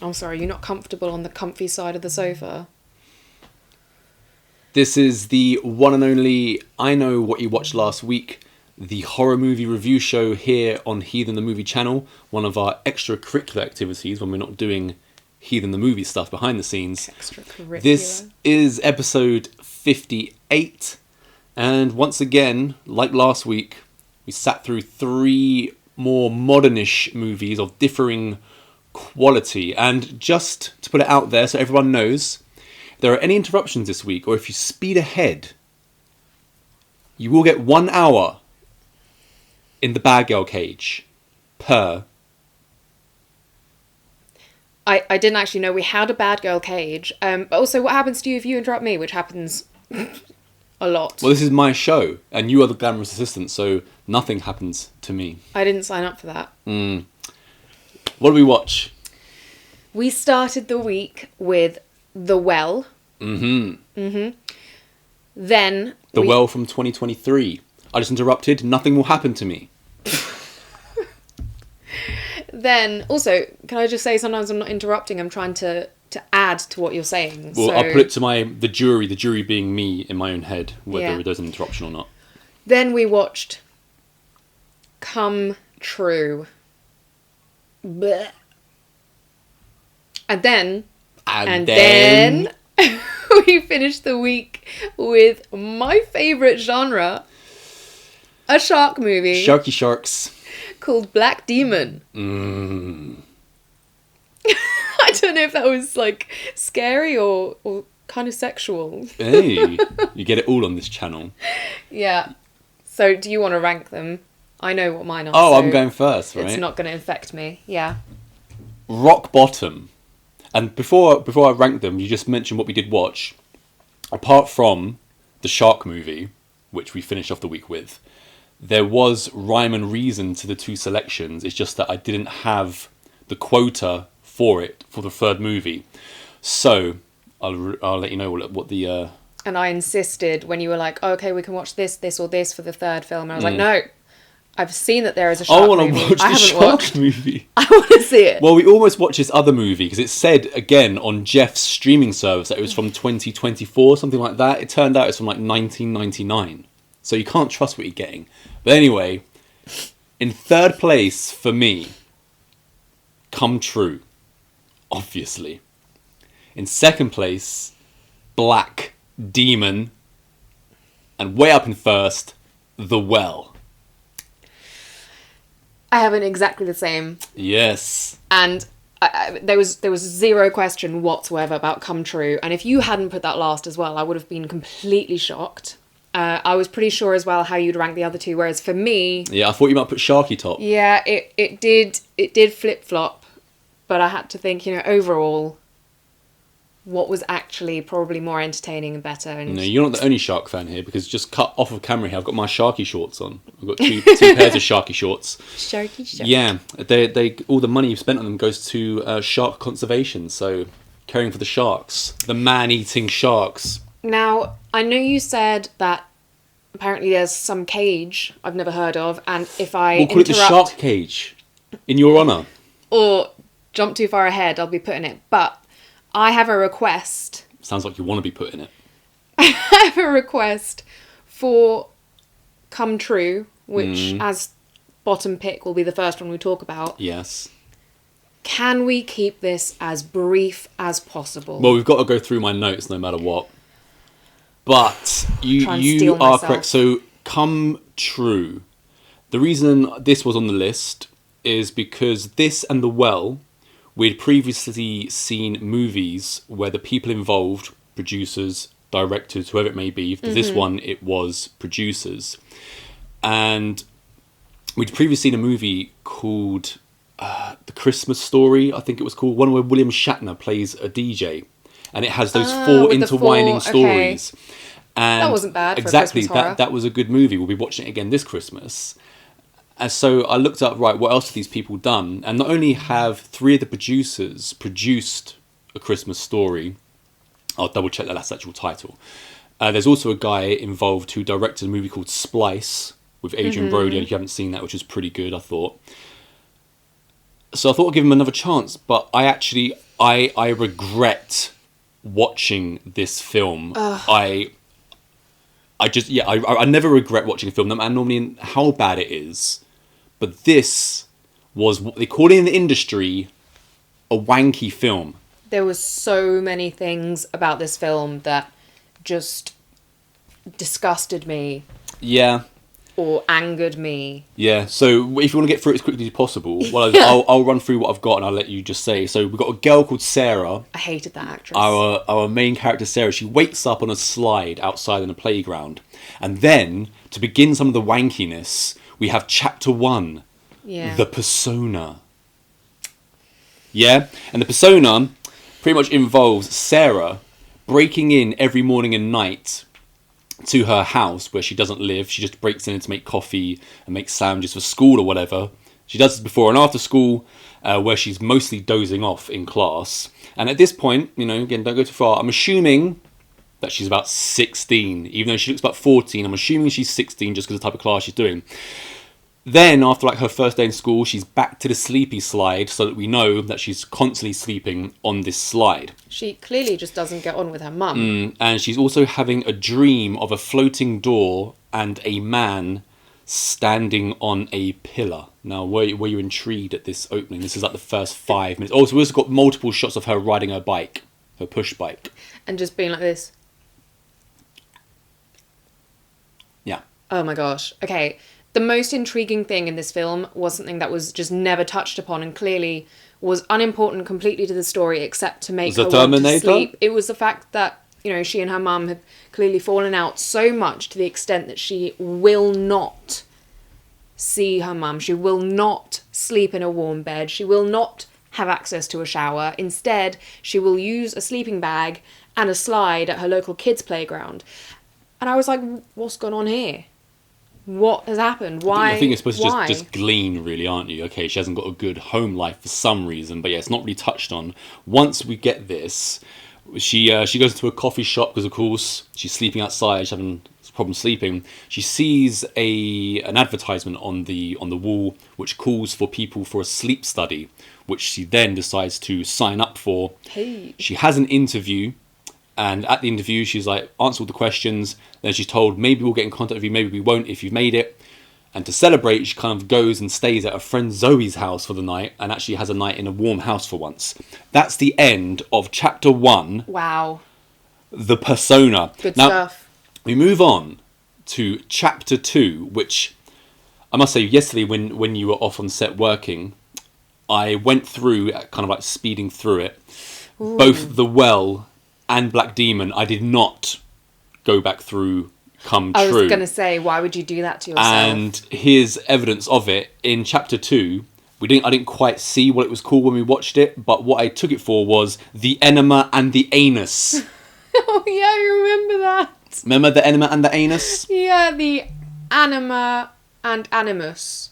I'm sorry, you're not comfortable on the comfy side of the sofa? This is the one and only I Know What You Watched Last Week, the horror movie review show here on Heathen the Movie channel, one of our extracurricular activities when we're not doing Heathen the Movie stuff behind the scenes. Extracurricular. This is episode 58, and once again, like last week, we sat through 3 more modernish movies of differing quality. And just to put it out there so everyone knows, if there are any interruptions this week, or if you speed ahead, you will get 1 hour in the bad girl cage per. I didn't actually know we had a bad girl cage. But also, what happens to you if you interrupt me, which happens a lot? Well, this is my show, and you are the glamorous assistant, so nothing happens to me. I didn't sign up for that. What do we watch? We started the week with The Well. Then The Well from 2023. I just interrupted. Nothing will happen to me. Then, also, can I just say, sometimes I'm not interrupting, I'm trying to add to what you're saying. Well, so... I'll put it to the jury being me in my own head, whether there's an interruption or not. Then we watched Come True. Blech. And then we finished the week with my favourite genre, a shark movie. Sharky Sharks. Called Black Demon. I don't know if that was like scary or kind of sexual. Hey, you get it all on this channel. Yeah. So do you want to rank them? I know what mine are. Oh, so I'm going first, right? It's not going to affect me. Yeah. Rock bottom. And before I rank them, you just mentioned what we did watch. Apart from the shark movie, which we finished off the week with, there was rhyme and reason to the 2 selections. It's just that I didn't have the quota for it for the 3rd movie. So I'll let you know what the... And I insisted when you were like, oh, okay, we can watch this, or this for the 3rd film. And I was like, no, I've seen that there is a shark movie. I want to watch the shark movie. I want to see it. Well, we almost watched this other movie because it said, again, on Jeff's streaming service that it was from 2024, something like that. It turned out it's from like 1999. So you can't trust what you're getting. But anyway, in 3rd place for me, Come True, obviously. In 2nd place, Black Demon. And way up in 1st, The Well. I have an exactly the same. Yes. And there was 0 question whatsoever about Come True. And if you hadn't put that last as well, I would have been completely shocked. I was pretty sure as well how you'd rank the other 2, whereas for me... Yeah, I thought you might put Sharky top. Yeah, it did flip-flop, but I had to think, overall, what was actually probably more entertaining and better. And... No, you're not the only shark fan here, because just cut off of camera here, I've got my Sharky shorts on. I've got two pairs of Sharky shorts. Sharky shorts. Yeah, they all the money you've spent on them goes to shark conservation, so caring for the sharks. The man-eating sharks. Now, I know you said that apparently there's some cage I've never heard of, and if I we'll call it the shark cage, in your honour. Or jump too far ahead, I'll be putting it. But I have a request. Sounds like you want to be putting it. I have a request for Come True, which as bottom pick will be the first one we talk about. Yes. Can we keep this as brief as possible? Well, we've got to go through my notes no matter what. But you are correct. So, Come True. The reason this was on the list is because this and The Well, we'd previously seen movies where the people involved, producers, directors, whoever it may be, for this one it was producers. And we'd previously seen a movie called The Christmas Story, I think it was called, one where William Shatner plays a DJ. And it has those 4 intertwining stories. Okay. And that wasn't bad for exactly, a Christmas horror. that was a good movie. We'll be watching it again this Christmas. And so I looked up, right, what else have these people done? And not only have 3 of the producers produced A Christmas Story, I'll double check that's the actual title. There's also a guy involved who directed a movie called Splice with Adrian Brody. If you haven't seen that, which was pretty good, I thought. So I thought I'd give him another chance, but I actually I regret watching this film. I never regret watching a film, no matter normally how bad it is. But this was what they call it in the industry a wanky film. There was so many things about this film that just disgusted me. Yeah. Or angered me. Yeah, so if you want to get through it as quickly as possible, well, I'll run through what I've got and I'll let you just say. So we've got a girl called Sarah. I hated that actress. Our main character, Sarah, she wakes up on a slide outside in a playground. And then, to begin some of the wankiness, we have chapter 1. Yeah. The persona. Yeah? And the persona pretty much involves Sarah breaking in every morning and night to her house where she doesn't live. She just breaks in to make coffee and make sandwiches for school or whatever. She does this before and after school, where she's mostly dozing off in class. And at this point, again, don't go too far. I'm assuming that she's about 16. Even though she looks about 14, I'm assuming she's 16 just because of the type of class she's doing. Then, after her first day in school, she's back to the sleepy slide so that we know that she's constantly sleeping on this slide. She clearly just doesn't get on with her mum. And she's also having a dream of a floating door and a man standing on a pillar. Now, were you intrigued at this opening? This is like the first 5 minutes. Also, we've also got multiple shots of her riding her bike, her push bike. And just being like this. Yeah. Oh my gosh. Okay. The most intriguing thing in this film was something that was just never touched upon and clearly was unimportant completely to the story except to make her want to sleep. It was the fact that, she and her mum had clearly fallen out so much to the extent that she will not see her mum. She will not sleep in a warm bed. She will not have access to a shower. Instead, she will use a sleeping bag and a slide at her local kids' playground. And I was like, what's going on here? What has happened? Why? I think you're supposed to just glean, really, aren't you? Okay, she hasn't got a good home life for some reason, but yeah, it's not really touched on. Once we get this, she goes into a coffee shop because, of course, she's sleeping outside. She's having a problem sleeping. She sees an advertisement on the wall which calls for people for a sleep study, which she then decides to sign up for. Hey. She has an interview. And at the interview, she's like, answer all the questions. Then she's told, maybe we'll get in contact with you, maybe we won't if you've made it. And to celebrate, she kind of goes and stays at her friend Zoe's house for the night and actually has a night in a warm house for once. That's the end of chapter 1. Wow. The persona. Good stuff. We move on to chapter 2, which I must say, yesterday when you were off on set working, I went through, kind of like speeding through it, Ooh. Both The Well and Black Demon. I did not go back through Come True. I was going to say, why would you do that to yourself? And here's evidence of it. In chapter 2, I didn't quite see what it was called when we watched it, but what I took it for was the enema and the anus. Oh yeah, I remember that. Remember the enema and the anus? Yeah, the anima and animus.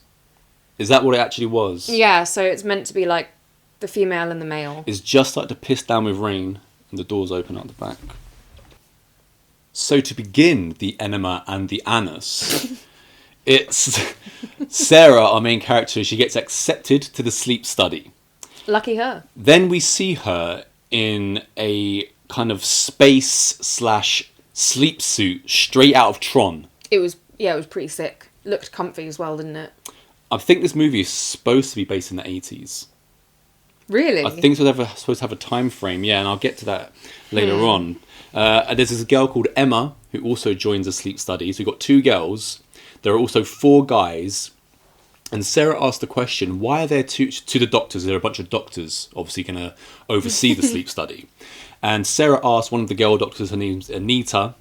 Is that what it actually was? Yeah, so it's meant to be like the female and the male. It's just like to piss down with rain. And the doors open out the back. So to begin the enema and the anus, it's Sarah, our main character. She gets accepted to the sleep study. Lucky her. Then we see her in a kind of space/sleep suit straight out of Tron. It was pretty sick. Looked comfy as well, didn't it? I think this movie is supposed to be based in the 80s. Really? I think it's supposed to have a time frame, yeah, and I'll get to that later on. There's this girl called Emma who also joins the sleep study. So we've got 2 girls. There are also 4 guys. And Sarah asked the question, why are there to the doctors? There are a bunch of doctors obviously going to oversee the sleep study. And Sarah asked one of the girl doctors, her name's Anita,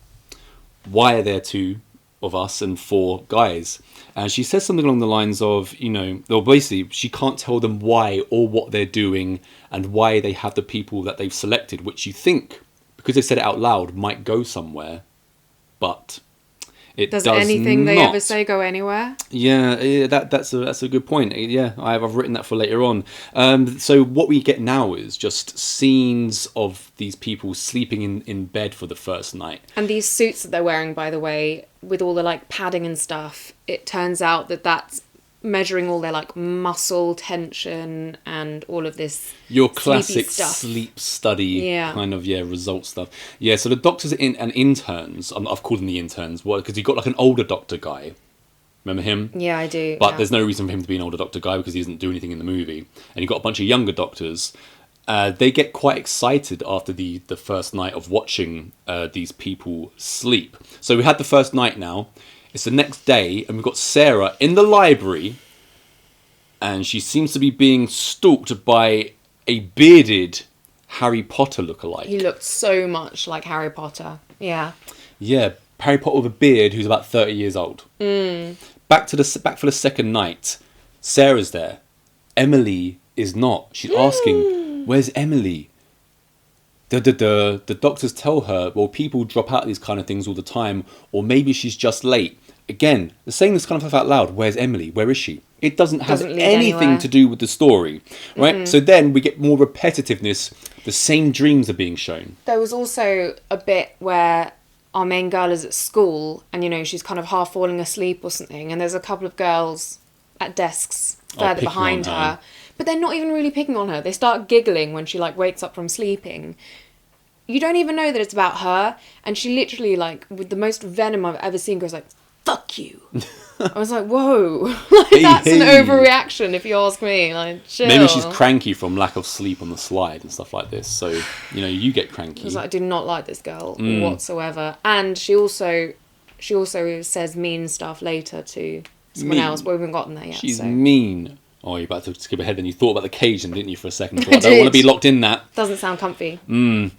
why are there 2 of us and 4 guys? And she says something along the lines of, basically she can't tell them why or what they're doing and why they have the people that they've selected, which you think, because they said it out loud, might go somewhere, but it does anything not. They ever say go anywhere? Yeah, that's a good point. Yeah, I've written that for later on. So what we get now is just scenes of these people sleeping in bed for the first night. And these suits that they're wearing, by the way, with all the padding and stuff, it turns out that that's measuring all their like muscle tension and all of this your classic sleep study kind of result stuff. Yeah, so the doctors and interns, I've called them the interns, because you've got like an older doctor guy. Remember him? Yeah, I do. But there's no reason for him to be an older doctor guy because he doesn't do anything in the movie. And you've got a bunch of younger doctors. They get quite excited after the first night of watching these people sleep. So we had the first night now. It's the next day, and we've got Sarah in the library, and she seems to be being stalked by a bearded Harry Potter lookalike. He looked so much like Harry Potter. Yeah. Yeah, Harry Potter with a beard who's about 30 years old. Back for the second night. Sarah's there. Emily is not. She's asking, where's Emily? The doctors tell her, well, people drop out of these kind of things all the time, or maybe she's just late. Again, they're saying this kind of stuff out loud. Where's Emily? Where is she? It doesn't have anything to do with the story, right? Mm-mm. So then we get more repetitiveness. The same dreams are being shown. There was also a bit where our main girl is at school and, you know, she's kind of half falling asleep or something, and there's a couple of girls at desks further behind her. But they're not even really picking on her. They start giggling when she, like, wakes up from sleeping. You don't even know that it's about her. And she literally, like, with the most venom I've ever seen, goes like, fuck you. I was like, whoa. That's an overreaction, if you ask me. Like, chill. Maybe she's cranky from lack of sleep on the slide and stuff like this. So, you know, you get cranky. I was like, I do not like this girl whatsoever. And she also says mean stuff later to someone else, but we haven't gotten there yet. She's mean. Oh, you're about to skip ahead then. You thought about the cage then, didn't you, for a second? I don't want to be locked in that. Doesn't sound comfy. When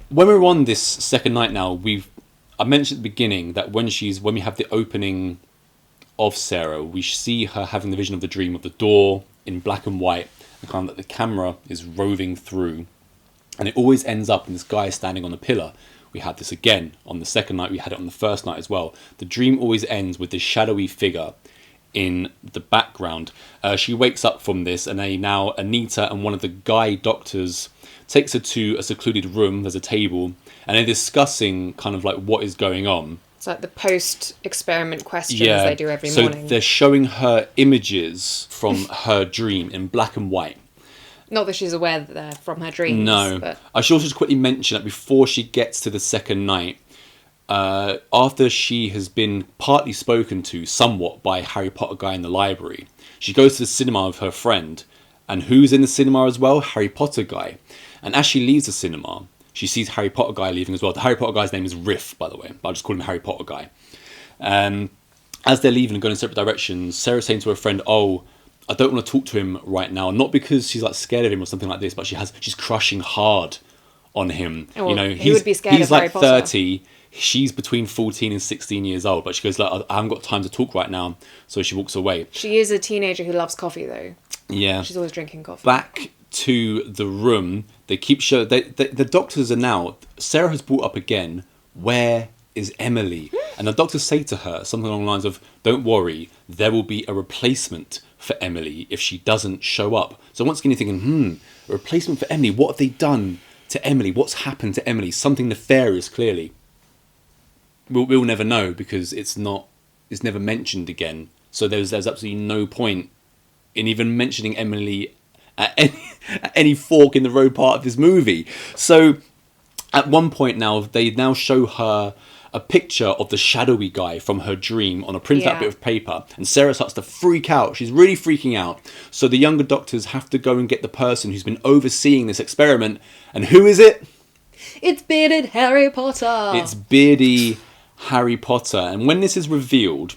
we're on this second night now, I mentioned at the beginning that when we have the opening of Sarah, we see her having the vision of the dream of the door in black and white, and kind of that the camera is roving through, and it always ends up in this guy standing on a pillar. We had this again on the second night. We had it on the first night as well. The dream always ends with this shadowy figure in the background. She wakes up from this, and now Anita and one of the guy doctors takes her to a secluded room. There's a table, and they're discussing kind of like what is going on. It's like the post-experiment questions they do every morning. So they're showing her images from her dream in black and white. Not that she's aware that they're from her dreams. No. But I should also just quickly mention that before she gets to the second night, after she has been partly spoken to somewhat by Harry Potter guy in the library, she goes to the cinema with her friend. And who's in the cinema as well? Harry Potter guy. And as she leaves the cinema, she sees Harry Potter guy leaving as well. The Harry Potter guy's name is Riff, by the way. But I'll just call him Harry Potter guy. As they're leaving and going in separate directions, Sarah's saying to her friend, oh, I don't want to talk to him right now. Not because she's like scared of him or something like this, but she's crushing hard on him. Well, you know, he would be scared of Harry Potter. He's like 30. She's between 14 and 16 years old. But she goes, like, I haven't got time to talk right now. So she walks away. She is a teenager who loves coffee, though. Yeah. She's always drinking coffee. Back to the room, they keep showing... The doctors are now... Sarah has brought up again, where is Emily? And the doctors say to her something along the lines of, don't worry, there will be a replacement for Emily if she doesn't show up. So once again you're thinking, a replacement for Emily? What have they done to Emily? What's happened to Emily? Something nefarious, clearly. We'll never know because it's never mentioned again. So there's absolutely no point in even mentioning Emily at any fork in the road part of this movie. So at one point now, they now show her a picture of the shadowy guy from her dream on a printed out bit of paper, and Sarah starts to freak out. She's really freaking out. So the younger doctors have to go and get the person who's been overseeing this experiment. And who is it? It's bearded Harry Potter. It's beardy Harry Potter. And when this is revealed,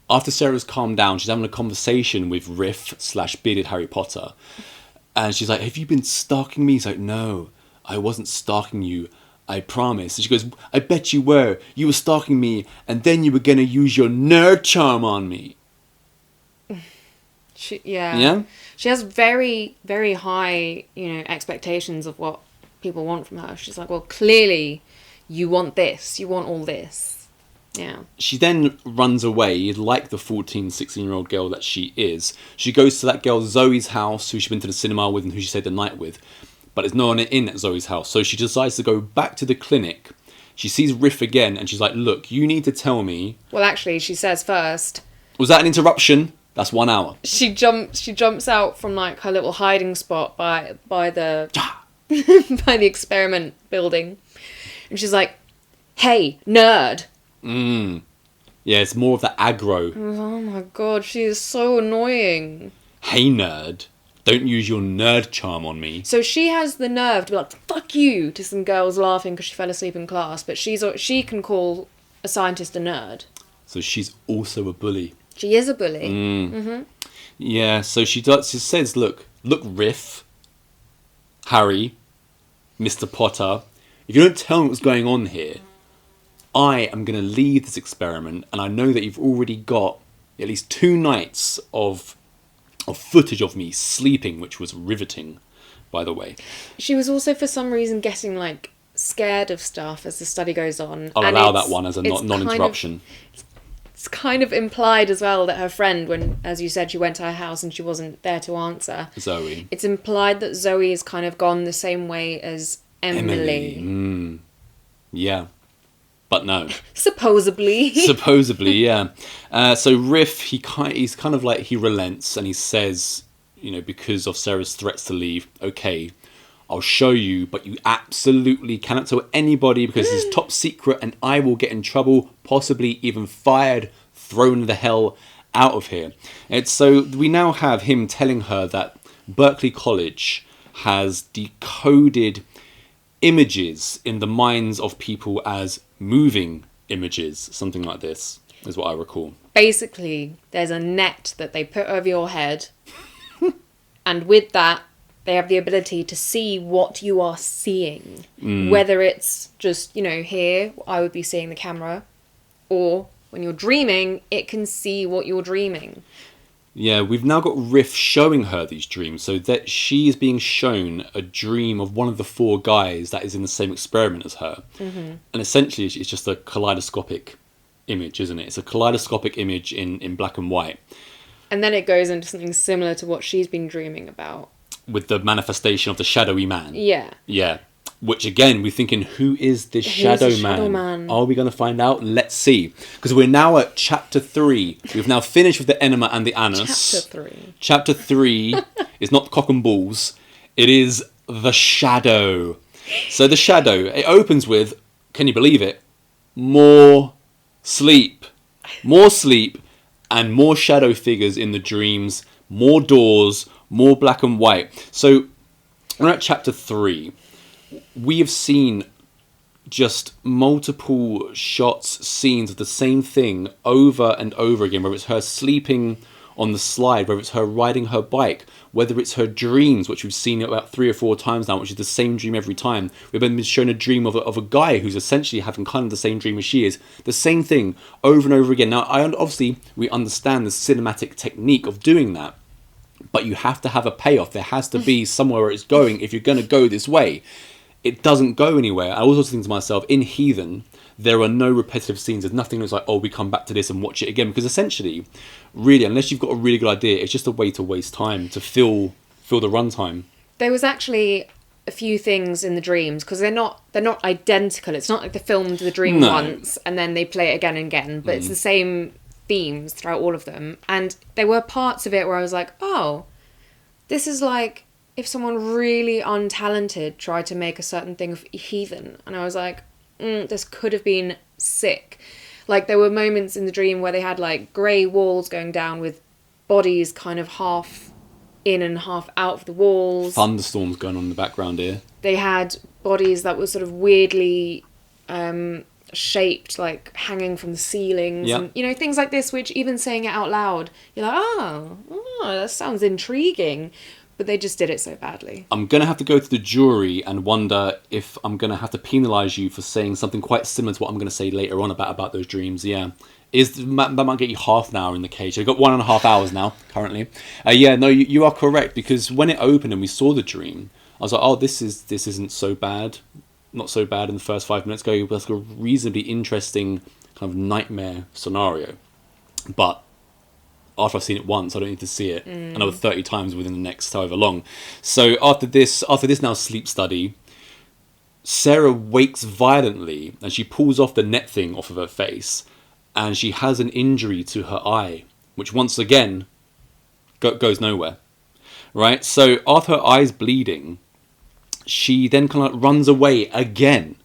after Sarah's calmed down, she's having a conversation with Riff/bearded Harry Potter. And she's like, have you been stalking me? He's like, no, I wasn't stalking you. I promise. And she goes, I bet you were. You were stalking me, and then you were going to use your nerd charm on me. Yeah. She has very, very high, expectations of what people want from her. She's like, well, clearly you want this. You want all this. Yeah. She then runs away like the 14, 16-year-old girl that she is. She goes to that girl Zoe's house, who she's been to the cinema with and who she stayed the night with. But there's no one in at Zoe's house. So she decides to go back to the clinic. She sees Riff again and she's like, look, you need to tell me... Well, actually, she says first... Was that an interruption? That's 1 hour. She jumps out from like her little hiding spot by the by the experiment building, and she's like, "Hey, nerd." Yeah, it's more of the aggro. Oh my god, she is so annoying. Hey, nerd. Don't use your nerd charm on me. So she has the nerve to be like, "Fuck you," to some girls laughing because she fell asleep in class, but she can call a scientist a nerd. So she's also a bully. She is a bully. Yeah, so she says, look, Riff, Harry, Mr. Potter, if you don't tell me what's going on here, I am going to leave this experiment, and I know that you've already got at least 2 nights of footage of me sleeping, which was riveting, by the way. She was also, for some reason, getting, like, scared of stuff as the study goes on. I'll allow that one as a non-interruption. It's kind of implied as well that her friend, when, as you said, she went to her house and she wasn't there to answer. Zoe. It's implied that Zoe has kind of gone the same way as Emily. Yeah. But no. Supposedly. Supposedly, yeah. So Riff, he's kind of like, he relents and he says, because of Sarah's threats to leave, okay, I'll show you, but you absolutely cannot tell anybody because it's top secret and I will get in trouble, possibly even fired, thrown the hell out of here. And so we now have him telling her that Berkeley College has decoded images in the minds of people as moving images, something like this is what I recall. Basically, there's a net that they put over your head, and with that, they have the ability to see what you are seeing. Whether it's just, here, I would be seeing the camera, or when you're dreaming, it can see what you're dreaming. Yeah, we've now got Riff showing her these dreams, so that she is being shown a dream of one of the 4 guys that is in the same experiment as her. And essentially, it's just a kaleidoscopic image, isn't it? It's a kaleidoscopic image in black and white. And then it goes into something similar to what she's been dreaming about. With the manifestation of the shadowy man. Yeah. Yeah. Which, again, we're thinking, who is this shadow man? Are we going to find out? Let's see. Because we're now at chapter 3. We've now finished with the enema and the anus. Chapter 3. Chapter 3 is not cock and balls. It is the shadow. So the shadow, it opens with, can you believe it? More sleep. More sleep and more shadow figures in the dreams. More doors. More black and white. So we're at chapter 3. We have seen just multiple shots, scenes of the same thing over and over again, whether it's her sleeping on the slide, whether it's her riding her bike, whether it's her dreams, which we've seen about 3 or 4 times now, which is the same dream every time. We've been shown a dream of a guy who's essentially having kind of the same dream as she is. The same thing over and over again. Now, obviously, we understand the cinematic technique of doing that, but you have to have a payoff. There has to be somewhere where it's going if you're going to go this way. It doesn't go anywhere. I also think to myself, in Heathen, there are no repetitive scenes. There's nothing that's like, oh, we come back to this and watch it again. Because essentially, really, unless you've got a really good idea, it's just a way to waste time, to fill the runtime. There was actually a few things in the dreams, because they're not identical. It's not like they filmed the dream once and then they play it again and again. But it's the same themes throughout all of them. And there were parts of it where I was like, oh, this is like if someone really untalented tried to make a certain thing of Heathen. And I was like, this could have been sick. Like, there were moments in the dream where they had like grey walls going down with bodies kind of half in and half out of the walls. Thunderstorms going on in the background here. They had bodies that were sort of weirdly shaped, like hanging from the ceilings. Yep. And, things like this, which even saying it out loud, you're like, oh, that sounds intriguing. But they just did it so badly. I'm going to have to go to the jury and wonder if I'm going to have to penalise you for saying something quite similar to what I'm going to say later on about those dreams, yeah. That might get you half an hour in the cage. I've got 1.5 hours now, currently. You are correct, because when it opened and we saw the dream, I was like, oh, this isn't so bad. Not so bad in the first 5 minutes. That's a reasonably interesting kind of nightmare scenario. But after I've seen it once, I don't need to see it another 30 times within the next however long. So after this now sleep study, Sarah wakes violently and she pulls off the net thing off of her face, and she has an injury to her eye, which once again goes nowhere, right? So after her eyes bleeding, she then kind of runs away again.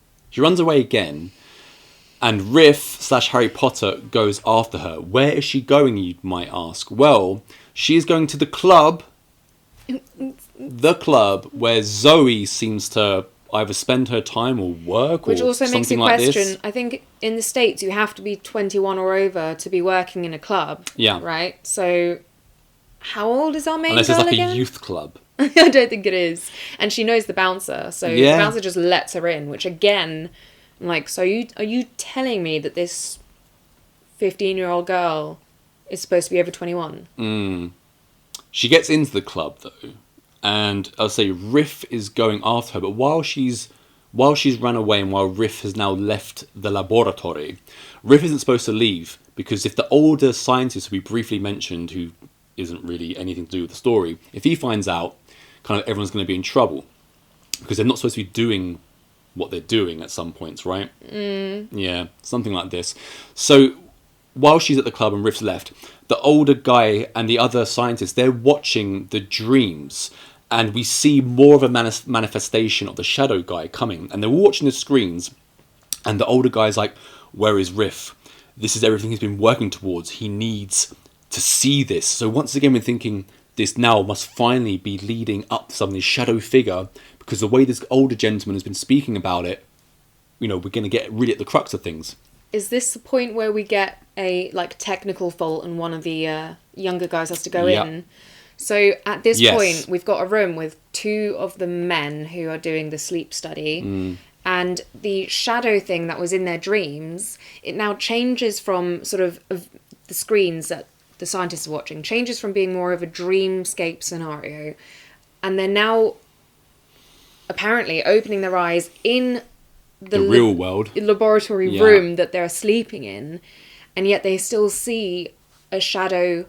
And Riff/Harry Potter goes after her. Where is she going, you might ask? Well, she is going to the club where Zoe seems to either spend her time or work, which or also makes you like question. this. I think in the States you have to be 21 or over to be working in a club. Yeah. Right. So, how old is our main Unless girl it's like again? a youth club. I don't think it is. And she knows the bouncer, so the bouncer just lets her in. Which again, I'm like, so are you telling me that this 15-year-old girl is supposed to be over 21? She gets into the club though, and I'll say Riff is going after her. But while she's run away and while Riff has now left the laboratory, Riff isn't supposed to leave, because if the older scientist we briefly mentioned, who isn't really anything to do with the story, if he finds out, kind of everyone's going to be in trouble, because they're not supposed to be doing what they're doing at some points, right? Yeah, something like this. So while she's at the club and Riff's left, the older guy and the other scientists, they're watching the dreams, and we see more of a manifestation of the shadow guy coming, and they're watching the screens, and the older guy's like, where is Riff? This is everything he's been working towards. He needs to see this. So once again, we're thinking this now must finally be leading up to some this shadow figure, because the way this older gentleman has been speaking about it, we're going to get really at the crux of things. Is this the point where we get a technical fault and one of the younger guys has to go in? So at this point, we've got a room with two of the men who are doing the sleep study, and the shadow thing that was in their dreams, it now changes from sort of the screens that the scientists are watching, changes from being more of a dreamscape scenario, and they're now apparently opening their eyes in the real world laboratory room that they're sleeping in, and yet they still see a shadow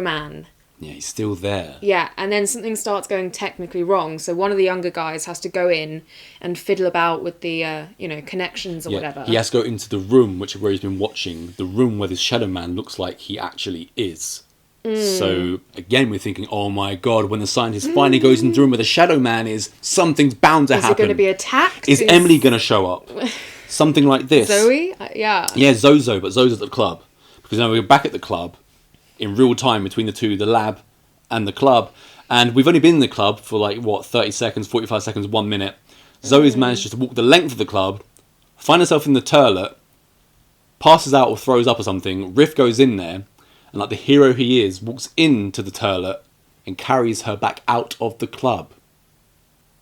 man. Yeah, he's still there. Yeah, and then something starts going technically wrong, so one of the younger guys has to go in and fiddle about with the connections or whatever. He has to go into the room where he's been watching, the room where this shadow man looks like he actually is. So again, we're thinking, oh my god, when the scientist finally goes into the room where the shadow man is, something's bound to happen. Is it going to be attacked? Is Emily going to show up? Something like this. Zoe? Yeah. Yeah, Zozo, but Zozo's at the club. Because now we're back at the club in real time between the two, the lab and the club. And we've only been in the club for 30 seconds, 45 seconds, 1 minute. Zoe's managed to walk the length of the club, find herself in the toilet, passes out or throws up or something. Riff goes in there, and like the hero he is, walks into the toilet and carries her back out of the club.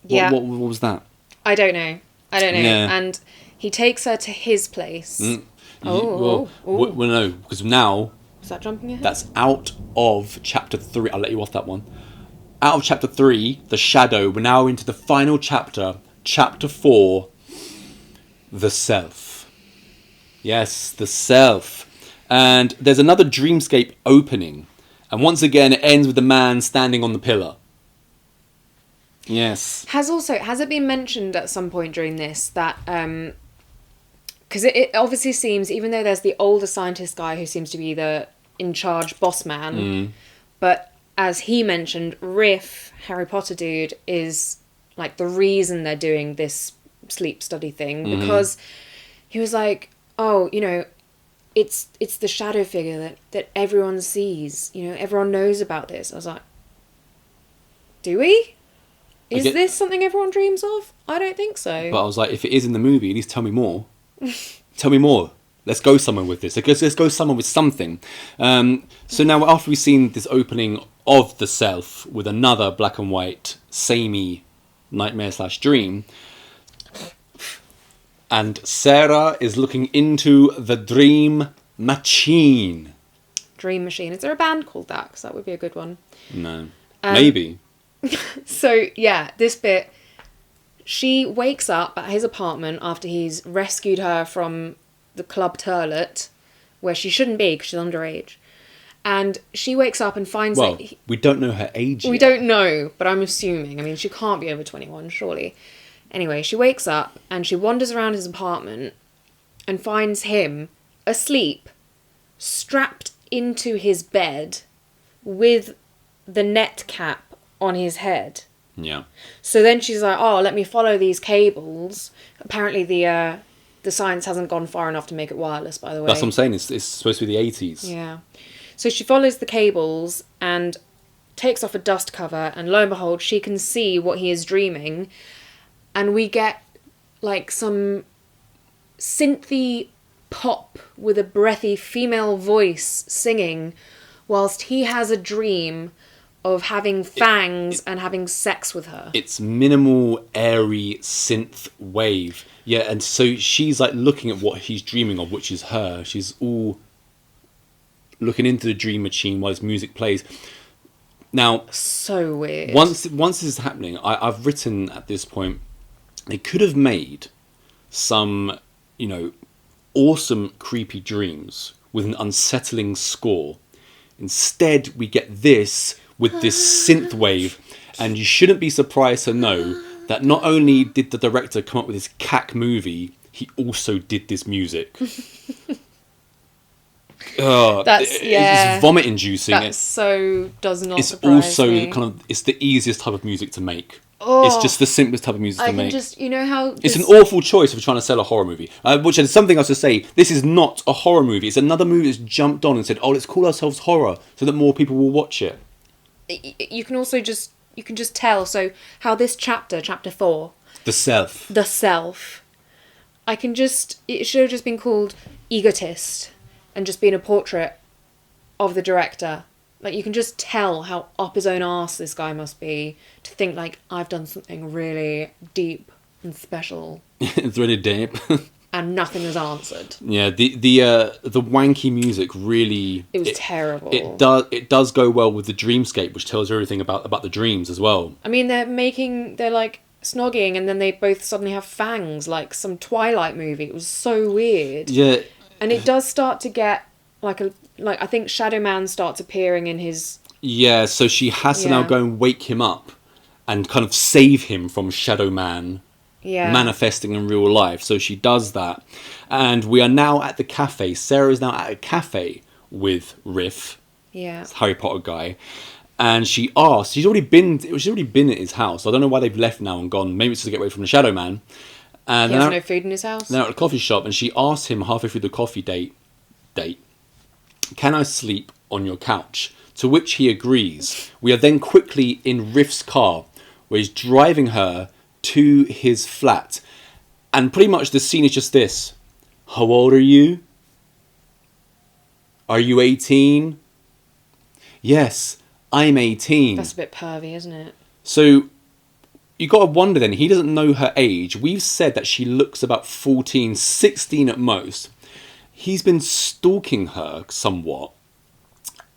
Yeah. What was that? I don't know. Yeah. And he takes her to his place. Well, no, because now... Is that jumping ahead? That's out of chapter 3. I'll let you off that one. Out of chapter 3, The Shadow, we're now into the final chapter, chapter 4, The Self. Yes, The Self. And there's another dreamscape opening. And once again, it ends with the man standing on the pillar. Yes. Has it been mentioned at some point during this that... Because it obviously seems, even though there's the older scientist guy who seems to be the in-charge boss man, but as he mentioned, Riff, Harry Potter dude, is like the reason they're doing this sleep study thing, because he was like, oh, it's the shadow figure that everyone sees, everyone knows about this. I was like, do we? Is this something everyone dreams of? I don't think so. But I was like, if it is in the movie, at least tell me more. Tell me more. Let's go somewhere with this. Let's go somewhere with something. So now, after we've seen this opening of The Self with another black and white, samey nightmare/dream, and Sarah is looking into the dream machine. Dream machine. Is there a band called that? Because that would be a good one. No. Maybe. So, yeah, this bit... She wakes up at his apartment after he's rescued her from the club toilet, where she shouldn't be because she's underage. And she wakes up and finds that... we don't know her age yet. We don't know, but I'm assuming. I mean, she can't be over 21, surely. Anyway, she wakes up and she wanders around his apartment and finds him asleep, strapped into his bed with the net cap on his head. Yeah. So then she's like, oh, let me follow these cables. Apparently the science hasn't gone far enough to make it wireless, by the way. That's what I'm saying. It's supposed to be the 80s. Yeah. So she follows the cables and takes off a dust cover, and lo and behold, she can see what he is dreaming. And we get, like, some synthy pop with a breathy female voice singing whilst he has a dream of having fangs and having sex with her. It's minimal, airy synth wave. Yeah, and so she's like looking at what he's dreaming of, which is her. She's all looking into the dream machine while his music plays. Now, so weird. Once this is happening, I've written at this point, they could have made some, awesome creepy dreams with an unsettling score. Instead, we get this with this synth wave, and you shouldn't be surprised to know that not only did the director come up with this cack movie, he also did this music. It's vomit inducing. That so does not it's surprise also me. it's the easiest type of music to make. Oh, it's just the simplest type of music to make. It's an awful choice if you're trying to sell a horror movie. Which is something else to say. This is not a horror movie. It's another movie that's jumped on and said, "Oh, let's call ourselves horror so that more people will watch it." You can also just tell. So how this chapter 4, the self. It should have just been called Egotist, and just been a portrait of the director. Like, you can just tell how up his own arse this guy must be to think, like, I've done something really deep and special. It's really deep. And nothing was answered. Yeah, the wanky music really... It was terrible. It does go well with the dreamscape, which tells you everything about the dreams as well. I mean, they're like snogging, and then they both suddenly have fangs, like some Twilight movie. It was so weird. Yeah. And it does start to get I think Shadow Man starts appearing in his... Yeah, so she has to now go and wake him up and kind of save him from Shadow Man manifesting in real life. So she does that. And we are now at the cafe. Sarah's now at a cafe with Riff. Yeah. Harry Potter guy. And she asks, she's already been at his house. I don't know why they've left now and gone. Maybe it's to get away from the Shadow Man. And he has no food in his house. They're at a coffee shop, and she asks him halfway through the coffee date, "Can I sleep on your couch?" To which he agrees. We are then quickly in Riff's car, where he's driving her to his flat. And pretty much the scene is just this. How old are you? Are you 18? Yes, I'm 18. That's a bit pervy, isn't it? So you got to wonder then, he doesn't know her age. We've said that she looks about 14, 16 at most. He's been stalking her somewhat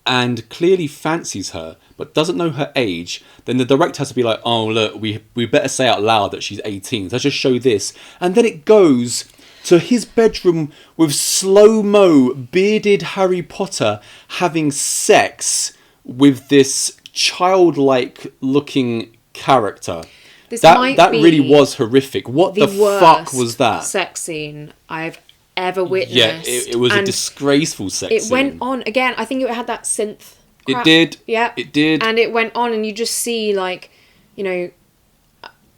and clearly fancies her, but doesn't know her age. Then the director has to be like, oh, look, we better say out loud that she's 18. Let's just show this. And then it goes to his bedroom with slow-mo bearded Harry Potter having sex with this childlike looking character. That really was horrific. What the fuck was that? Sex scene I've ever witnessed. Yeah, it was a disgraceful sex scene. It went on again. I think it had that synth crap. It did. Yeah, it did. And it went on, and you just see I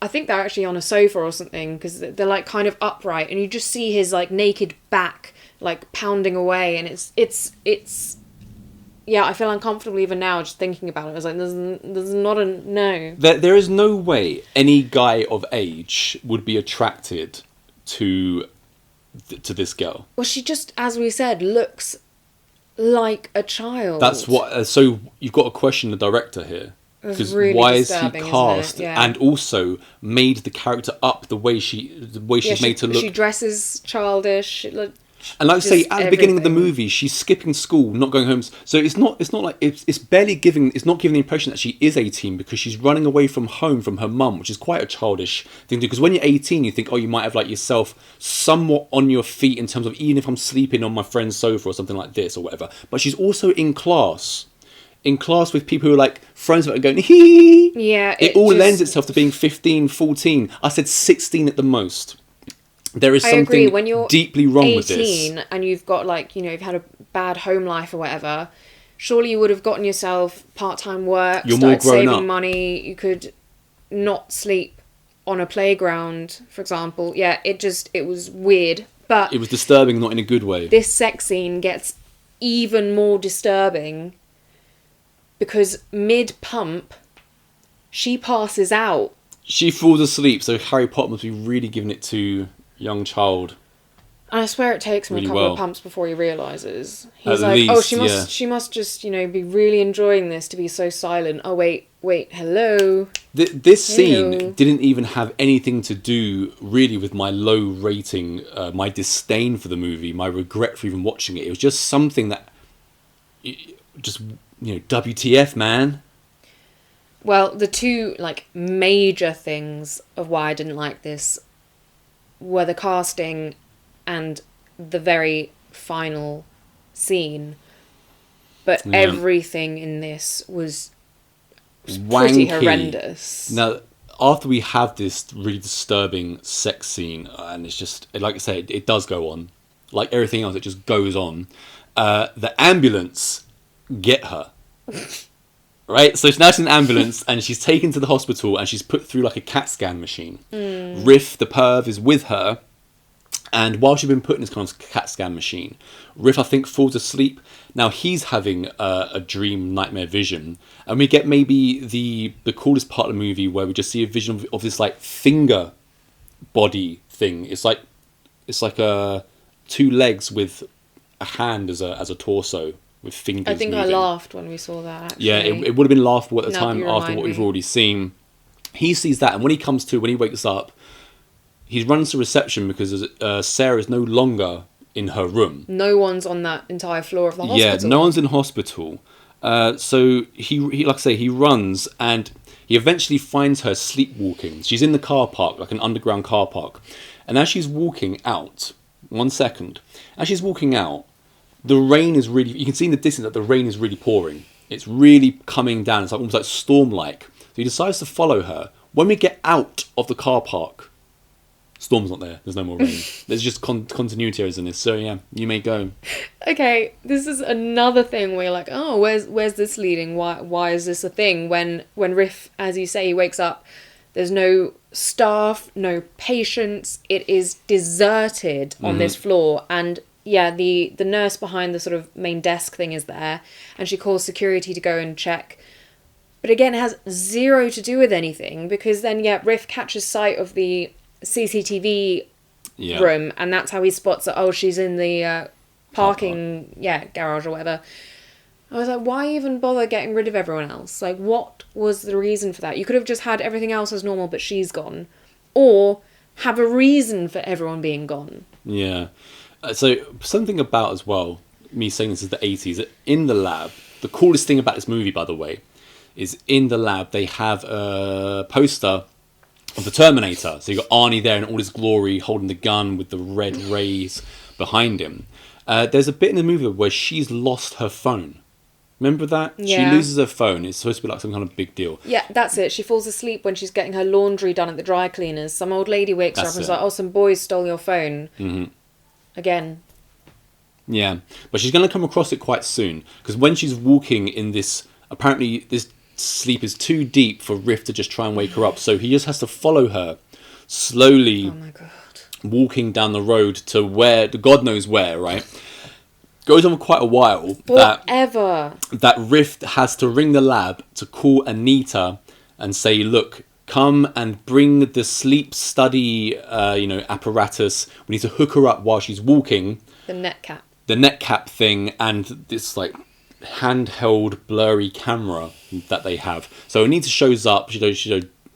think they're actually on a sofa or something, because they're like kind of upright, and you just see his like naked back like pounding away, and it's. Yeah, I feel uncomfortable even now just thinking about it. I was like, there's not a... No. There is no way any guy of age would be attracted to this girl. Well, she just, as we said, looks like a child. That's what... so you've got to question the director here. Because really why is he cast and also made the character up the way she's made to look? She dresses childish. And like I say, at the beginning of the movie, she's skipping school, not going home. So it's not like it's barely giving. It's not giving the impression that she is 18 because she's running away from home from her mum, which is quite a childish thing to do. Because when you're 18, you think, oh, you might have like yourself somewhat on your feet in terms of even if I'm sleeping on my friend's sofa or something like this or whatever. But she's also in class with people who are like friends that are going hee. Yeah, it all lends itself to being 15, 14. I said 16 at the most. There is something deeply wrong with this. And you've got you've had a bad home life or whatever, surely you would have gotten yourself part-time work, You're more started grown saving up. money. You could not sleep on a playground, for example. Yeah, it was weird. But it was disturbing, not in a good way. this sex scene gets even more disturbing because mid-pump, she passes out. She falls asleep, so Harry Potter must be really giving it to young child. And I swear it takes him Really a couple well. of pumps before he realises. He's At like, least, oh, yeah. she must just, be really enjoying this to be so silent. Oh, wait, hello. This Hello. scene didn't even have anything to do really with my low rating, my disdain for the movie, my regret for even watching it. It was just something that, WTF, man. Well, the two, major things of why I didn't like this were the casting and the very final scene. But everything in this was pretty horrendous. Now, after we have this really disturbing sex scene, and it's just, like I say, it does go on. Like everything else, it just goes on. The ambulance get her. Right? So now she's in an ambulance, and she's taken to the hospital, and she's put through like a CAT scan machine. Riff, the perv, is with her. And while she's been put in this kind of CAT scan machine, Riff, I think, falls asleep. Now he's having a dream, nightmare vision. And we get maybe the coolest part of the movie where we just see a vision of this like finger body thing. It's like two legs with a hand as a torso with fingers. I think moving. I laughed when we saw that, actually. Yeah, it would have been laughable at the Now time you after remind what we've me. already seen. He sees that, and when he wakes up, he runs to reception because Sarah is no longer in her room. No one's on that entire floor of the hospital. Yeah, no one's in hospital. So he like I say, he runs and he eventually finds her sleepwalking. She's in the car park, like an underground car park. And as she's walking out, as she's walking out, the rain is really, you can see in the distance that the rain is really pouring. It's really coming down. It's like almost like storm-like. So he decides to follow her. When we get out of the car park, storm's not there. There's no more rain. There's just continuity errors in this. So yeah, you may go. Okay, this is another thing where you're like, oh, where's this leading? Why is this a thing? When Riff, as you say, he wakes up, there's no staff, no patients. It is deserted on this floor, and yeah, the nurse behind the sort of main desk thing is there, and she calls security to go and check. But again, it has zero to do with anything, because then, yeah, Riff catches sight of the CCTV room, and that's how he spots that, oh, she's in the parking garage or whatever. I was like, why even bother getting rid of everyone else? Like, what was the reason for that? You could have just had everything else as normal, but she's gone. Or have a reason for everyone being gone. Yeah. So something about as well, me saying this is the 80s, that in the lab, the coolest thing about this movie, by the way, is in the lab they have a poster of the Terminator. So you got Arnie there in all his glory, holding the gun with the red rays behind him. There's a bit in the movie where she's lost her phone. Remember that? Yeah. She loses her phone. It's supposed to be like some kind of big deal. Yeah, that's it. She falls asleep when she's getting her laundry done at the dry cleaners. Some old lady wakes her up and is like, oh, some boys stole your phone. Mm-hmm. Again. Yeah, but she's going to come across it quite soon. Because when she's walking in this, apparently this sleep is too deep for Riff to just try and wake her up. So he just has to follow her slowly. Oh my God. Walking down the road to where, God knows where, right? Goes on for quite a while. Forever. That Riff has to ring the lab to call Anita and say, look, come and bring the sleep study, apparatus. We need to hook her up while she's walking. The net cap. The net cap thing and this like handheld blurry camera that they have. So Anita shows up. She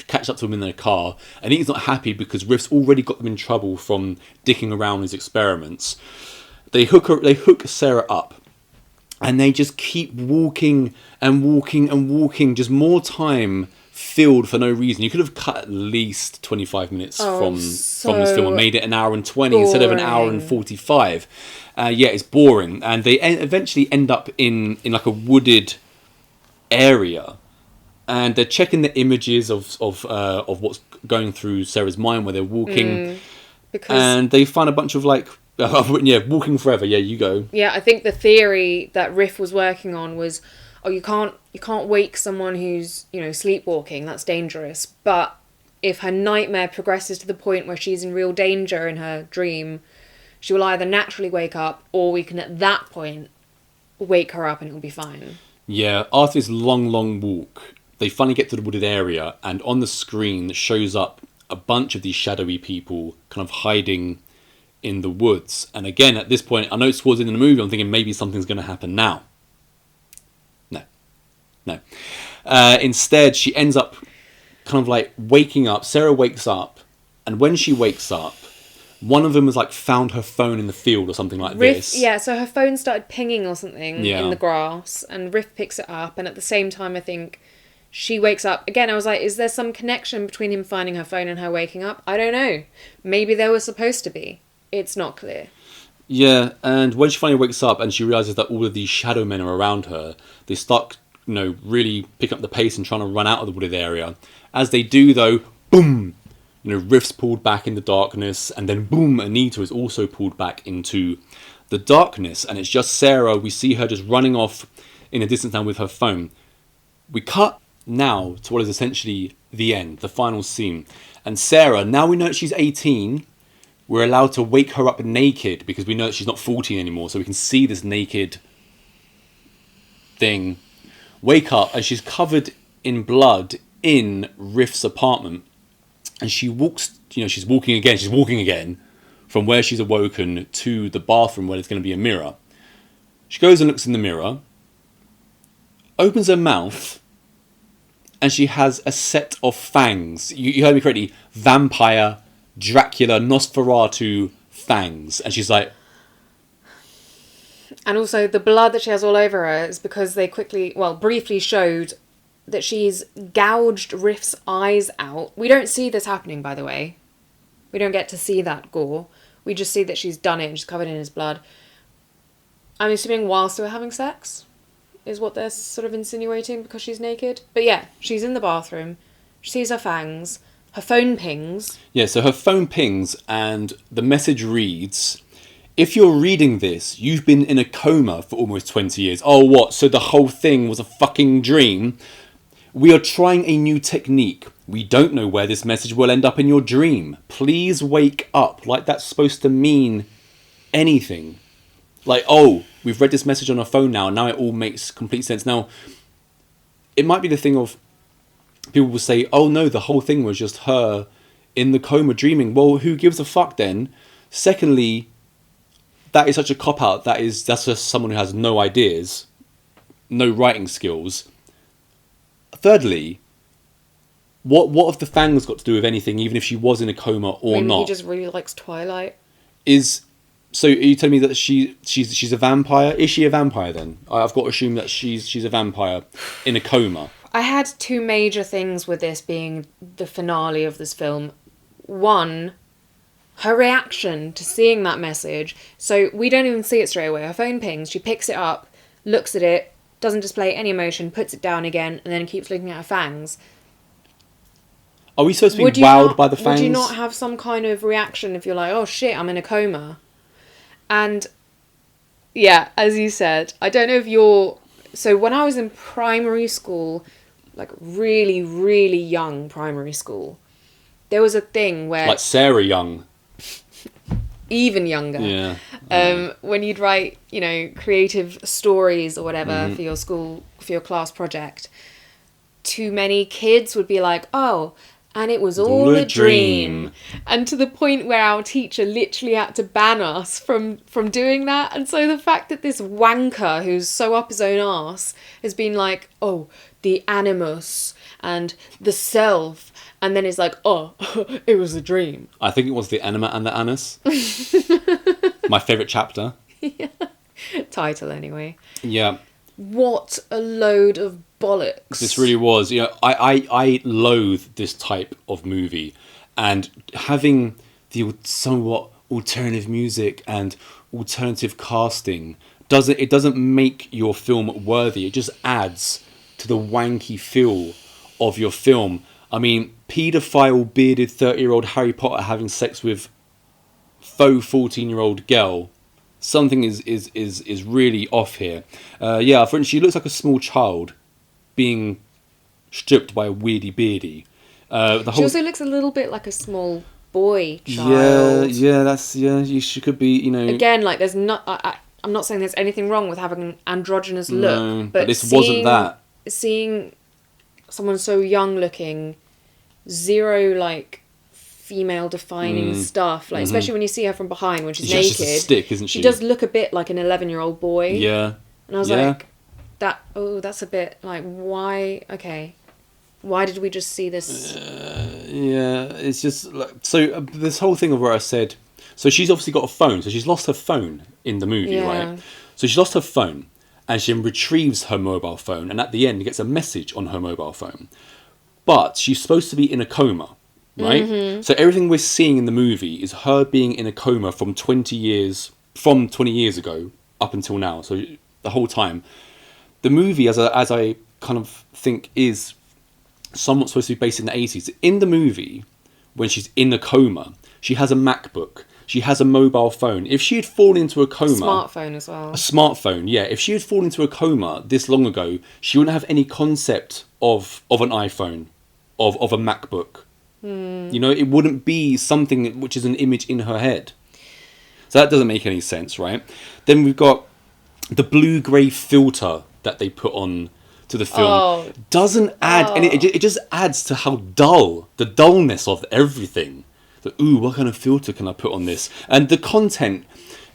catches up to him in their car. Anita's not happy because Riff's already got them in trouble from dicking around his experiments. They hook Sarah up, and they just keep walking and walking and walking. Just more time filled for no reason. You could have cut at least 25 minutes from this film and made it an hour and 20 instead of an hour and 45. It's boring, and they eventually end up in like a wooded area, and they're checking the images of what's going through Sarah's mind where they're walking, and they find a bunch of like Yeah, Walking Forever. Yeah, you go. Yeah, I think the theory that Riff was working on was, oh, you can't wake someone who's, sleepwalking. That's dangerous. But if her nightmare progresses to the point where she's in real danger in her dream, she will either naturally wake up, or we can at that point wake her up and it'll be fine. Yeah, after this long walk, they finally get to the wooded area, and on the screen shows up a bunch of these shadowy people kind of hiding in the woods. And again, at this point, I know it's towards the end of the movie, I'm thinking maybe something's going to happen now. No. Instead, she ends up kind of like waking up. Sarah wakes up, and when she wakes up, one of them has like found her phone in the field or something like this. Yeah, so her phone started pinging or something in the grass, and Riff picks it up, and at the same time I think she wakes up. Again, I was like, is there some connection between him finding her phone and her waking up? I don't know. Maybe there was supposed to be. It's not clear. Yeah, and when she finally wakes up and she realises that all of these shadow men are around her, they start, really picking up the pace and trying to run out of the wooded area. As they do, though, boom! Riff's pulled back in the darkness, and then boom, Anita is also pulled back into the darkness, and it's just Sarah. We see her just running off in the distance now with her phone. We cut now to what is essentially the end, the final scene. And Sarah, now we know that she's 18, we're allowed to wake her up naked, because we know that she's not 14 anymore, so we can see this naked thing. Wake up, and she's covered in blood in Riff's apartment. And she walks, she's walking again from where she's awoken to the bathroom where there's going to be a mirror. She goes and looks in the mirror, opens her mouth, and she has a set of fangs. You heard me correctly. Vampire, Dracula, Nosferatu fangs. And she's like... And also the blood that she has all over her is because they briefly showed that she's gouged Riff's eyes out. We don't see this happening, by the way. We don't get to see that gore. We just see that she's done it and she's covered in his blood. I'm assuming whilst they were having sex is what they're sort of insinuating, because she's naked. But yeah, she's in the bathroom. She sees her fangs. Her phone pings. Yeah, so her phone pings and the message reads, if you're reading this, you've been in a coma for almost 20 years. Oh, what? So the whole thing was a fucking dream? We are trying a new technique. We don't know where this message will end up in your dream. Please wake up. Like that's supposed to mean anything. Like, oh, we've read this message on our phone now, and now it all makes complete sense. Now, it might be the thing of, people will say, oh no, the whole thing was just her in the coma dreaming. Well, who gives a fuck then? Secondly, that is such a cop-out. That's just someone who has no ideas, no writing skills. Thirdly, what have the fangs got to do with anything, even if she was in a coma or not? He just really likes Twilight. So are you telling me that she's a vampire? Is she a vampire then? I've got to assume that she's a vampire in a coma. I had two major things with this being the finale of this film. One, her reaction to seeing that message. So we don't even see it straight away. Her phone pings, she picks it up, looks at it, doesn't display any emotion, puts it down again, and then keeps looking at her fangs. Are we supposed to be wowed by the fangs? Would you not have some kind of reaction if you're like, oh shit, I'm in a coma? And yeah, as you said, I don't know if you're... So when I was in primary school, like really, really young primary school, there was a thing where... Like Sarah Young. Even younger. Yeah. When you'd write, creative stories or whatever for your school, for your class project, too many kids would be like, oh, and it was all a dream. And to the point where our teacher literally had to ban us from doing that. And so the fact that this wanker who's so up his own arse has been like, oh, the animus and the self, and then it's like, oh, it was a dream. I think it was the anima and the anus. My favourite chapter. Yeah. Title, anyway. Yeah. What a load of bollocks. This really was. I loathe this type of movie. And having the somewhat alternative music and alternative casting, doesn't make your film worthy. It just adds to the wanky feel of your film. I mean, paedophile, bearded 30-year-old Harry Potter having sex with faux 14-year-old girl, something is really off here. For instance, she looks like a small child being stripped by a weirdy beardy. She also looks a little bit like a small boy child. She could be, you know. Again, like there's not. I'm not saying there's anything wrong with having an androgynous look, No, but this wasn't that. Seeing someone so young looking, zero like female defining stuff, like especially when you see her from behind when she's naked. She's just a stick, isn't she? She does look a bit like an 11-year-old boy. Yeah. And I was like, that's a bit like, why? Okay. Why did we just see this? It's just like, so this whole thing of where I said, so she's obviously got a phone, so she's lost her phone in the movie, right? So she's lost her phone, and she retrieves her mobile phone, and at the end gets a message on her mobile phone. But she's supposed to be in a coma, right? Mm-hmm. So everything we're seeing in the movie is her being in a coma from 20 years ago up until now. So the whole time, the movie, as I kind of think, is somewhat supposed to be based in the 80s. In the movie, when she's in a coma, she has a MacBook. She has a mobile phone. If she had fallen into a coma... Smartphone as well. A smartphone, yeah. If she had fallen into a coma this long ago, she wouldn't have any concept of an iPhone, of a MacBook. You know, it wouldn't be something which is an image in her head. So that doesn't make any sense, right? Then we've got the blue-grey filter that they put on to the film. Doesn't add any. It just adds to how the dullness of everything. So, what kind of filter can I put on this? And the content,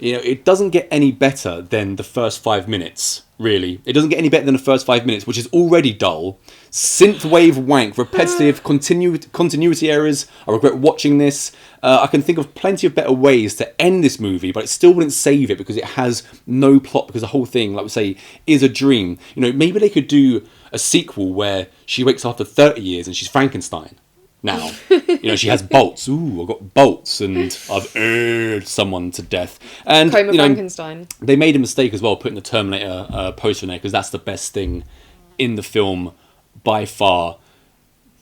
you know, it doesn't get any better than the first 5 minutes. Really, it doesn't get any better than the first 5 minutes, which is already dull. Synthwave wank, repetitive, continuity errors. I regret watching this. I can think of plenty of better ways to end this movie, but it still wouldn't save it because it has no plot, because the whole thing, like we say, is a dream. You know, maybe they could do a sequel where she wakes up after 30 years and she's Frankenstein now. You know, she has bolts. I've got bolts and I've urged someone to death. And Coma Frankenstein. They made a mistake as well putting the Terminator poster in there, because that's the best thing in the film by far.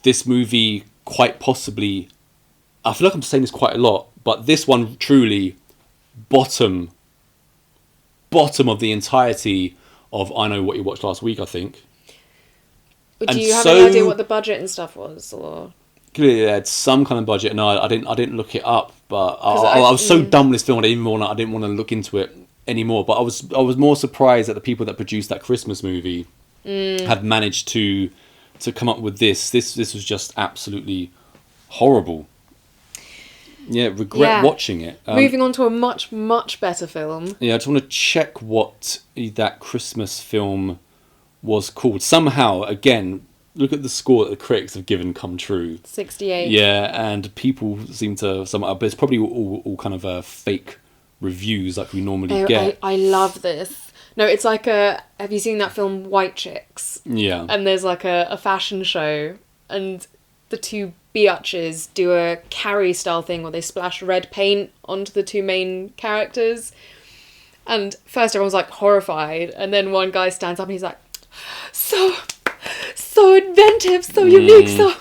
This movie, quite possibly, I feel like I'm saying this quite a lot, but this one truly bottom of the entirety of I Know What You Watched Last Week, I think. Do you have any idea what the budget and stuff was, or? Clearly they had some kind of budget. No, I didn't look it up, but I was so done with this film I didn't want to look into it anymore. But I was more surprised that the people that produced that Christmas movie had managed to come up with this. This was just absolutely horrible. Yeah, regret watching it. Moving on to a much, much better film. Yeah, I just want to check what that Christmas film was called. Somehow, again, look at the score that the critics have given Come True. 68. Yeah, and people seem to... but it's probably all kind of fake reviews like we normally get. I love this. No, it's like have you seen that film White Chicks? Yeah. And there's like a fashion show, and the two biatches do a Carrie style thing where they splash red paint onto the two main characters. And first everyone's like horrified, and then one guy stands up and he's like, so inventive, so unique, so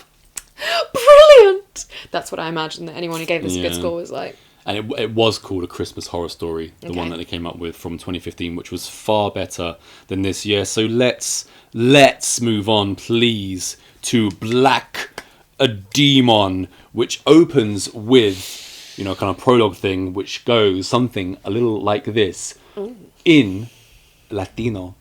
brilliant. That's what I imagine that anyone who gave this a good score was like. And it was called A Christmas Horror Story, the one that they came up with from 2015, which was far better than this year. So let's move on, please, to Black a Demon, which opens with, you know, kind of prologue thing, which goes something a little like this. Ooh. In Latino.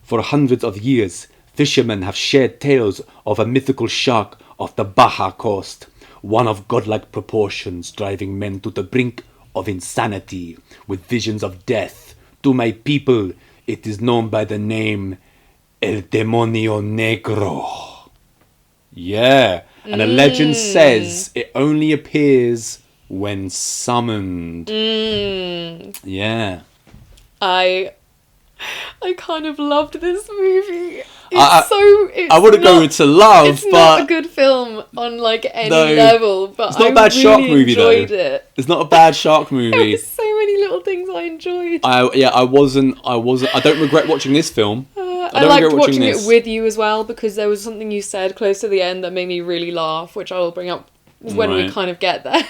For hundreds of years, fishermen have shared tales of a mythical shark off the Baja coast, one of godlike proportions, driving men to the brink of insanity with visions of death. To my people, it is known by the name El Demonio Negro. Yeah, and a legend says it only appears when summoned. Yeah. I kind of loved this movie. I wouldn't go into love, it's not a good film on like any level, but it's not a bad shark movie enjoyed though. It. It's not a bad shark movie. There's so many little things I enjoyed. I wasn't. I don't regret watching this film. I liked watching it with you as well, because there was something you said close to the end that made me really laugh, which I will bring up when we kind of get there.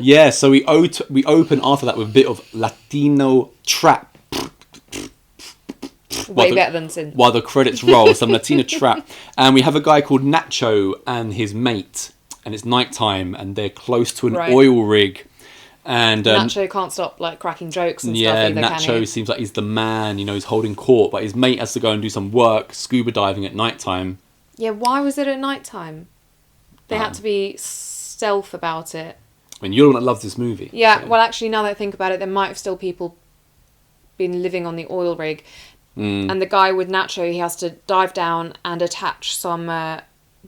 Yeah, so we open after that with a bit of Latino trap. Way better than Sin. While the credits roll, some Latino trap. And we have a guy called Nacho and his mate. And it's nighttime and they're close to an oil rig. And Nacho can't stop like cracking jokes and stuff either, Nacho seems like he's the man, he's holding court. But his mate has to go and do some work, scuba diving at nighttime. Yeah, why was it at nighttime? They had to be stealth about it. I mean, you're the one that loves this movie. Yeah, so. Well, actually, now that I think about it, there might have still people been living on the oil rig. And the guy with Nacho, he has to dive down and attach some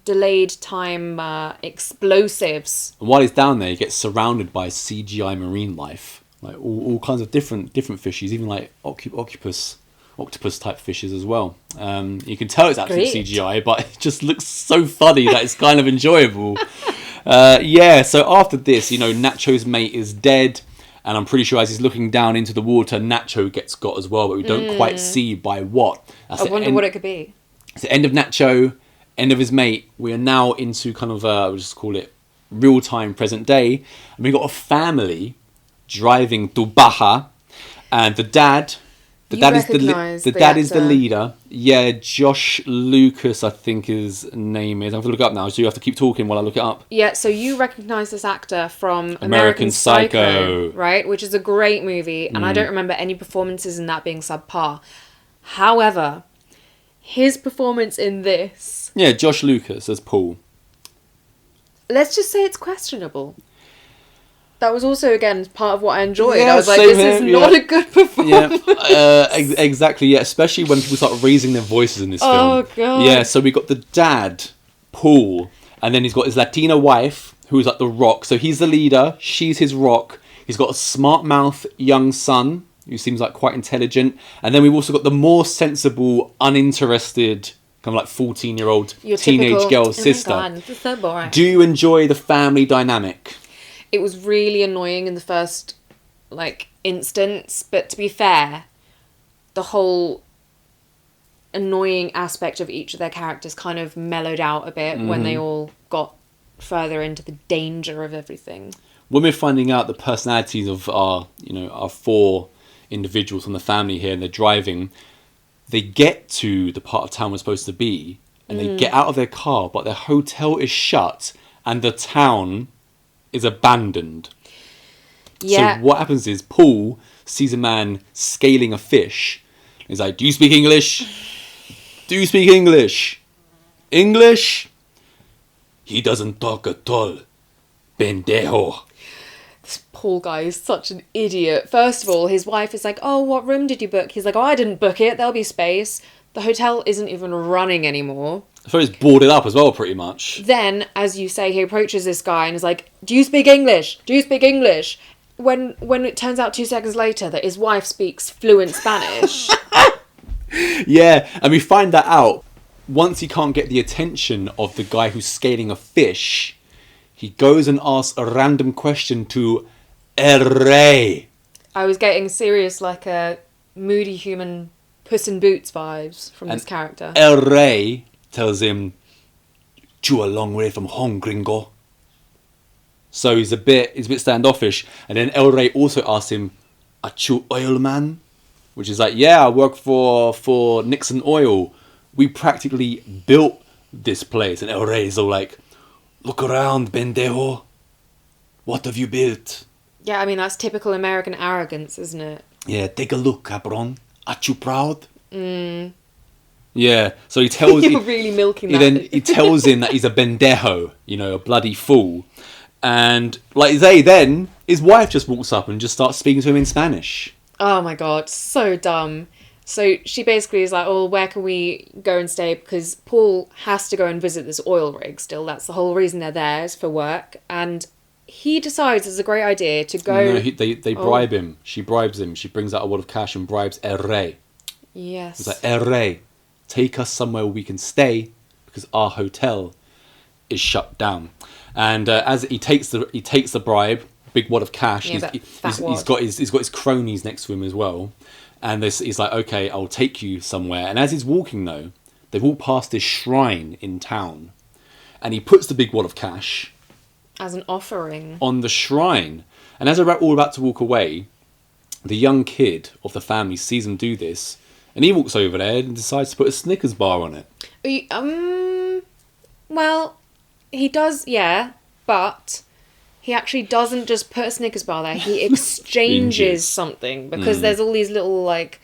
delayed time explosives. And while he's down there, he gets surrounded by CGI marine life. Like all kinds of different fishes, even like octopus type fishes as well. You can tell it's absolutely CGI, but it just looks so funny that it's kind of enjoyable. So after this, Nacho's mate is dead, and I'm pretty sure as he's looking down into the water, Nacho gets got as well, but we don't quite see by what. I wonder what it could be. It's the end of Nacho, end of his mate. We are now into kind of, we'll just call it real-time present day, and we've got a family driving to Baja, and the dad is the leader. Yeah, Josh Lucas, I think his name is. I have to look it up now, so you have to keep talking while I look it up. Yeah, so you recognise this actor from American Psycho, right? Which is a great movie, and I don't remember any performances in that being subpar. However, his performance in this... Yeah, Josh Lucas as Paul. Let's just say it's questionable. That was also, again, part of what I enjoyed. Yeah, I was like, this is not a good performance. Yeah, exactly, yeah. Especially when people start raising their voices in this film. Oh, God. Yeah, so we got the dad, Paul, and then he's got his Latina wife, who's like the rock. So he's the leader, she's his rock. He's got a smart mouth young son, who seems like quite intelligent. And then we've also got the more sensible, uninterested, kind of like 14-year-old teenage girl sister. God, this is so boring. Do you enjoy the family dynamic? It was really annoying in the first, instance. But to be fair, the whole annoying aspect of each of their characters kind of mellowed out a bit when they all got further into the danger of everything. When we're finding out the personalities of our 4 individuals from the family here, and they're driving, they get to the part of town we're supposed to be, and they get out of their car, but their hotel is shut, and the town is abandoned. Yeah. So what happens is Paul sees a man scaling a fish. He's like, "Do you speak English? Do you speak English? English?" He doesn't talk at all. Pendejo. This Paul guy is such an idiot. First of all, his wife is like, "Oh, what room did you book?" He's like, "Oh, I didn't book it. There'll be space." The hotel isn't even running anymore. I thought it's boarded up as well, pretty much. Then, as you say, he approaches this guy and is like, "Do you speak English? Do you speak English?" When it turns out 2 seconds later that his wife speaks fluent Spanish. Yeah, and we find that out. Once he can't get the attention of the guy who's scaling a fish, he goes and asks a random question to El Rey. I was getting serious, like a moody human Puss in Boots vibes from this character. El Rey tells him, "You a long way from home, gringo." So he's a bit standoffish. And then El Rey also asks him, "Are you oil man?" Which is like, "Yeah, I work for Nixon Oil. We practically built this place." And El Rey is all like, "Look around, pendejo. What have you built?" Yeah, I mean, that's typical American arrogance, isn't it? Yeah, take a look, cabron. Are you proud? Yeah, so he tells... You're really milking that. He tells him that he's a pendejo, a bloody fool. And, then, his wife just walks up and just starts speaking to him in Spanish. Oh my God, so dumb. So she basically is like, "Oh, where can we go and stay?" Because Paul has to go and visit this oil rig still. That's the whole reason they're there, is for work. And he decides it's a great idea to go... No, they bribe him. She bribes him. She brings out a wad of cash and bribes El Rey. Yes. It's like, "El Rey, take us somewhere we can stay because our hotel is shut down." And as he takes the bribe, big wad of cash. Yeah, he's got his cronies next to him as well. And he's like, "Okay, I'll take you somewhere." And as he's walking though, they walk past this shrine in town, and he puts the big wad of cash As an offering. On the shrine. And as they're all about to walk away, the young kid of the family sees them do this, and he walks over there and decides to put a Snickers bar on it. Well, he does, yeah, but he actually doesn't just put a Snickers bar there. He exchanges something, because there's all these little, like...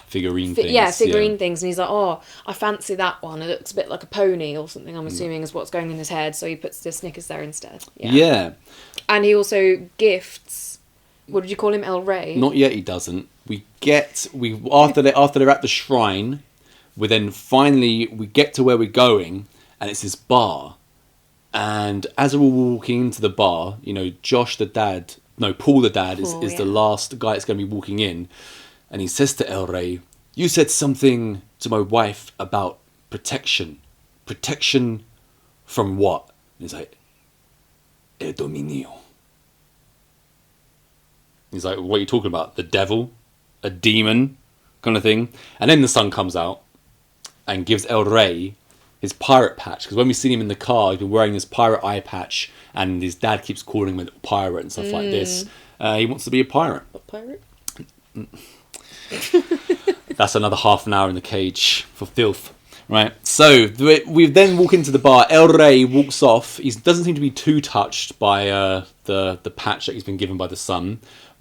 Figurine things. Yeah, figurine things. And he's like, oh, I fancy that one. It looks a bit like a pony or something, I'm assuming, is what's going in his head. So he puts the Snickers there instead. Yeah. And he also gifts... What did you call him? El Rey? Not yet, he doesn't. After they're at the shrine, we get to where we're going, and it's this bar. And as we're all walking into the bar, Paul the dad is the last guy that's going to be walking in. And he says to El Rey, you said something to my wife about protection. Protection from what? And he's like, El dominio. He's like, what are you talking about? The devil? A demon? Kind of thing. And then the sun comes out and gives El Rey his pirate patch. Because when we see him in the car, he's been wearing this pirate eye patch, and his dad keeps calling him a pirate and stuff like this. He wants to be a pirate. A pirate? That's another half an hour in the cage for filth. Right, so we then walk into the bar. El Rey walks off. He doesn't seem to be too touched by the patch that he's been given by the son,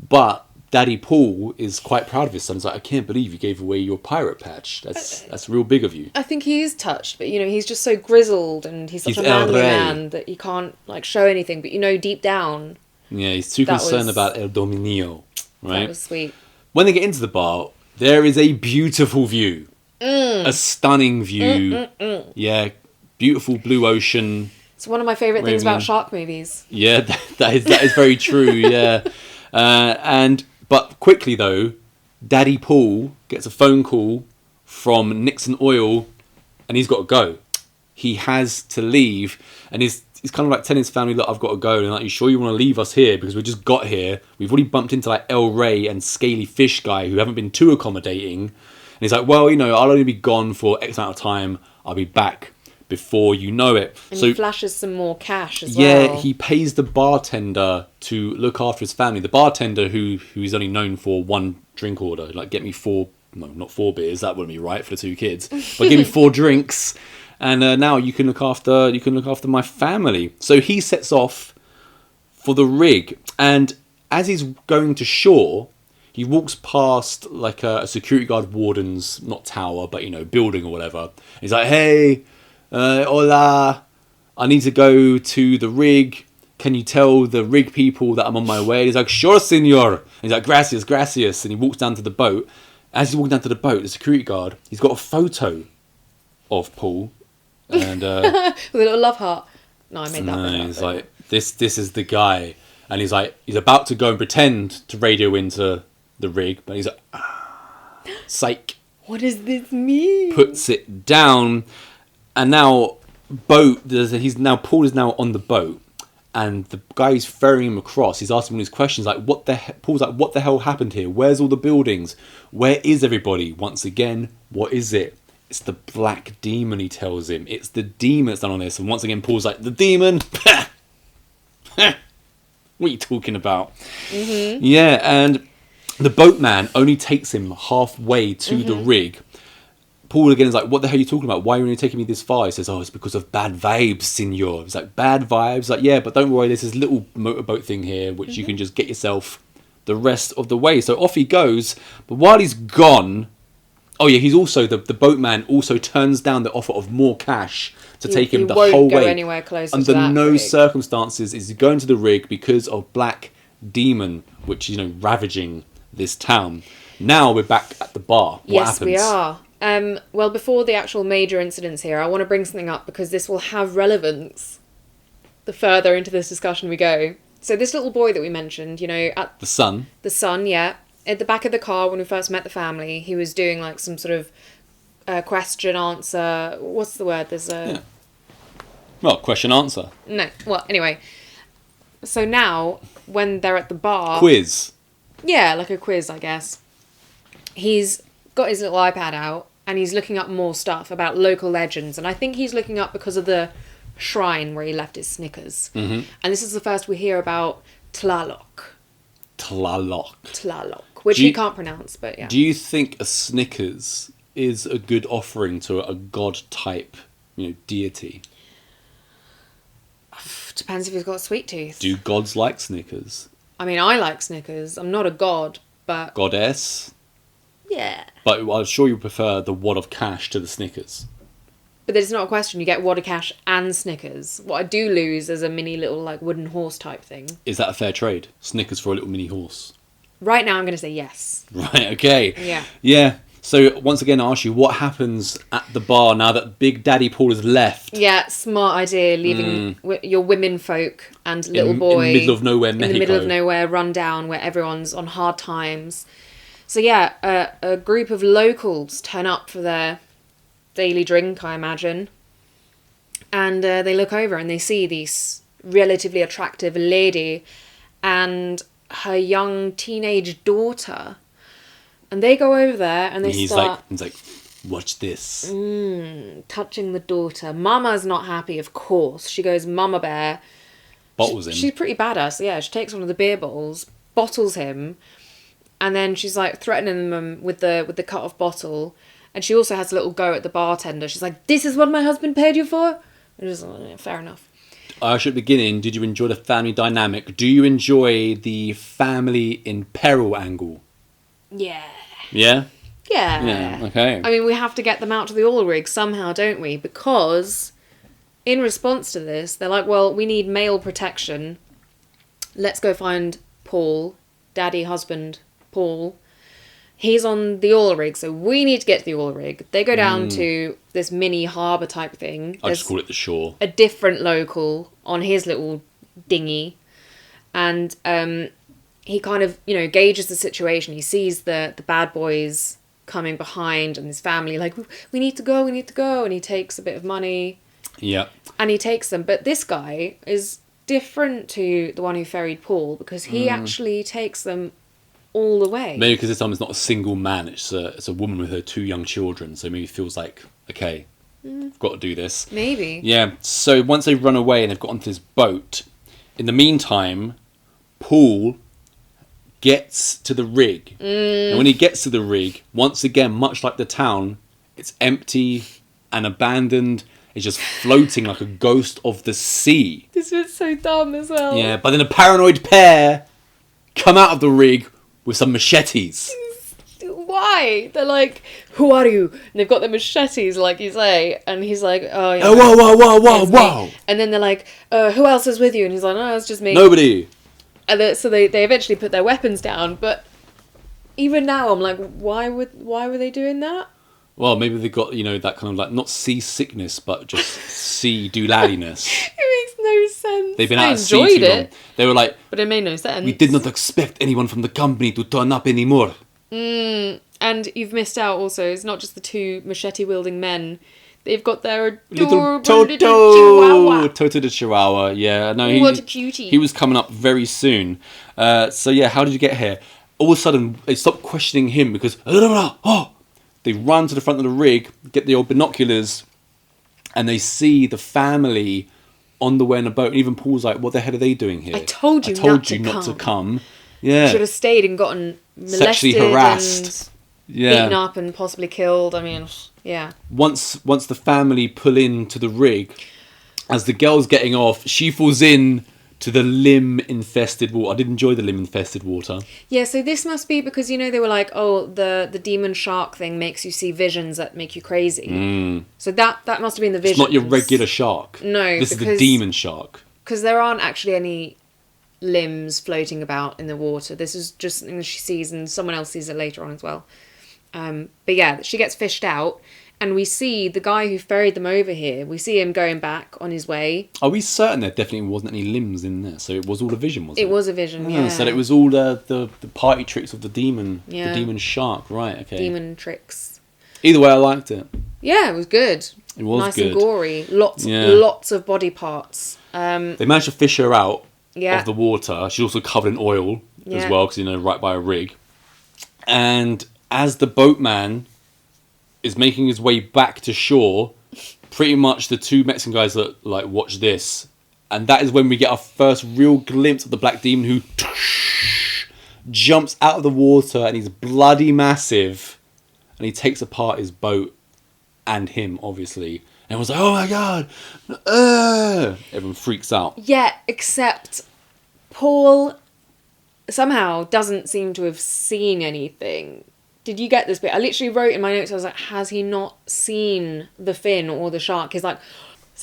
but Daddy Paul is quite proud of his son. He's like, I can't believe you gave away your pirate patch. That's real big of you. I think he is touched, but he's just so grizzled, and he's such a manly man that he can't show anything. But deep down, he's too concerned about El Dominio. Right, that was sweet. When they get into the bar, there is a beautiful view. A stunning view. Yeah, beautiful blue ocean. It's one of my favourite things about shark movies. Yeah, that is very true, yeah. But quickly though, Daddy Paul gets a phone call from Nixon Oil, and he's got to go. He has to leave, and he's kind of like telling his family, look, I've got to go. And like, you sure you want to leave us here? Because we just got here. We've already bumped into El Rey and Scaly Fish Guy, who haven't been too accommodating. And he's like, well, I'll only be gone for X amount of time. I'll be back before you know it. And he flashes some more cash as well. Yeah, he pays the bartender to look after his family. The bartender who's only known for one drink order. Like, get me not 4 beers. That wouldn't be right for the 2 kids. But give me 4 drinks. And now you can look after my family. So he sets off for the rig. And as he's going to shore, he walks past like a security guard warden's, not tower, but building or whatever. He's like, hey, hola, I need to go to the rig. Can you tell the rig people that I'm on my way? He's like, sure, senor. And he's like, gracias, gracias. And he walks down to the boat. As he's walking down to the boat, the security guard, he's got a photo of Paul. And with a little love heart. No, I made that. No, he's like, this is the guy. And he's like, he's about to go and pretend to radio into the rig, but he's like, psych. What does this mean? Puts it down, and now Paul is now on the boat, and the guy who's ferrying him across, he's asking him these questions like, Paul's like, what the hell happened here? Where's all the buildings? Where is everybody? Once again, what is it? It's the black demon, he tells him. It's the demon that's done on this. And once again, Paul's like, the demon? What are you talking about? Mm-hmm. Yeah, and the boatman only takes him halfway to the rig. Paul again is like, what the hell are you talking about? Why are you only taking me this far? He says, it's because of bad vibes, senor. He's like, bad vibes? Like, yeah, but don't worry, there's this little motorboat thing here, which you can just get yourself the rest of the way. So off he goes. But while he's gone... Oh yeah, he's also the boatman also turns down the offer of more cash to take him the whole way. Anywhere closer under to that no rig. circumstances is he going to the rig because of black demon, which is ravaging this town. Now we're back at the bar. What happens? We are. Well, before the actual major incidents here, I want to bring something up because this will have relevance the further into this discussion we go. So this little boy that we mentioned, at the son, yeah. At the back of the car when we first met the family, he was doing like some sort of question answer. What's the word? There's a... Yeah. Well, question answer. No. Well, anyway. So now, when they're at the bar... Quiz. Yeah, like a quiz, I guess. He's got his little iPad out and he's looking up more stuff about local legends. And I think he's looking up because of the shrine where he left his Snickers. Mm-hmm. And this is the first we hear about Tlaloc. Tlaloc. Which he can't pronounce, but yeah. Do you think a Snickers is a good offering to a god type, deity? Depends if he's got a sweet tooth. Do gods like Snickers? I mean, I like Snickers. I'm not a god, but... Goddess? Yeah. But I'm sure you prefer the wad of cash to the Snickers. But it's not a question. You get wad of cash and Snickers. What I do lose is a mini little, like, wooden horse type thing. Is that a fair trade? Snickers for a little mini horse? Right now, I'm going to say yes. Right, okay. Yeah. Yeah. So, once again, I ask you, what happens at the bar now that Big Daddy Paul has left? Yeah, smart idea, leaving your women folk and little boy... In the middle of nowhere, Mexico. In the middle of nowhere, run down, where everyone's on hard times. So yeah, a group of locals turn up for their daily drink, I imagine. And they look over and they see this relatively attractive lady and her young teenage daughter. And they go over there and they start... He's like, watch this. Touching the daughter. Mama's not happy, of course. She goes, Mama Bear. Bottles him. She's pretty badass. Yeah, she takes one of the beer bottles, bottles him, and then she's like threatening them with the cut off bottle. And she also has a little go at the bartender. She's like, "This is what my husband paid you for?" And just like, fair enough. I should begin. Did you enjoy the family dynamic? Do you enjoy the family in peril angle? Yeah. Yeah? Yeah. Okay. I mean, we have to get them out to the oil rig somehow, don't we? Because in response to this, they're like, well, we need male protection. Let's go find Paul, daddy, husband, Paul. He's on the oil rig, so we need to get to the oil rig. They go down to this mini harbour type thing. I just call it the shore. A different local on his little dinghy. And he kind of, gauges the situation. He sees the bad boys coming behind and his family like, we need to go. And he takes a bit of money. Yeah. And he takes them. But this guy is different to the one who ferried Paul because he actually takes them all the way. Maybe because this time it's not a single man, it's a woman with her 2 young children, so maybe it feels like, okay, I've got to do this. Maybe. Yeah, so once they've run away and they've got onto this boat, in the meantime, Paul gets to the rig. And when he gets to the rig, once again, much like the town, it's empty and abandoned. It's just floating like a ghost of the sea. This was so dumb as well. Yeah, but then a paranoid pair come out of the rig with some machetes. Why? They're like, who are you? And they've got their machetes, like you say. And he's like, oh, yeah. Whoa. And then they're like, who else is with you? And he's like, no, it's just me. Nobody. And so they eventually put their weapons down. But even now, I'm like, why were they doing that? Well, maybe they got, that kind of like, not seasickness, but just sea dooladiness. It makes no sense. They've been out at sea too long. They were like, but it made no sense. We did not expect anyone from the company to turn up anymore. And you've missed out also, it's not just the 2 machete-wielding men. They've got their adorable little chihuahua. Toto the Chihuahua, yeah. No, what a cutie. He was coming up very soon. So yeah, how did you get here? All of a sudden, they stopped questioning him because, they run to the front of the rig, get the old binoculars, and they see the family on the way in a boat. And even Paul's like, what the hell are they doing here? I told you not to come. Yeah. Should have stayed and gotten molested, sexually harassed. And beaten up and possibly killed. I mean, yeah. Once the family pull into the rig, as the girl's getting off, she falls in to the limb-infested water. I did enjoy the limb-infested water. Yeah, so this must be because, they were like, oh, the demon shark thing makes you see visions that make you crazy. So that must have been the visions. It's not your regular shark. No, This is the demon shark. Because there aren't actually any limbs floating about in the water. This is just something that she sees, and someone else sees it later on as well. But yeah, she gets fished out. And we see the guy who ferried them over here, we see him going back on his way. Are we certain there definitely wasn't any limbs in there? So it was all a vision, was it? It was a vision, yeah. So it was all the party tricks of the demon, yeah. the demon shark, right, okay. Demon tricks. Either way, I liked it. Yeah, it was good. It was nice good. And gory. Lots of body parts. They managed to fish her out yeah. of the water. She's also covered in oil as well, because, right by a rig. And as the boatman is making his way back to shore, pretty much the two Mexican guys that like watch this, and that is when we get our first real glimpse of the black demon who jumps out of the water, and he's bloody massive, and he takes apart his boat and him, obviously. And everyone's like, oh my god, everyone freaks out. Yeah, except Paul somehow doesn't seem to have seen anything. Did you get this bit? I literally wrote in my notes, I was like, has he not seen the fin or the shark? It's like,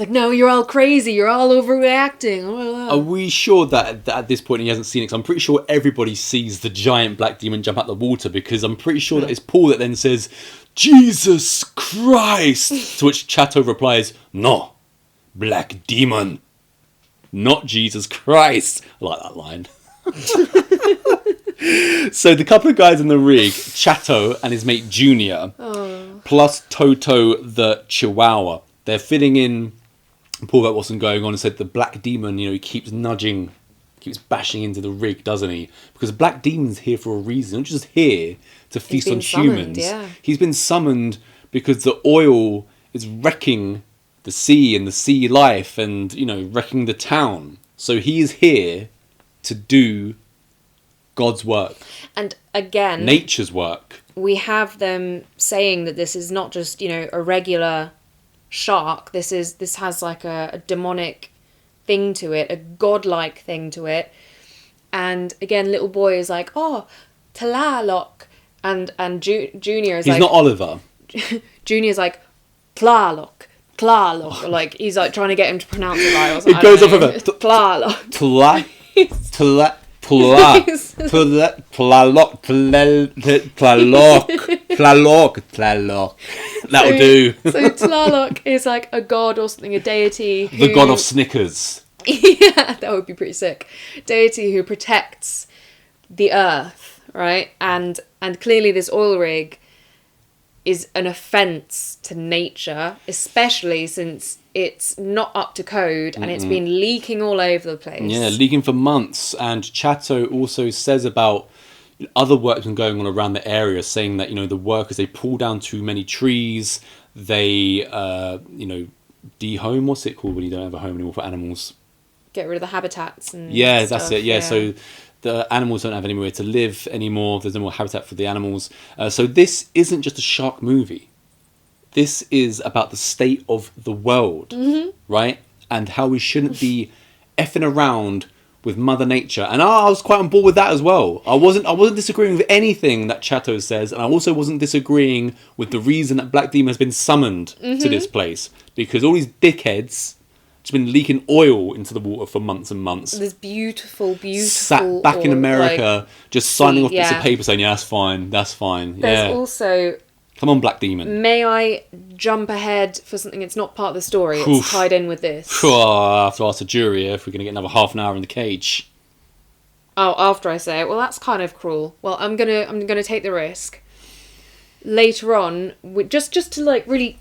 no, you're all crazy. You're all overreacting. Are we sure that at this point he hasn't seen it? 'Cause I'm pretty sure everybody sees the giant black demon jump out the water, because I'm pretty sure that it's Paul that then says, Jesus Christ! To which Chateau replies, no, black demon, not Jesus Christ. I like that line. So the couple of guys in the rig, Chateau and his mate Junior, plus Toto the Chihuahua, they're filling in Paul about what's going on, and said the black demon, he keeps bashing into the rig, doesn't he? Because the black demon's here for a reason, not just here to feast on humans. Yeah. He's been summoned because the oil is wrecking the sea and the sea life, and wrecking the town. So he is here to do God's work. And again, nature's work. We have them saying that this is not just, a regular shark. This has like a demonic thing to it, a godlike thing to it. And again, little boy is like, oh, Tlaloc. And Junior is he's like... He's not Oliver. Junior's like, Tlaloc. Like, he's like trying to get him to pronounce it right. It goes off of a... Tlaloc. Tlaloc. That'll do. So Tlaloc is like a god or something, a deity who... The god of Snickers. Yeah, that would be pretty sick. Deity who protects the earth, right? And clearly this oil rig is an offence to nature, especially since it's not up to code and it's been leaking all over the place. Yeah, leaking for months. And Chateau also says about other work going on around the area, saying that, the workers, they pull down too many trees, they, dehome, what's it called when you don't have a home anymore for animals? Get rid of the habitats and yeah, stuff. That's it. Yeah, so the animals don't have anywhere to live anymore. There's no more habitat for the animals. So this isn't just a shark movie. This is about the state of the world, right? And how we shouldn't be effing around with Mother Nature. And I was quite on board with that as well. I wasn't disagreeing with anything that Chateau says, and I also wasn't disagreeing with the reason that Black Demon has been summoned to this place, because all these dickheads just been leaking oil into the water for months and months. This beautiful sat back in America, just signing off bits of paper saying, yeah, that's fine. There's also... Come on, Black Demon. May I jump ahead for something that's not part of the story? It's tied in with this. I have to ask the jury if we're going to get another half an hour in the cage. Oh, after I say it. Well, that's kind of cruel. Well, I'm gonna take the risk. Later on, just to like really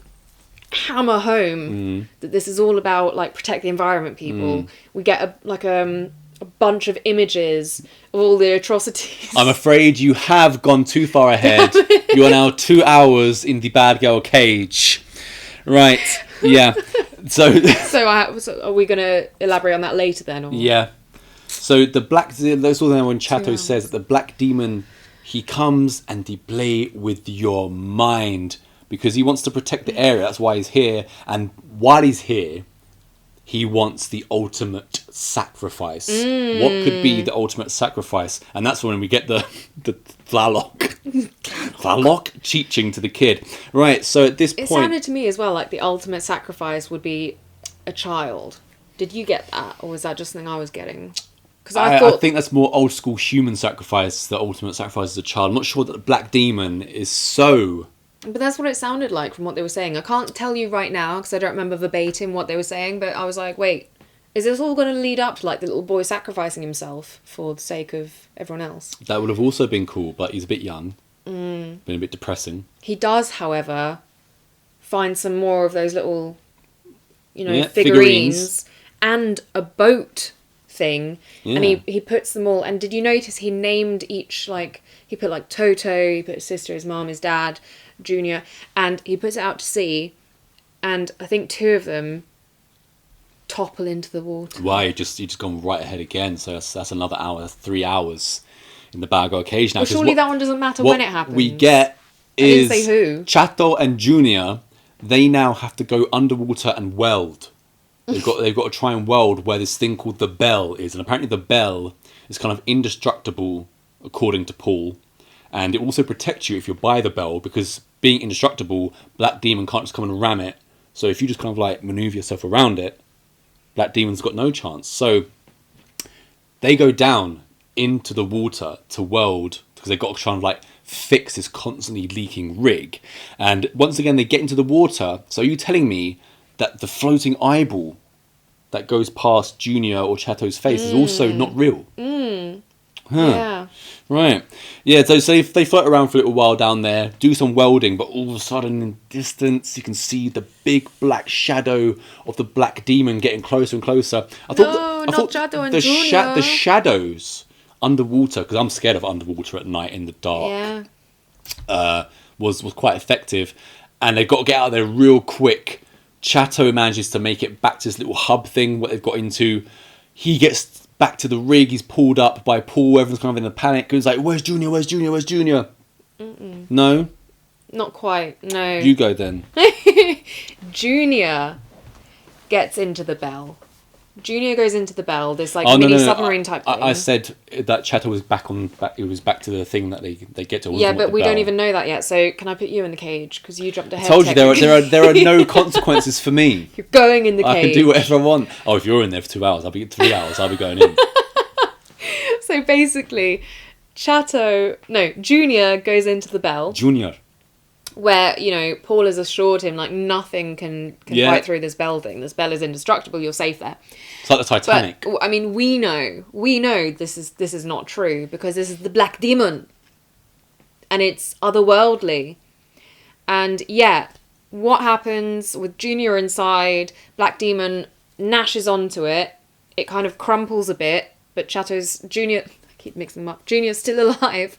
hammer home that this is all about like protect the environment, people. We get a bunch of images of all the atrocities. I'm afraid you have gone too far ahead. You are now 2 hours in the bad girl cage. Right, yeah. So are we going to elaborate on that later then? Or? Yeah. So that's all when Chateau says that the Black Demon, he comes and he play with your mind because he wants to protect the area. That's why he's here. And while he's here, he wants the ultimate sacrifice. What could be the ultimate sacrifice? And that's when we get the Tlaloc teaching to the kid. Right, so at this point... It sounded to me as well like the ultimate sacrifice would be a child. Did you get that? Or was that just something I was getting? Because I think that's more old school human sacrifice. The ultimate sacrifice is a child. I'm not sure that the Black Demon is so... But that's what it sounded like from what they were saying. I can't tell you right now because I don't remember verbatim what they were saying, but I was like, wait, is this all going to lead up to like the little boy sacrificing himself for the sake of everyone else? That would have also been cool, but he's a bit young. Been a bit depressing. He does, however, find some more of those little, figurines and a boat thing. Yeah. And he puts them all, and did you notice he named each, like, he put like Toto, he put his sister, his mom, his dad, Junior, and he puts it out to sea, and I think 2 of them topple into the water. Wow, you just gone right ahead again. So that's another hour, that's 3 hours in the Bago occasion. Well, surely that one doesn't matter when it happens. We get is I didn't say who. Chato and Junior. They now have to go underwater and weld. They've got to try and weld where this thing called the bell is, and apparently the bell is kind of indestructible, according to Paul, and it also protects you if you're by the bell, because being indestructible, Black Demon can't just come and ram it. So if you just kind of like maneuver yourself around it, Black Demon's got no chance. So they go down into the water to weld because they've got to try and like fix this constantly leaking rig. And once again, they get into the water. So are you telling me that the floating eyeball that goes past Junior or Chato's face is also not real? Yeah. Right. Yeah, so they float around for a little while down there, do some welding, but all of a sudden in distance you can see the big black shadow of the Black Demon getting closer and closer. I thought Chato and the Junior. the shadows underwater, because I'm scared of underwater at night in the dark, was quite effective. And they've got to get out of there real quick. Chato manages to make it back to this little hub thing, what they've got into. He gets back to the rig, he's pulled up by Paul, everyone's kind of in a panic. He's like, where's Junior, where's Junior, where's Junior? No? Not quite, no. You go then. Junior gets into the bell. Junior goes into the bell, this like mini submarine type thing. I said that Chato was back to the thing that they get to. Yeah, but we don't even know that yet. So can I put you in the cage? Because you jumped ahead. I told you there are no consequences for me. You're going in the cage. I can do whatever I want. Oh, if you're in there for 2 hours, 3 hours, I'll be going in. So basically, Junior goes into the bell. Junior. Where, you know, Paul has assured him, like, nothing can fight through this bell thing. This bell is indestructible, you're safe there. It's like the Titanic. But, I mean, we know this is not true, because this is the Black Demon. And it's otherworldly. And, yeah, what happens with Junior inside, Black Demon gnashes onto it, it kind of crumples a bit, but Junior, I keep mixing them up, Junior's still alive.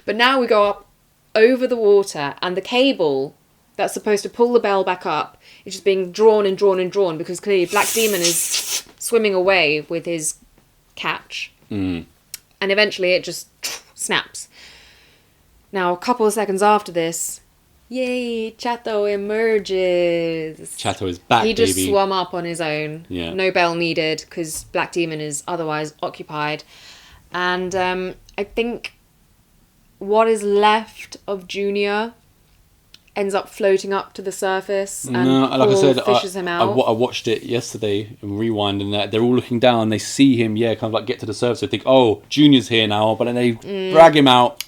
But now we go up over the water, and the cable that's supposed to pull the bell back up is just being drawn and drawn and drawn, because clearly Black Demon is swimming away with his catch. And eventually it just snaps. Now, a couple of seconds after this, yay, Chato emerges. Chato is back, He just baby. swum up on his own. Yeah. No bell needed, because Black Demon is otherwise occupied. And I think what is left of Junior ends up floating up to the surface, and Paul fishes him out. I watched it yesterday and rewind, and they're all looking down. They see him, kind of like get to the surface. They think, oh, Junior's here now, but then they drag him out.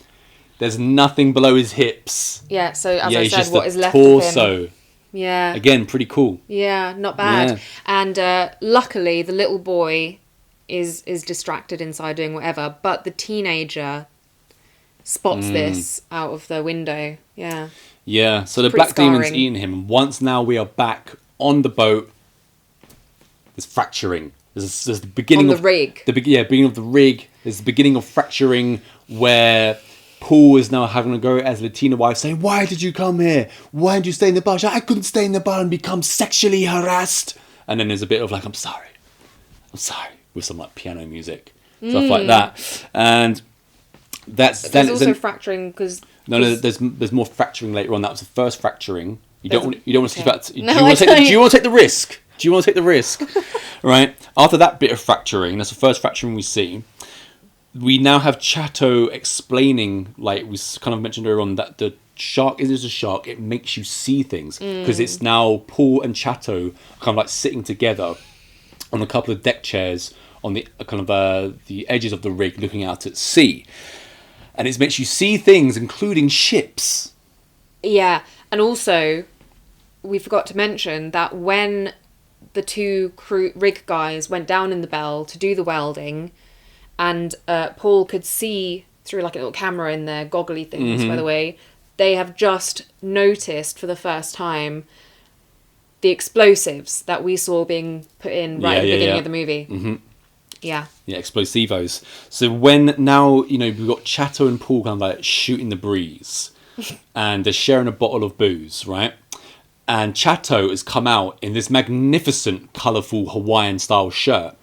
There's nothing below his hips. Yeah, so as I said, what is left torso. of him. Yeah. Again, pretty cool. Yeah, not bad. Yeah. And luckily, the little boy is distracted inside doing whatever, but the teenager spots this out of the window. Yeah. Yeah, so the Black Demon's eating him. And once now we are back on the boat, there's fracturing. There's the beginning of the rig. Beginning of the rig. There's the beginning of fracturing where Paul is now having to go as Latina wife saying, why did you come here? Why did you stay in the bar? I couldn't stay in the bar and become sexually harassed. And then there's a bit of like, I'm sorry. With some like piano music. Stuff like that. And there's also fracturing because there's more fracturing later on. That was the first fracturing. You don't want to speak about. Do you No, want to take the risk? Do you want to take the risk? Right. After that bit of fracturing, that's the first fracturing we see. We now have Chato explaining, like we kind of mentioned earlier on, that the shark isn't just a shark. It makes you see things because it's now Paul and Chato kind of like sitting together on a couple of deck chairs on the kind of the edges of the rig, looking out at sea. And it makes you see things, including ships. Yeah, and also, we forgot to mention that when the two rig guys went down in the bell to do the welding, and Paul could see through like a little camera in their goggly things, by the way, they have just noticed for the first time the explosives that we saw being put in at the beginning of the movie. Mm-hmm. Yeah, explosivos. So when now, we've got Chato and Paul kind of like shooting the breeze and they're sharing a bottle of booze, right? And Chateau has come out in this magnificent, colourful Hawaiian-style shirt.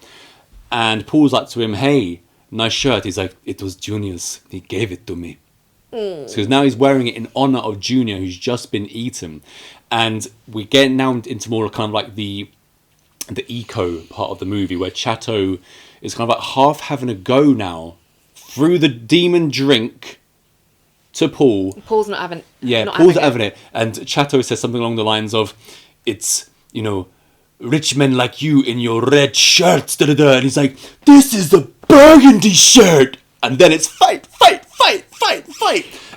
And Paul's like to him, hey, nice shirt. He's like, it was Junior's. He gave it to me. So now he's wearing it in honour of Junior, who's just been eaten. And we get now into more kind of like the eco part of the movie, where Chateau is kind of like half having a go now through the demon drink to Paul. Paul's not having it. Yeah, Paul's not having it. And Chateau says something along the lines of, it's, you know, rich men like you in your red shirts, da-da-da. And he's like, this is the burgundy shirt. And then it's fight.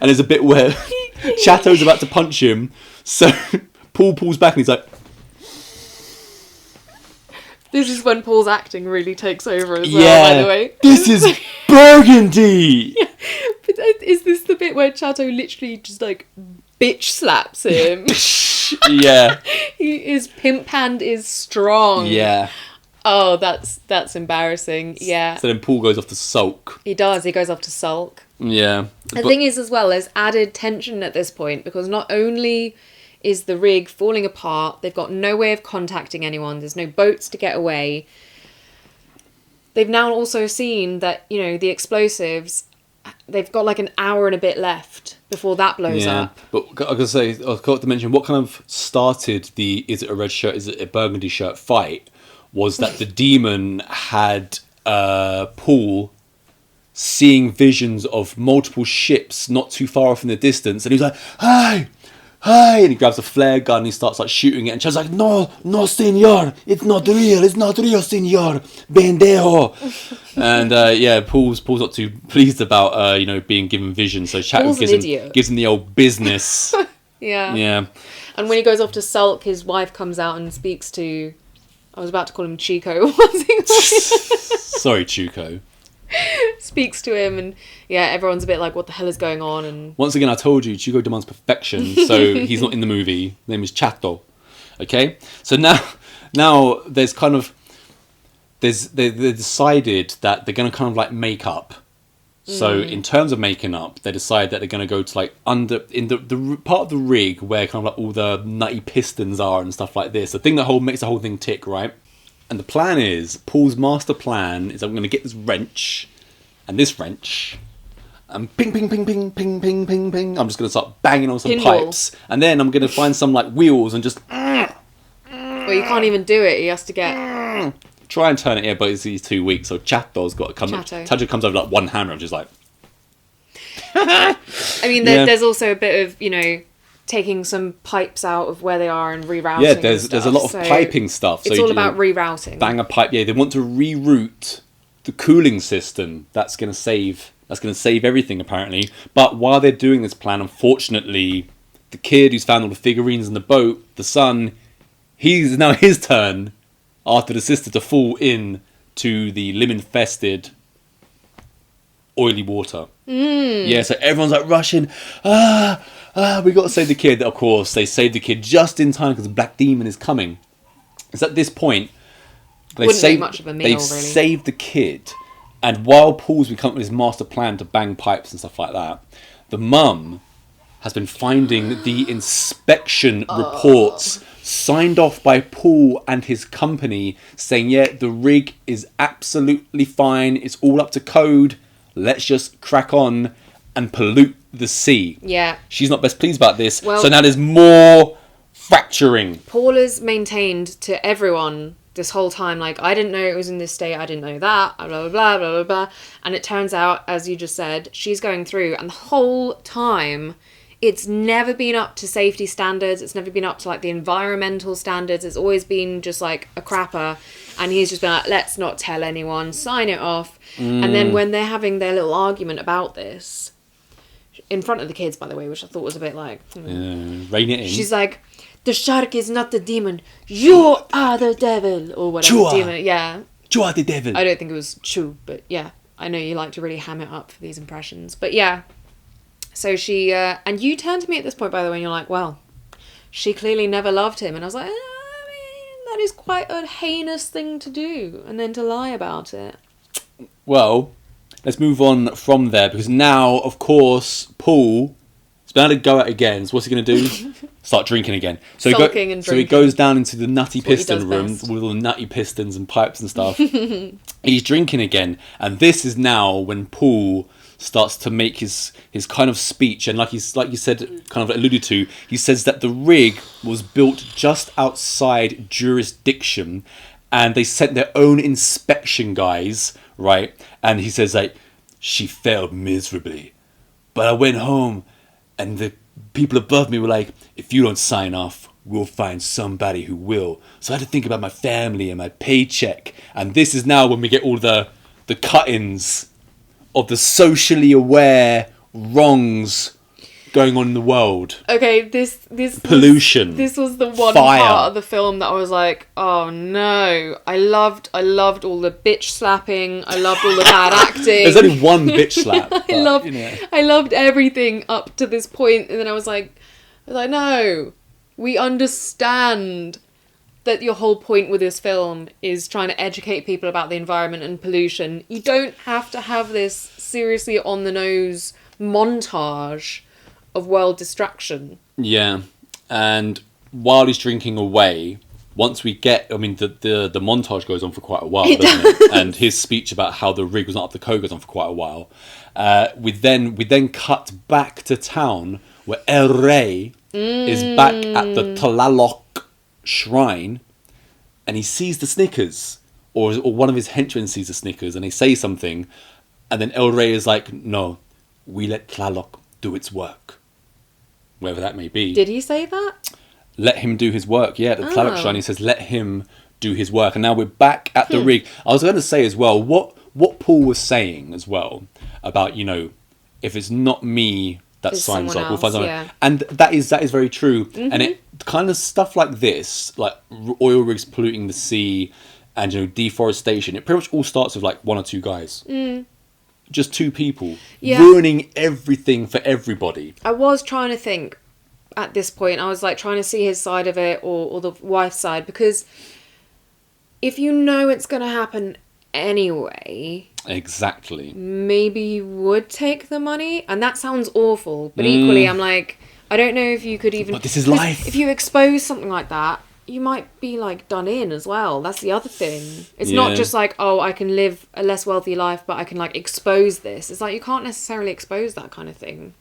And there's a bit where Chateau's about to punch him. So Paul pulls back and he's like... This is when Paul's acting really takes over as well, by the way. This is burgundy! Yeah. But is this the bit where Chateau literally just like bitch slaps him? Yeah. His pimp hand is strong. Yeah. Oh, that's embarrassing. Yeah. So then Paul goes off to sulk. He does. He goes off to sulk. Yeah. The thing is, as well, there's added tension at this point, because not only is the rig falling apart, they've got no way of contacting anyone, there's no boats to get away. They've now also seen that, you know, the explosives, they've got like an hour and a bit left before that blows up. But I was going to say, I forgot to mention, what kind of started the is it a red shirt, is it a burgundy shirt fight, was that the demon had Paul seeing visions of multiple ships not too far off in the distance, and he was like, "Hi, hi!" And he grabs a flare gun and he starts like shooting it. And Chad's like, "No, no, senor, it's not real, senor, bendejo." And yeah, Paul's not too pleased about you know, being given vision. So Chad gives him the old business. Yeah. And when he goes off to sulk, his wife comes out and speaks to. I was about to call him Chico. Sorry, Chico. Speaks to him, and yeah, everyone's a bit like, what the hell is going on? And once again, I told you, Chico demands perfection, so he's not in the movie. His name is Chato. Okay, so now there's kind of they decided that they're going to kind of like make up. So in terms of making up, they decide that they're going to go to like in the part of the rig where kind of like all the nutty pistons are and stuff like this. The thing that makes the whole thing tick, right? And the plan is, Paul's master plan is, I'm going to get this wrench and ping, ping, ping, ping, ping, ping, ping, ping. I'm just going to start banging on some pipes, and then I'm going to find some like wheels and just. Well, you can't even do it. He has to get. Try and turn it here, but he's too weak. So Chato's got to come. Chato comes over like one hammer. I'm just like. I mean, there's also a bit of, you know, taking some pipes out of where they are and rerouting. Yeah, there's a lot of piping stuff. It's all about rerouting. Bang a pipe. Yeah, they want to reroute the cooling system. That's going to save everything apparently. But while they're doing this plan, unfortunately, the kid who's found all the figurines in the boat, the son, he's now his turn after the sister to fall in to the lemon-infested oily water. Yeah, so everyone's like rushing. We got to save the kid. Of course, they save the kid just in time because the black demon is coming. It's at this point they've saved the kid, and while Paul's been coming up with his master plan to bang pipes and stuff like that, the mum has been finding the inspection reports signed off by Paul and his company, saying, yeah, the rig is absolutely fine, it's all up to code, let's just crack on and pollute the sea. Yeah. She's not best pleased about this, so now there's more fracturing. Paul has maintained to everyone this whole time, like, I didn't know it was in this state, I didn't know that, blah, blah, blah, blah, blah, blah. And it turns out, as you just said, she's going through, and the whole time, it's never been up to safety standards, it's never been up to, like, the environmental standards, it's always been just, like, a crapper, and he's just been like, let's not tell anyone, sign it off. And then when they're having their little argument about this, in front of the kids, by the way, which I thought was a bit like... rein it in. She's like, the shark is not the demon, you are the devil, or whatever. Chua. Demon, yeah. You are the devil. I don't think it was Chu, but yeah. I know you like to really ham it up for these impressions. But yeah. So she... and you turned to me at this point, by the way, and you're like, well, she clearly never loved him. And I was like, I mean, that is quite a heinous thing to do. And then to lie about it. Well, let's move on from there, because now, of course, Paul is going to go out again. So what's he going to do? Start drinking again. So he goes down into the nutty piston room with all the nutty pistons and pipes and stuff. He's drinking again. And this is now when Paul starts to make his kind of speech. And like you said, kind of alluded to, he says that the rig was built just outside jurisdiction. And they sent their own inspection guys, right? And he says, like, she failed miserably. But I went home and the people above me were like, if you don't sign off, we'll find somebody who will. So I had to think about my family and my paycheck. And this is now when we get all the cut-ins of the socially aware wrongs going on in the world. Okay, this pollution. This was the one fire. Part of the film that I was like, oh no. I loved all the bitch slapping. I loved all the bad acting. There's only one bitch slap. I loved everything up to this point, and then I was like, no, we understand that your whole point with this film is trying to educate people about the environment and pollution. You don't have to have this seriously on the nose montage of world distraction. Yeah, and while he's drinking away, once we get, I mean, the montage goes on for quite a while, doesn't it? And his speech about how the rig was not up to code goes on for quite a while. We then cut back to town where El Rey is back at the Tlaloc shrine, and he sees the Snickers, or one of his henchmen sees the Snickers, and they say something, and then El Rey is like, no, we let Tlaloc do its work. Wherever that may be. Did he say that? Let him do his work. Yeah, the Tlaloc shrine, he says, let him do his work. And now we're back at the rig. I was going to say as well, what Paul was saying as well about, if it's not me that signs off, we'll find someone. Yeah. And that is very true. Mm-hmm. And it kind of stuff like this, like oil rigs polluting the sea and, deforestation, it pretty much all starts with like one or two guys. Just two people ruining everything for everybody. I was trying to think at this point, I was like trying to see his side of it or the wife's side, because if you know it's going to happen anyway, exactly, maybe you would take the money. And that sounds awful, but equally I'm like, I don't know if you could even, but this is life. If you expose something like that, you might be like done in as well. That's the other thing. It's not just like, oh, I can live a less wealthy life, but I can like expose this. It's like you can't necessarily expose that kind of thing.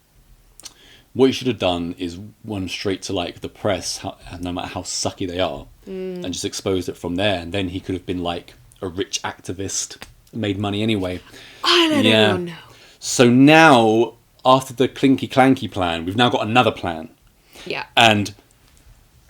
What you should have done is went straight to like the press, no matter how sucky they are, and just exposed it from there. And then he could have been like a rich activist, made money anyway. I don't know. So now, after the clinky clanky plan, we've now got another plan. Yeah. And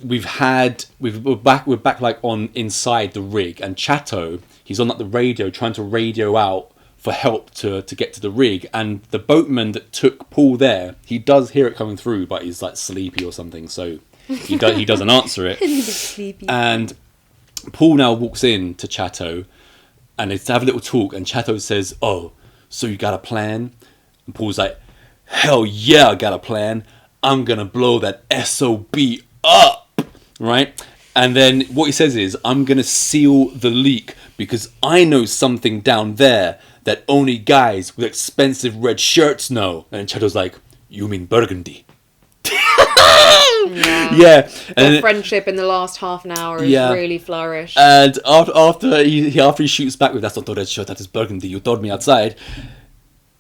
we're back like on inside the rig, and Chateau, he's on like the radio trying to radio out for help to get to the rig, and the boatman that took Paul there, he does hear it coming through, but he's like sleepy or something, so he doesn't answer it. Sleepy. And Paul now walks in to Chateau and they have a little talk, and Chateau says, oh, so you got a plan? And Paul's like, hell yeah, I got a plan. I'm gonna blow that SOB up. Right? And then what he says is, I'm going to seal the leak because I know something down there that only guys with expensive red shirts know. And Chateau's like, you mean burgundy? Yeah. And friendship in the last half an hour has really flourished. And after he shoots back with, that's not the red shirt, that is burgundy, you told me outside.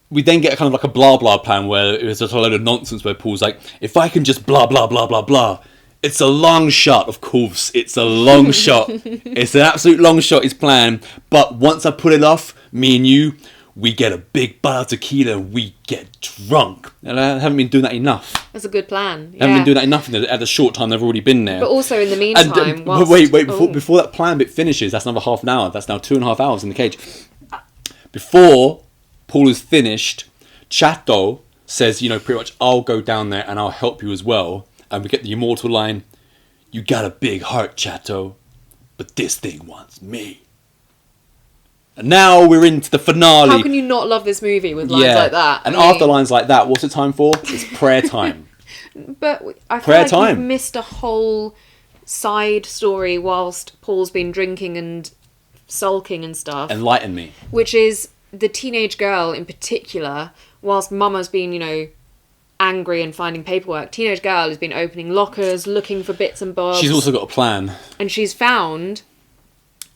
We then get kind of like a blah blah plan where it's just a load of nonsense where Paul's like, if I can just blah blah blah blah blah. It's a long shot, of course. It's a long shot. It's an absolute long shot, his plan. But once I put it off, me and you, we get a big bottle of tequila and we get drunk. And I haven't been doing that enough. That's a good plan. I haven't been doing that enough at the short time they've already been there. But also in the meantime... Before that plan bit finishes, that's another half an hour. That's now 2.5 hours in the cage. Before Paul is finished, Chateau says, pretty much, I'll go down there and I'll help you as well. And we get the immortal line, you got a big heart, Chateau, but this thing wants me. And now we're into the finale. How can you not love this movie with lines like that? And after lines like that, what's it time for? It's prayer time. But I feel like you've missed a whole side story whilst Paul's been drinking and sulking and stuff. Enlighten me. Which is the teenage girl in particular, whilst Mama's been, angry and finding paperwork. Teenage girl has been opening lockers, looking for bits and bobs. She's also got a plan. And she's found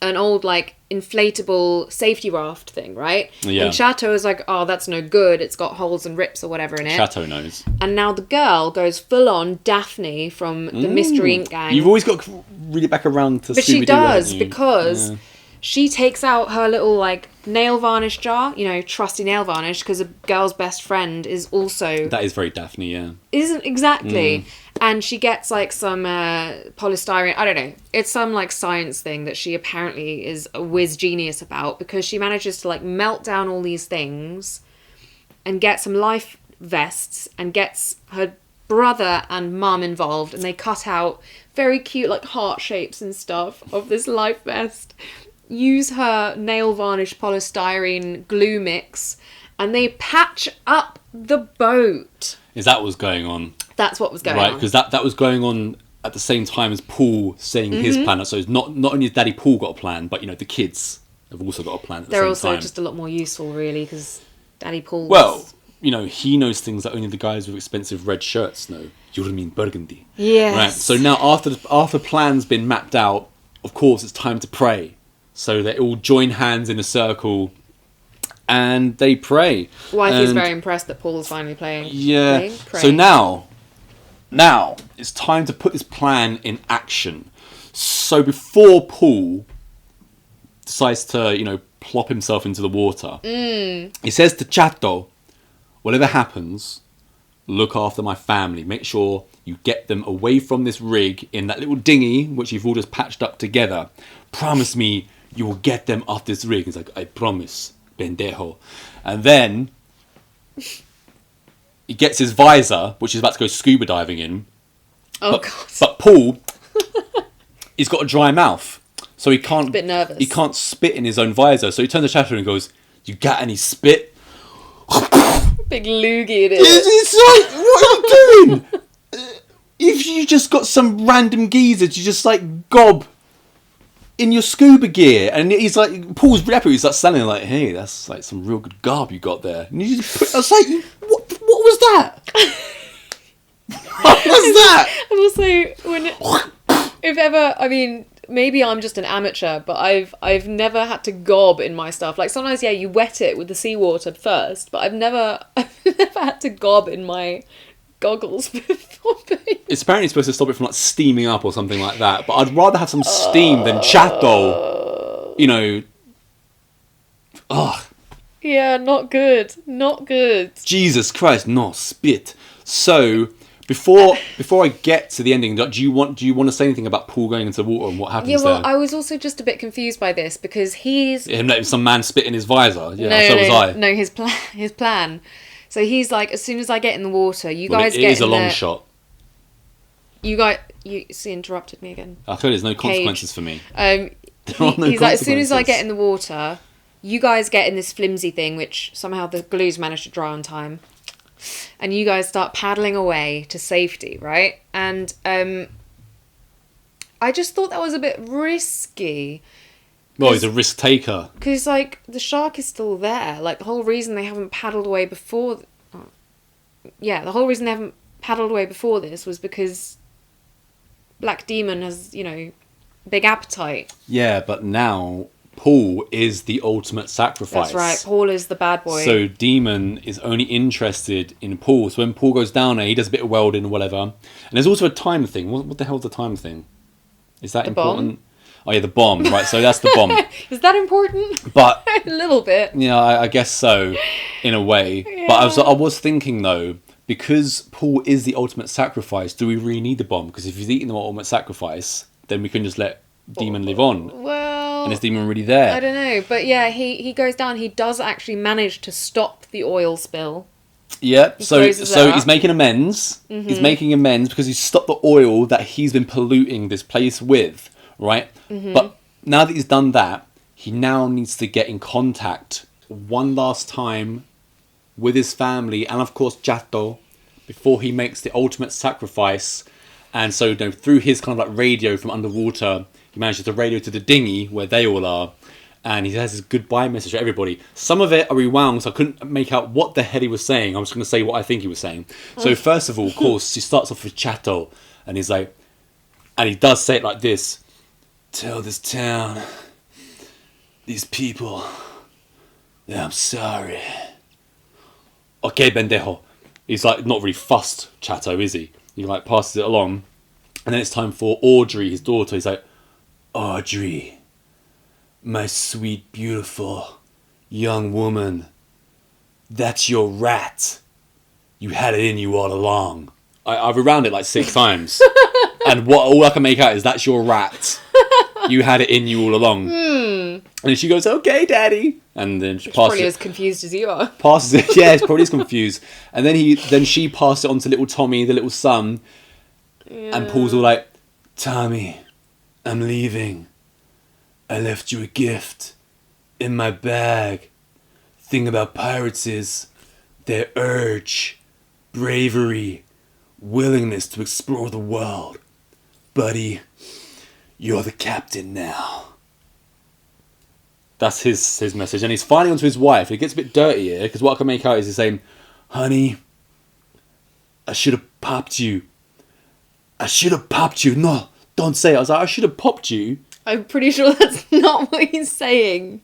an old, like, inflatable safety raft thing, right? Yeah. And Chateau is like, oh, that's no good. It's got holes and rips or whatever in it. Chateau knows. And now the girl goes full on Daphne from the Mystery Inc. gang. You've always got to read it back around to Scooby-Doo. But she does, haven't you? because she takes out her little, like, nail varnish jar, you know, trusty nail varnish, because a girl's best friend is also... That is very Daphne, yeah. Isn't exactly. And she gets, like, some polystyrene... I don't know. It's some, like, science thing that she apparently is a whiz genius about, because she manages to, like, melt down all these things and get some life vests and gets her brother and mum involved, and they cut out very cute, like, heart shapes and stuff of this life vest. Use her nail varnish polystyrene glue mix, and they patch up the boat. Is that what's going on? That's what was going on. Right, because that was going on at the same time as Paul saying his plan. So it's not only has Daddy Paul got a plan, but, you know, the kids have also got a plan at the same time. They're also just a lot more useful, really, because Daddy Paul... Well, you know, he knows things that only the guys with expensive red shirts know. You mean burgundy. Yes. Right, so now after plan's been mapped out, of course, it's time to pray. So they all join hands in a circle and they pray. Wifey's very impressed that Paul's finally playing. Yeah. Praying. So now it's time to put this plan in action. So before Paul decides to, you know, plop himself into the water, he says to Chato, whatever happens, look after my family. Make sure you get them away from this rig in that little dinghy, which you've all just patched up together. Promise me you will get them off this rig. He's like, I promise, pendejo. And then he gets his visor, which he's about to go scuba diving in. Oh, God. But Paul, he's got a dry mouth. So he can't... He's a bit nervous. He can't spit in his own visor. So he turns to Chatter and goes, you got any spit? Big loogie it is. It's like, what are you doing? If you just got some random geezer to just, like, gob in your scuba gear, and he's like, Paul's happy, he's like standing there like, hey, that's like some real good garb you got there. And you just put, I was like, what was that? What was that? And also, if ever, I mean, maybe I'm just an amateur, but I've never had to gob in my stuff. Like sometimes, yeah, you wet it with the seawater first, but I've never had to gob in my goggles before. It's apparently supposed to stop it from like steaming up or something like that, but I'd rather have some steam than Chato, you know. Ugh. Yeah, not good. Not good. Jesus Christ, no spit. So before I get to the ending, do you want to say anything about Paul going into the water and what happens there? Yeah, well, I was also just a bit confused by this because him letting some man spit in his visor. Yeah, no, so was I. No, his plan. So he's like, as soon as I get in the water, you guys get in it is a long shot. You see, interrupted me again. I told you, there's no consequences for me. He's like, as soon as I get in the water, you guys get in this flimsy thing, which somehow the glue's managed to dry on time. And you guys start paddling away to safety, right? And I just thought that was a bit risky. Well, he's a risk taker. Because, like, the shark is still there. Like, the whole reason they haven't paddled away before... the whole reason they haven't paddled away before this was because Black Demon has, you know, big appetite. Yeah, but now Paul is the ultimate sacrifice. That's right. Paul is the bad boy. So Demon is only interested in Paul. So when Paul goes down there, he does a bit of welding or whatever. And there's also a time thing. What the hell's the time thing? Is that important? Bomb? Oh yeah, the bomb. Right, so that's the bomb. Is that important? But a little bit. Yeah, I guess so, in a way. Yeah. But I was thinking though, because Paul is the ultimate sacrifice, do we really need the bomb? Because if he's eating the ultimate sacrifice, then we can just let Demon live on. Well, and is Demon really there? I don't know, but yeah, he goes down. He does actually manage to stop the oil spill. Yeah, so he's making amends. Mm-hmm. He's making amends because he's stopped the oil that he's been polluting this place with, right? Mm-hmm. But now that he's done that, he now needs to get in contact one last time with his family and of course Chato before he makes the ultimate sacrifice. And so through his kind of like radio from underwater, he manages to radio to the dinghy where they all are. and he has his goodbye message to everybody. Some of it are rewound, so I couldn't make out what the hell he was saying. I'm just going to say what I think he was saying. So first of all, of course, he starts off with Chato, and he's like, and he does say it like this: "Tell this town, these people, that I'm sorry." Okay, pendejo. He's like not really fussed, Chato, is he? He like passes it along, and then it's time for Audrey, his daughter. He's like, "Audrey, my sweet, beautiful young woman, that's your rat. You had it in you all along." I've rewound it like 6 times, and all I can make out is that's your rat. You had it in you all along. And then she goes, "Okay, Daddy," and then she passes probably it. as confused as you are. Passes it, yeah, it's probably as confused. And then she passed it on to little Tommy, the little son, and Paul's all like, "Tommy, I'm leaving. I left you a gift in my bag. Thing about pirates is their urge, bravery, willingness to explore the world. Buddy, you're the captain now." That's his message. And he's finally onto his wife. It gets a bit dirty here, because what I can make out is he's saying, "Honey, I should have popped you. I should have popped you." No, don't say it. I was like, "I should have popped you." I'm pretty sure that's not what he's saying.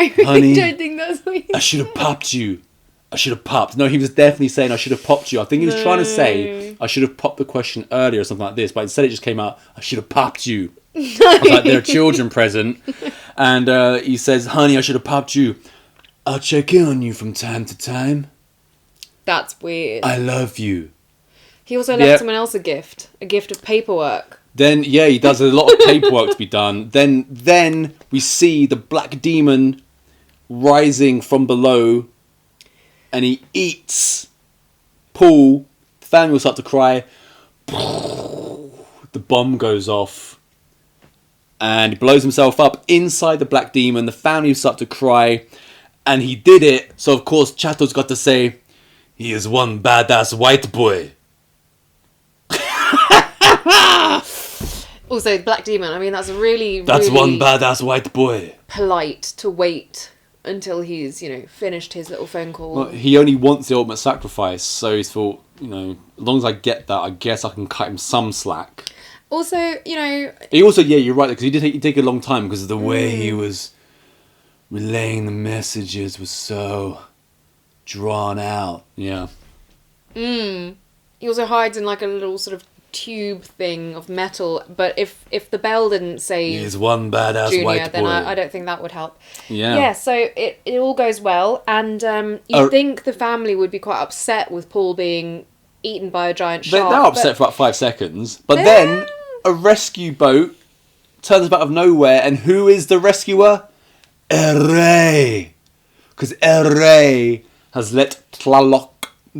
I really "Honey, don't think that's what he's I should have popped you. I should have popped." No, he was definitely saying, "I should have popped you." I think he was trying to say, "I should have popped the question earlier," or something like this. But instead it just came out, "I should have popped you." I was like, there are children present. And he says, "Honey, I should have popped you. I'll check in on you from time to time. That's weird. I love you." He also left someone else a gift of paperwork. Then, yeah, he does a lot of paperwork to be done. Then we see the black demon rising from below, and he eats Paul. The family will start to cry. The bomb goes off, and he blows himself up inside the black demon. The family will start to cry, and he did it. So, of course, Chato's got to say, "He is one badass white boy." Also, Black Demon, I mean, that's That's really one badass white boy. polite to wait until he's, finished his little phone call. Well, he only wants the ultimate sacrifice, so he's thought, as long as I get that, I guess I can cut him some slack. Also, He also, yeah, you're right, because he did take a long time, because of the way he was relaying the messages was so drawn out. Yeah. He also hides in like a little sort of tube thing of metal, but if the bell didn't say He's one badass Junior, white boy. then I don't think that would help. Yeah. So it all goes well, and you'd think the family would be quite upset with Paul being eaten by a giant shark. They're upset for about 5 seconds, but then a rescue boat turns up out of nowhere, and who is the rescuer? El Rey. Because El Rey has let Tlaloc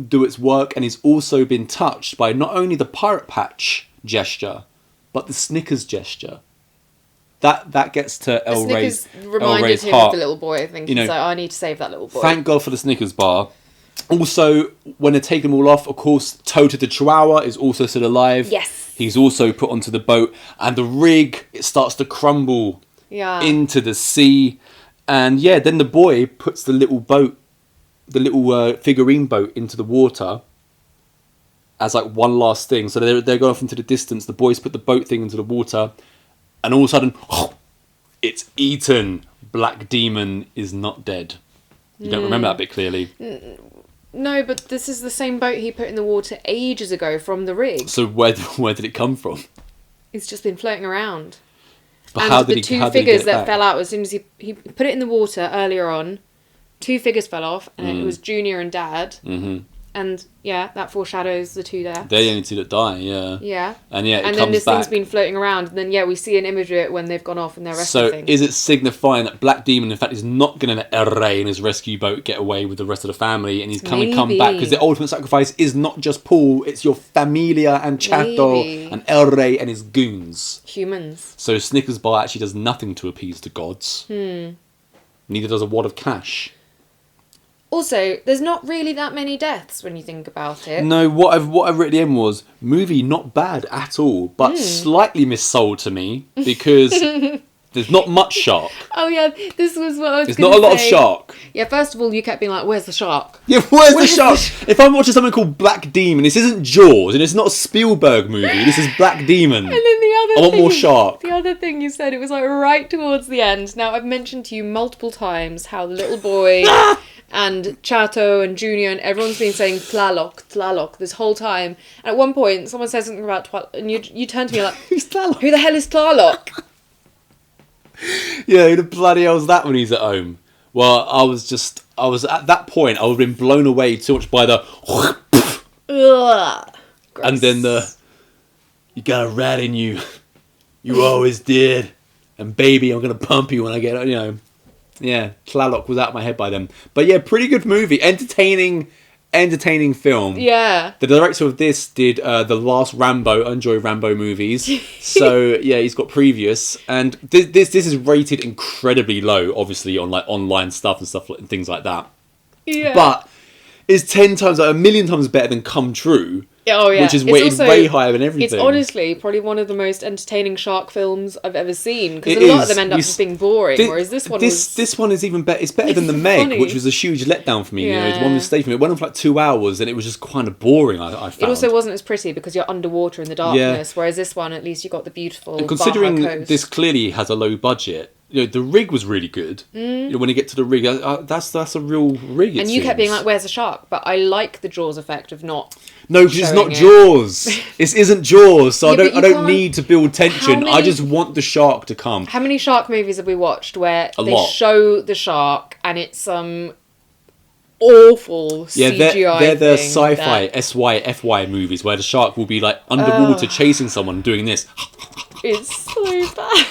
do its work, and he's also been touched by not only the pirate patch gesture, but the Snickers gesture. That gets to El Rey's reminded him heart. of the little boy. I think he's like, I need to save that little boy. Thank God for the Snickers bar. Also, when they take them all off, of course, Toto the Chihuahua is also still alive. Yes. He's also put onto the boat, and the rig, it starts to crumble into the sea. And yeah, then the boy puts the little boat, the little figurine boat, into the water as like one last thing. So they're going off into the distance. The boys put the boat thing into the water, and all of a sudden, it's eaten. Black Demon is not dead. You don't remember that bit clearly. No, but this is the same boat he put in the water ages ago from the rig. So where did it come from? It's just been floating around. But and how the did two he figures get it that back? fell out as soon as he put it in the water earlier on, 2 figures fell off, and it was Junior and Dad. Mm-hmm. And yeah, that foreshadows the 2 deaths. They're the only 2 that die, yeah. Yeah. And yeah, and then this thing's been floating around, and then we see an image of it when they've gone off and they're rescuing. So is it signifying that Black Demon, in fact, is not going to let El Rey and his rescue boat get away with the rest of the family, and he's going to come back? Because the ultimate sacrifice is not just Paul, it's your familia and Chato and El Rey and his goons. Humans. So Snickers bar actually does nothing to appease the gods. Neither does a wad of cash. Also, there's not really that many deaths when you think about it. No, what I've written in was, movie not bad at all, but slightly missold to me, because There's not much shark. Oh yeah, this was what I was. There's not a lot of shark. Yeah, first of all, you kept being like, "Where's the shark?" Yeah, where's the shark? If I'm watching something called Black Demon, this isn't Jaws, and it's not a Spielberg movie. This is Black Demon. And then I want more shark. The other thing you said, it was like right towards the end. Now I've mentioned to you multiple times how the little boy and Chato and Junior and everyone's been saying Tlaloc this whole time. And at one point, someone says something about and you turn to me like, Who's Tlaloc? Who the hell is Tlaloc? Yeah, who the bloody hell's that when he's at home? Well, I was at that point, I would have been blown away too much by the... Ugh, gross. And then you got a rat in you. You always did. And baby, I'm going to pump you when I get, Yeah, Tlaloc was out of my head by then. But yeah, pretty good movie. Entertaining film. Yeah. The director of this did the last Rambo. I enjoy Rambo movies. So yeah, he's got previous. And this is rated incredibly low, obviously, on like online stuff and things like that. Yeah. But it's 10 times, like a million times better than Come True. Oh yeah, which is rated way higher than everything. It's honestly probably one of the most entertaining shark films I've ever seen, because a lot of them end up just being boring. Whereas this one is even better. It's better than the Meg, funny. Which was a huge letdown for me. Yeah. It's one mistake for me. It went on for like 2 hours, and it was just kind of boring. I found it also wasn't as pretty because you're underwater in the darkness. Whereas this one, at least you got the beautiful. And considering Baja coast. this clearly has a low budget. The rig was really good. When you get to the rig, that's a real rig. And you kept being like, "Where's the shark?" But I like the Jaws effect of not. No, because it's not Jaws. This isn't Jaws, so I don't need to build tension. I just want the shark to come. How many shark movies have we watched where they show the shark and it's some awful CGI? They're the sci-fi SYFY movies where the shark will be like underwater chasing someone doing this. It's so bad.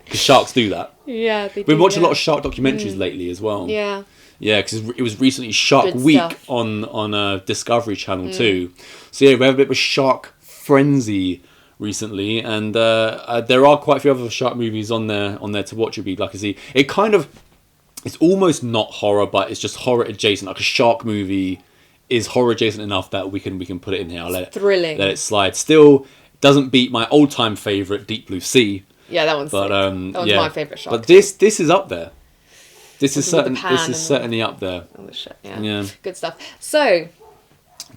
Because sharks do that. Yeah, they do. We've watched a lot of shark documentaries lately as well. Yeah. Yeah, because it was recently Shark Week on Discovery Channel too. So yeah, we have a bit of a shark frenzy recently, and there are quite a few other shark movies on there to watch. You'd be like to see. It's almost not horror, but it's just horror adjacent. Like a shark movie is horror adjacent enough that we can put it in here. Thrilling. Let it slide. Still doesn't beat my old time favourite Deep Blue Sea. Yeah, that one's my favourite shark. But this is up there. This is certainly up there. Oh shit! Yeah. Good stuff. So.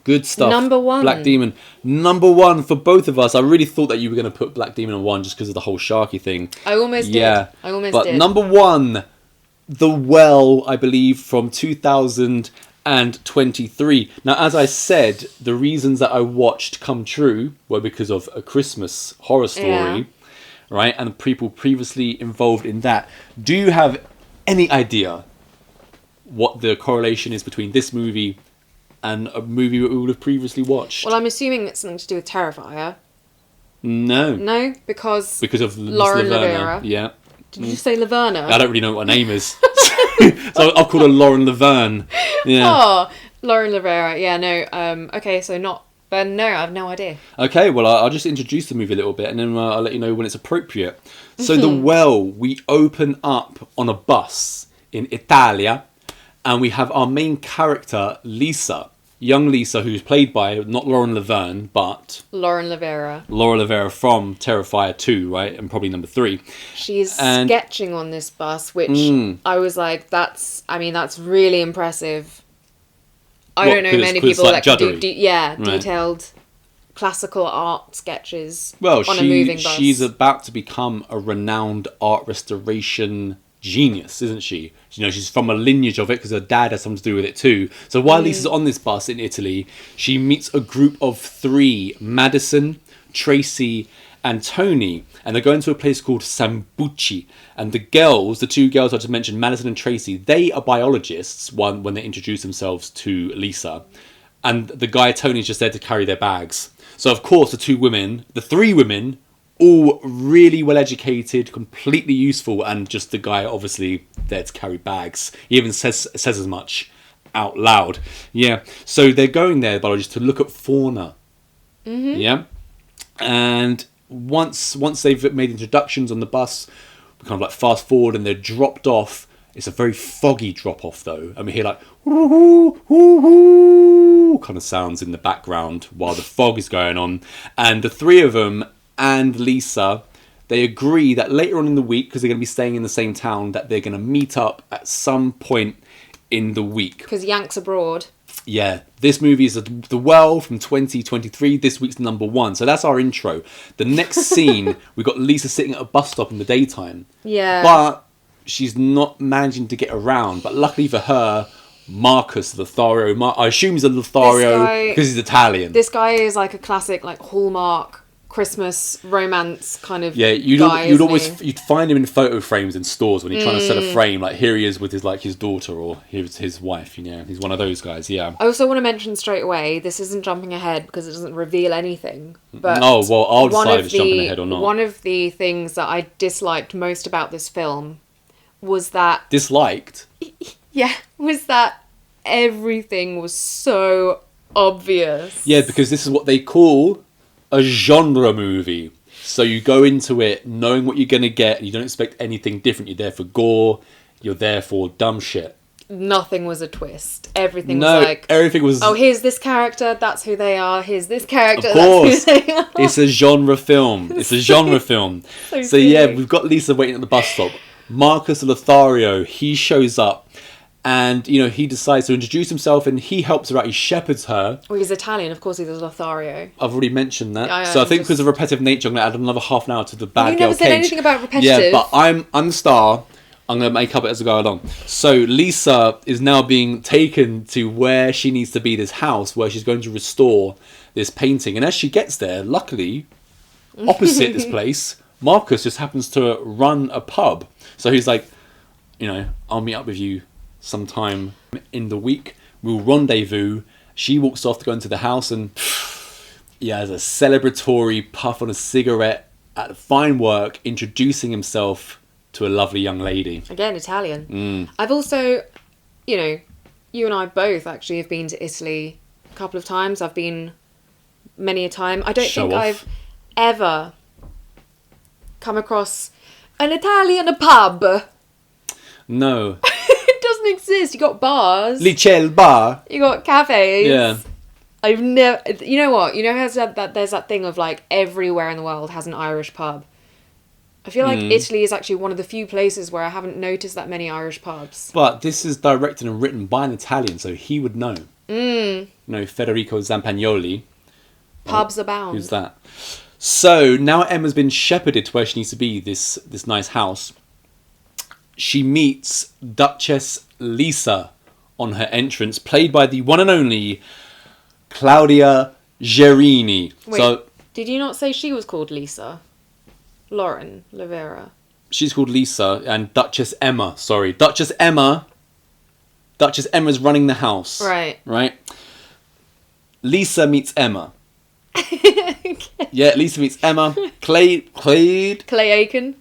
Good stuff. Number one. Black Demon. Number one for both of us. I really thought that you were going to put Black Demon on one just because of the whole sharky thing. I almost did. I almost did. But number one, The Well, I believe, from 2023. Now, as I said, the reasons that I watched Come True were because of A Christmas Horror Story, right? And people previously involved in that. Do you have any idea what the correlation is between this movie and a movie that we would have previously watched? Well, I'm assuming it's something to do with Terrifier. No, because of Lauren LaVera. Yeah. Did you say Laverna? I don't really know what her name is, so I'll call her Lauren Laverne. Yeah. Oh, Lauren LaVera. Yeah. No. Okay. So not. But no, I have no idea. Okay, well, I'll just introduce the movie a little bit, and then I'll let you know when it's appropriate. So, The Well, we open up on a bus in Italia, and we have our main character, Lisa. Young Lisa, who's played by, not Lauren Laverne, but... Lauren LaVera. Laura LaVera from Terrifier 2, right? And probably number 3. She's sketching on this bus, which I was like, that's really impressive. I don't know many people that can do detailed classical art sketches on a moving bus. She's about to become a renowned art restoration genius, isn't she? She's from a lineage of it because her dad has something to do with it too. So while Lisa's on this bus in Italy, she meets a group of 3, Madison, Tracy, and Tony, and they're going to a place called Sambuci. And the 2 girls I just mentioned, Madison and Tracy, they are biologists when they introduce themselves to Lisa. And the guy, Tony's just there to carry their bags. So of course the 3 women, all really well educated, completely useful, and just the guy obviously there to carry bags. He even says as much out loud. Yeah. So they're going there, biologists, to look at fauna. Mm-hmm. Yeah. And once they've made introductions on the bus, we kind of like fast forward and they're dropped off. It's a very foggy drop off though, and we hear like woo woo woo kind of sounds in the background while the fog is going on. And the 3 of them and Lisa, they agree that later on in the week, because they're going to be staying in the same town, that they're going to meet up at some point in the week. Because Yanks abroad. Yeah, this movie is The Well from 2023. This week's number 1. So that's our intro. The next scene, we got Lisa sitting at a bus stop in the daytime. Yeah. But she's not managing to get around. But luckily for her, Marcus Lothario, I assume he's a Lothario because he's Italian. This guy is like a classic like Hallmark Christmas romance kind of guy, you'd find him in photo frames in stores when he's trying to sell a frame. Like here he is with his daughter or here's his wife. He's one of those guys. Yeah. I also want to mention straight away, this isn't jumping ahead because it doesn't reveal anything. But I'll decide if it's jumping ahead or not. One of the things that I disliked most about this film was that was that everything was so obvious. Yeah, because this is what they call a genre movie. So you go into it knowing what you're going to get. You don't expect anything different. You're there for gore. You're there for dumb shit. Nothing was a twist. Everything was like... everything was... Oh, here's this character. That's who they are. Here's this character. Of course. That's who they are. It's a genre film. It's a genre film. So yeah, we've got Lisa waiting at the bus stop. Marcus Lothario, he shows up. And, he decides to introduce himself and he helps her out. He shepherds her. Well, he's Italian. Of course, he's a Lothario. I've already mentioned that. Yeah, so I think because of repetitive nature, I'm going to add another half an hour to the bad girl cage. You never said anything about repetitive. Yeah, but I'm the star. I'm going to make up it as I go along. So Lisa is now being taken to where she needs to be, this house, where she's going to restore this painting. And as she gets there, luckily, opposite this place, Marcus just happens to run a pub. So he's like, I'll meet up with you sometime in the week. We'll rendezvous. She walks off to go into the house and has a celebratory puff on a cigarette at fine work, introducing himself to a lovely young lady. Again, Italian. I've also, you and I both actually have been to Italy a couple of times. I've been many a time. I don't think I've ever come across an Italian pub. No. It doesn't exist. You got bars. Lì c'è il bar. You got cafes. Yeah. I've never... You know what? There's that thing of like everywhere in the world has an Irish pub. I feel like Italy is actually one of the few places where I haven't noticed that many Irish pubs. But this is directed and written by an Italian, so he would know. Federico Zampagnoli. Pubs abound. Who's that? So now Emma's been shepherded to where she needs to be, this nice house. She meets Duchess Lisa on her entrance, played by the one and only Claudia Gerini. Wait, did you not say she was called Lisa? Lauren LaVera. She's called Lisa, and Duchess Emma. Sorry, Duchess Emma's running the house. Right. Lisa meets Emma. Okay. Yeah, Lisa meets Emma. Clay Aiken.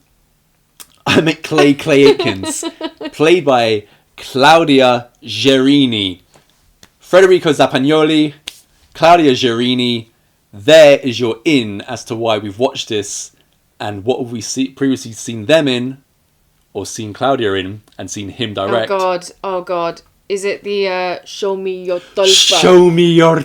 I meant Clay Aikens. Played by Claudia Gerini. Federico Zampagnoli, Claudia Gerini. There is your in as to why we've watched this and what have we previously seen them in, or seen Claudia in and seen him direct. Oh god. Is it the Show Me Your Tulpa? Show me your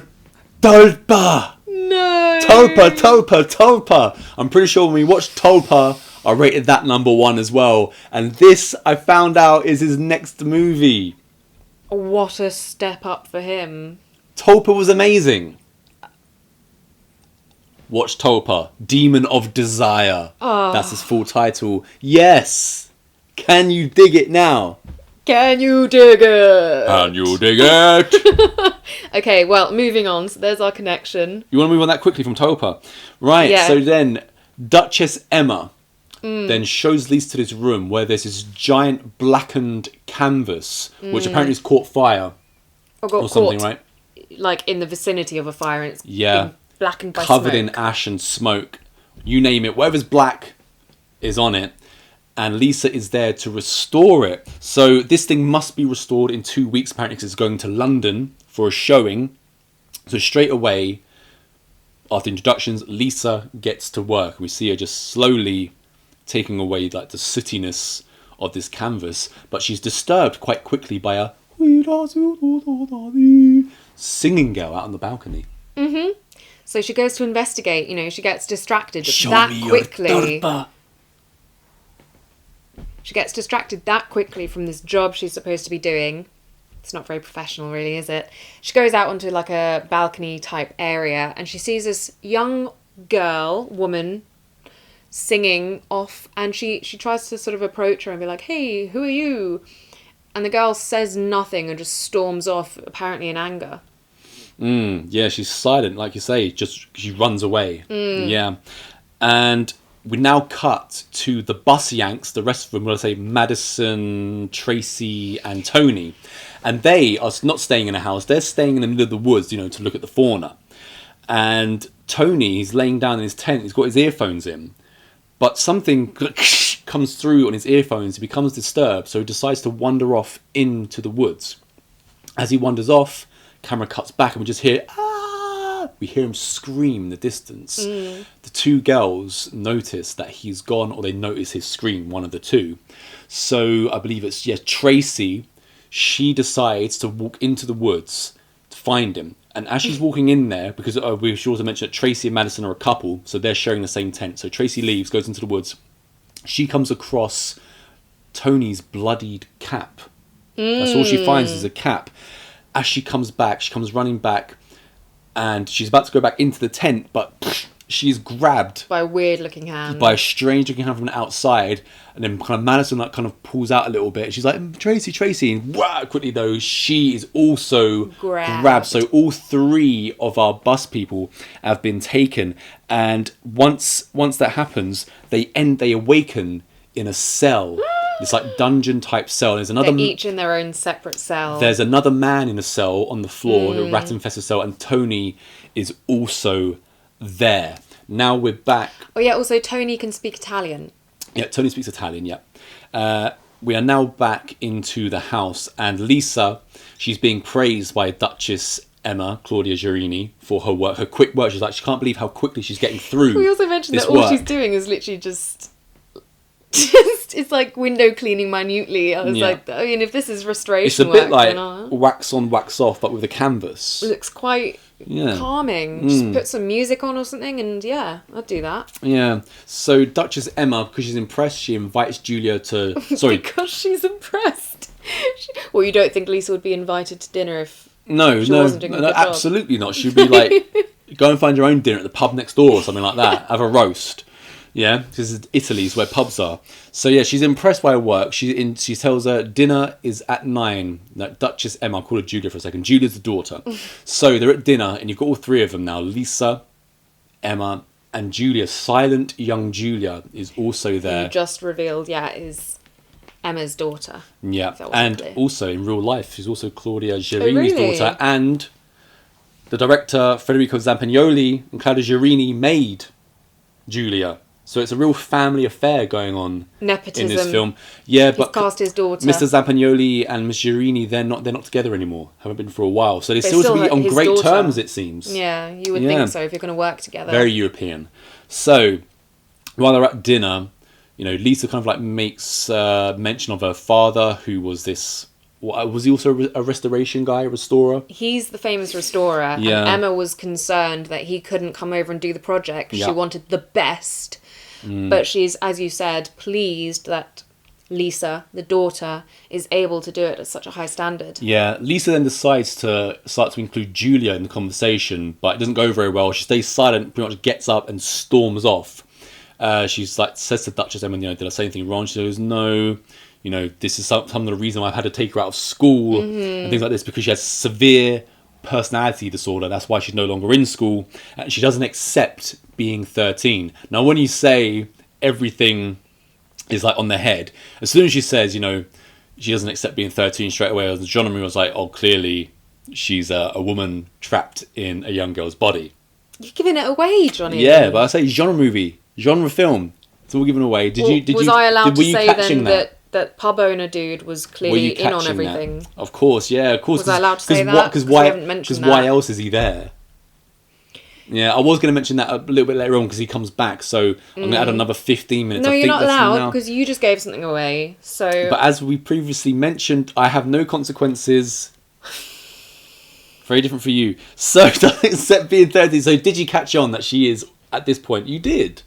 tulpa! No! Tulpa! I'm pretty sure when we watched Tulpa, I rated that number 1 as well. And this, I found out, is his next movie. What a step up for him. Tulpa was amazing. Watch Tulpa, Demon of Desire. Oh. That's his full title. Yes! Can you dig it now? Can you dig it? Can you dig it? Okay, well, moving on. So there's our connection. You want to move on that quickly from Tulpa? Right, yeah. So then Duchess Emma then shows Lisa to this room where there's this giant blackened canvas, which apparently has caught fire. Or something, right? Like in the vicinity of a fire, and it's blackened by covered smoke. in ash and smoke. You name it. Whatever's black is on it. And Lisa is there to restore it. So this thing must be restored in 2 weeks, apparently, because it's going to London for a showing. So straight away, after introductions, Lisa gets to work. We see her just slowly taking away like the sootiness of this canvas. But she's disturbed quite quickly by a singing girl out on the balcony. So she goes to investigate. She gets distracted Show that me quickly. Your She gets distracted that quickly from this job she's supposed to be doing. It's not very professional, really, is it? She goes out onto like a balcony type area and she sees this young woman, singing off, and she tries to sort of approach her and be like, hey, who are you? And the girl says nothing and just storms off, apparently in anger. Yeah, she's silent, like you say, just she runs away. Yeah. And we now cut to the bus Yanks, the rest of them, let's say Madison, Tracy and Tony. And they are not staying in a house, they're staying in the middle of the woods, you know, to look at the fauna. And Tony, he's laying down in his tent, he's got his earphones in. But something comes through on his earphones, he becomes disturbed, so he decides to wander off into the woods. As he wanders off, camera cuts back and we just hear, ah! We hear him scream in the distance. The two girls notice that he's gone, or they notice his scream, one of the two. So I believe it's, Tracy, she decides to walk into the woods to find him. And as she's walking in there, because we should also mention that Tracy and Madison are a couple, so they're sharing the same tent. So Tracy leaves, goes into the woods. She comes across Tony's bloodied cap. That's all she finds is a cap. As she comes back, she comes running back, and she's about to go back into the tent, but she's grabbed by a weird looking hand. By a strange looking hand from the outside, and then kind of Madison like kind of pulls out a little bit. She's like, Tracy, and quickly though, she is also grabbed. So all three of our bus people have been taken, and once that happens, they awaken in a cell. This like dungeon type cell. There's another. They're each in their own separate cell. There's another man in a cell on the floor, a rat infested cell, and Tony is also there. Now we're back. Oh yeah, also Tony can speak Italian. Yeah, Tony speaks Italian, yeah. We are now back into the house, and Lisa, she's being praised by Duchess Emma, Claudia Girini, for her work, her quick work. She's like, she can't believe how quickly she's getting through. We also mentioned that all she's doing is literally just it's like window cleaning minutely. I was like, I mean, if this is restoration it's a work, bit like wax on, wax off, but with a canvas. It looks quite calming. Just put some music on or something, and I'd do that. Yeah. So Duchess Emma, because she's impressed, she invites Julia to. Sorry. Because she's impressed. Well, you don't think Lisa would be invited to dinner if she wasn't doing a good job? Absolutely not. She'd be like, go and find your own dinner at the pub next door or something like that. Have a roast. Yeah, because Italy's where pubs are. So yeah, she's impressed by her work. She tells her dinner is at 9. No, Duchess Emma, I'll call her Julia for a second. Julia's the daughter. So they're at dinner, and you've got all three of them now. Lisa, Emma, and Julia. Silent young Julia is also there. You just revealed, is Emma's daughter. Yeah, and clear. Also in real life, she's also Claudia Girini's daughter, and the director Federico Zampagnoli and Claudia Girini made Julia. So it's a real family affair going on Nepotism. In this film. Yeah, He's cast his daughter. Mr. Zampagnoli and Miss Girini, they're not together anymore. Haven't been for a while. So they still to be on great terms, it seems. Yeah, you would think so if you're going to work together. Very European. So while they're at dinner, Lisa kind of like makes mention of her father, who was this. Was he also a restoration guy, a restorer? He's the famous restorer. Yeah. And Emma was concerned that he couldn't come over and do the project. Yeah. She wanted the best. But she's, as you said, pleased that Lisa, the daughter, is able to do it at such a high standard. Yeah, Lisa then decides to start to include Julia in the conversation, but it doesn't go very well. She stays silent, pretty much gets up and storms off. She's like, says to Duchess Emma, did I say anything wrong? She goes, no. This is some of the reason why I've had to take her out of school and things like this, because she has severe personality disorder. That's why she's no longer in school, and she doesn't accept being 13. Now, when you say everything is like on the head, as soon as she says, she doesn't accept being 13 straight away, the genre was like, oh, clearly she's a woman trapped in a young girl's body. You're giving it away, Johnny. Yeah, but I say genre movie, genre film. It's all given away. Was I allowed to say then that pub owner dude was clearly in on everything? That? Of course, yeah, of course. Was I allowed to say that? Because why else is he there? Yeah, I was going to mention that a little bit later on because he comes back, so I'm going to add another 15 minutes. No, you're not allowed because you just gave something away. So, but as we previously mentioned, I have no consequences. Very different for you. So, don't accept being 30. So, did you catch on that she is, at this point, you did?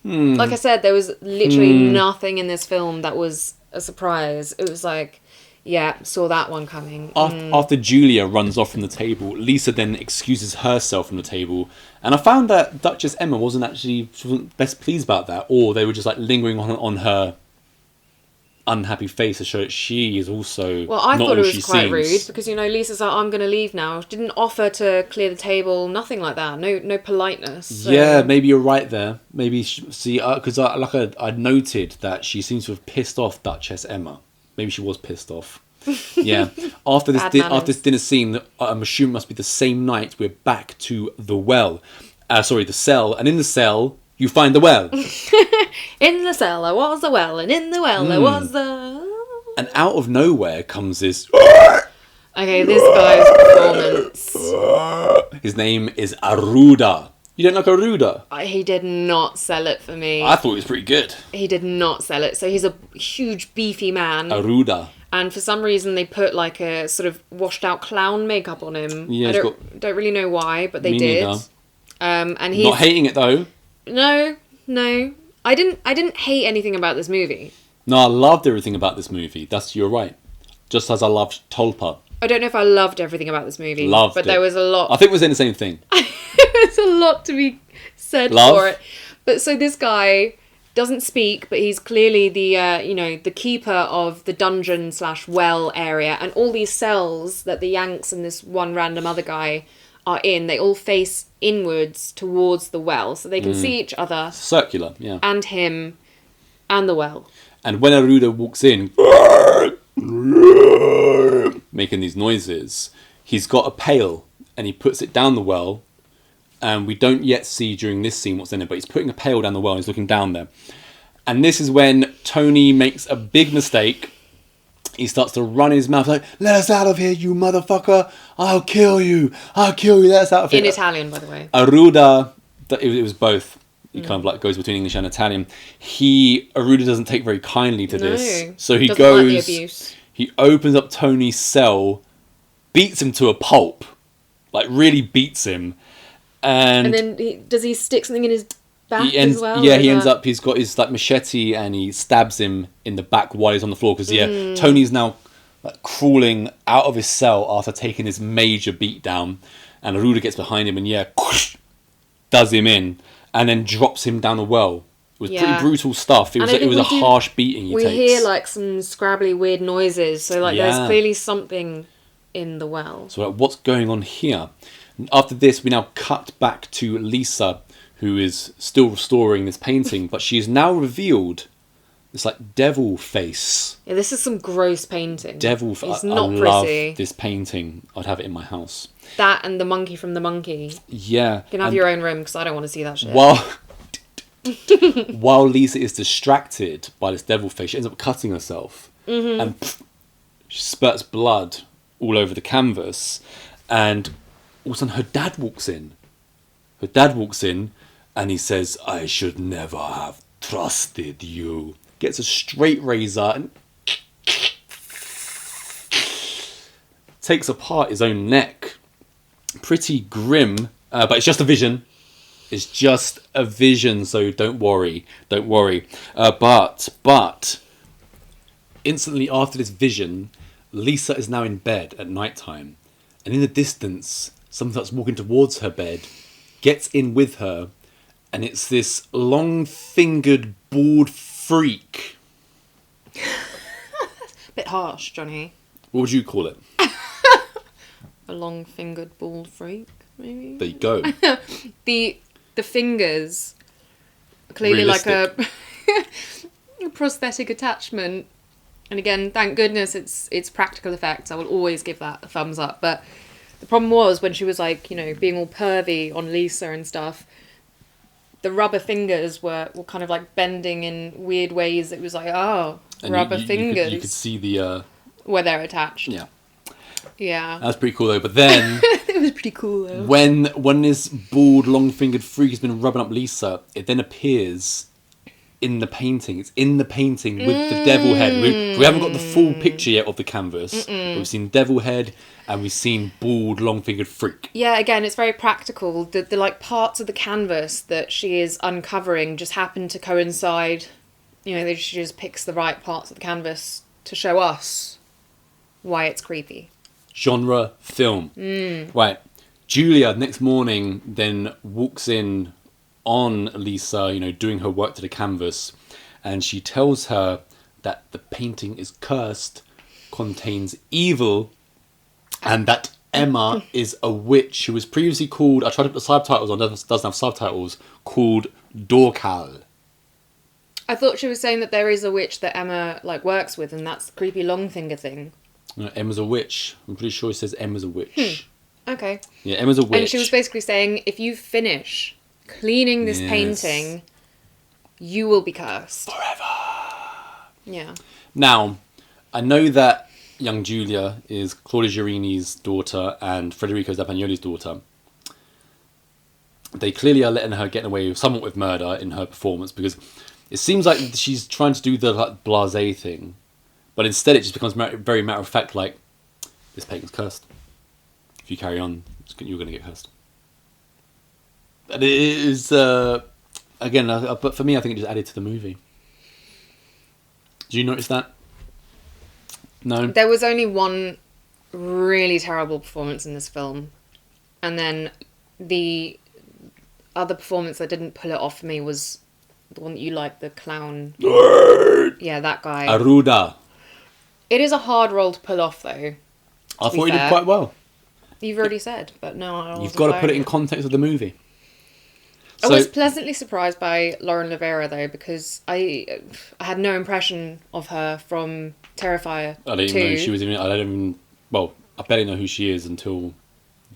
Like I said, there was literally nothing in this film that was a surprise. It was like, yeah, saw that one coming. After Julia runs off from the table, Lisa then excuses herself from the table. And I found that Duchess Emma she wasn't best pleased about that. Or they were just like lingering on her unhappy face to show that she is also well, I not thought all it was she quite seems. rude because, you know, Lisa's like, I'm going to leave now. Didn't offer to clear the table, nothing like that. No politeness. So. Yeah, maybe you're right there. Maybe, because I'd noted that she seems to have pissed off Duchess Emma. Maybe she was pissed off. Yeah. After this dinner scene, I'm assuming must be the same night, we're back to the well. The cell. And in the cell, you find the well. In the cell there was the well, and in the well there was the... And out of nowhere comes this... Okay, this guy's performance. His name is Aruda. You don't like Aruda? He did not sell it for me. I thought he was pretty good. He did not sell it. So he's a huge, beefy man. Aruda. And for some reason they put like a sort of washed out clown makeup on him. Yeah, I don't really know why, but they did. Neither. And he's not hating it though. No. I didn't hate anything about this movie. No, I loved everything about this movie. You're right. Just as I loved Tulpa. I don't know if I loved everything about this movie. But there was a lot. I think we're saying the same thing. There's a lot to be said for it. But so this guy doesn't speak, but he's clearly the keeper of the dungeon / well area, and all these cells that the Yanks and this one random other guy are in, they all face inwards towards the well, so they can see each other. Circular, yeah. And him, and the well. And when Aruda walks in, making these noises, he's got a pail, and he puts it down the well. And we don't yet see during this scene what's in it, but he's putting a pail down the well and he's looking down there. And this is when Tony makes a big mistake. He starts to run his mouth like, "Let us out of here, you motherfucker! I'll kill you! Let us out of here!" In Italian, by the way. Aruda, it was both. He kind of like goes between English and Italian. Aruda doesn't take very kindly to this. So he doesn't goes, like the abuse. He opens up Tony's cell, beats him to a pulp. Like really beats him. And then does he stick something in his back as well? Yeah, he ends up, he's got his like machete and he stabs him in the back while he's on the floor. Because Tony's now like crawling out of his cell after taking this major beat down. And Aruda gets behind him and does him in. And then drops him down the well. It was pretty brutal stuff. It was a harsh beating he takes. We hear like some scrabbly weird noises. So like there's clearly something in the well. So like, what's going on here? After this, we now cut back to Lisa, who is still restoring this painting, but she is now revealed this like devil face. Yeah, this is some gross painting. It's not pretty. Love this painting. I'd have it in my house. That and the monkey from the monkey. Yeah. You can have your own room because I don't want to see that shit. While Lisa is distracted by this devil face, she ends up cutting herself. Mm-hmm. And she spurts blood all over the canvas. And all of a sudden her dad walks in. And he says, "I should never have trusted you." Gets a straight razor and takes apart his own neck. Pretty grim, but it's just a vision. So don't worry. But instantly after this vision, Lisa is now in bed at night time. And in the distance, someone starts walking towards her bed, gets in with her, and it's this long-fingered, bald freak. Bit harsh, Johnny. What would you call it? A long-fingered, bald freak, maybe? There you go. The fingers are clearly realistic. Like a prosthetic attachment. And again, thank goodness it's practical effects. I will always give that a thumbs up. But the problem was when she was like, being all pervy on Lisa and stuff, the rubber fingers were kind of like bending in weird ways. It was like, and rubber fingers. You could see the... where they're attached. Yeah. Yeah. That's pretty cool though. But then... It was pretty cool though. When this bald, long-fingered freak has been rubbing up Lisa, it then appears in the painting. It's in the painting with the devil head. We haven't got the full picture yet of the canvas, but we've seen devil head and we've seen bald, long-fingered freak. Yeah, again, it's very practical. The like parts of the canvas that she is uncovering just happen to coincide. You know, she just picks the right parts of the canvas to show us why it's creepy. Genre film. Right. Julia, next morning, then walks in on Lisa, you know, doing her work to the canvas, and she tells her that the painting is cursed, contains evil, and that Emma is a witch who was previously called, I tried to put subtitles on, doesn't have subtitles, called Dorkal. I thought she was saying that there is a witch that Emma like works with, and that's the creepy long finger thing. No, Emma's a witch. I'm pretty sure it says Emma's a witch. Okay. Yeah, Emma's a witch. And she was basically saying, if you finish cleaning this painting, you will be cursed. Forever. Yeah. Now, I know that young Julia is Claudia Giorini's daughter and Federico Zampagnoli's daughter. They clearly are letting her get away somewhat with murder in her performance, because it seems like she's trying to do the like blasé thing, but instead it just becomes very matter of fact, like, this painting's cursed. If you carry on, you're going to get cursed. And it is, again, but for me, I think it just added to the movie. Did you notice that? No? There was only one really terrible performance in this film. And then the other performance that didn't pull it off for me was the one that you liked, the clown. Yeah, that guy. Aruda. It is a hard role to pull off, though. I thought he did quite well. You've already said, but no. You've got to put it in context of the movie. I was pleasantly surprised by Lauren LaVera, though, because I had no impression of her from Terrifier 2. I didn't even know she was even... Well, I barely know who she is until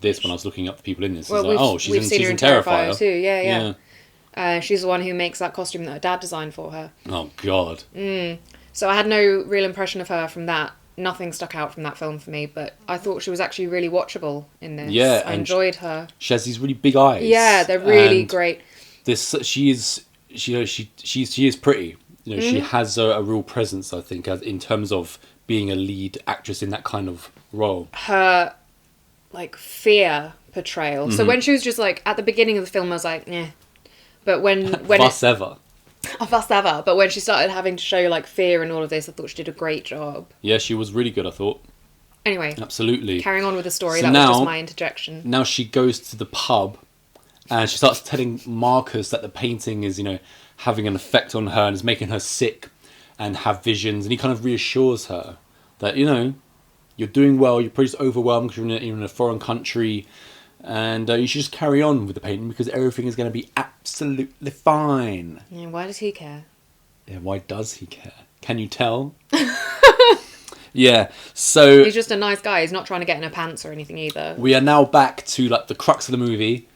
this, when I was looking up the people in this. Well, like, she's in Terrifier 2, yeah. She's the one who makes that costume that her dad designed for her. Oh, God. So I had no real impression of her from that. Nothing stuck out from that film for me, but I thought she was actually really watchable in this. Yeah, I enjoyed her. She has these really big eyes. Yeah, they're really great. She is pretty. You know, she has a real presence, I think, in terms of being a lead actress in that kind of role. Her like fear portrayal. So when she was just like at the beginning of the film, I was like, yeah. But when But when she started having to show like fear and all of this, I thought she did a great job. Yeah, she was really good, I thought. Anyway, absolutely. Carrying on with the story, so that was just my interjection. Now she goes to the pub, and she starts telling Marcus that the painting is, you know, having an effect on her and is making her sick and have visions. And he kind of reassures her that, you know, you're doing well. You're probably just overwhelmed because you're in a foreign country. And you should just carry on with the painting because everything is going to be absolutely fine. Yeah, why does he care? Yeah, why does he care? Can you tell? Yeah, so... He's just a nice guy. He's not trying to get in her pants or anything either. We are now back to like the crux of the movie.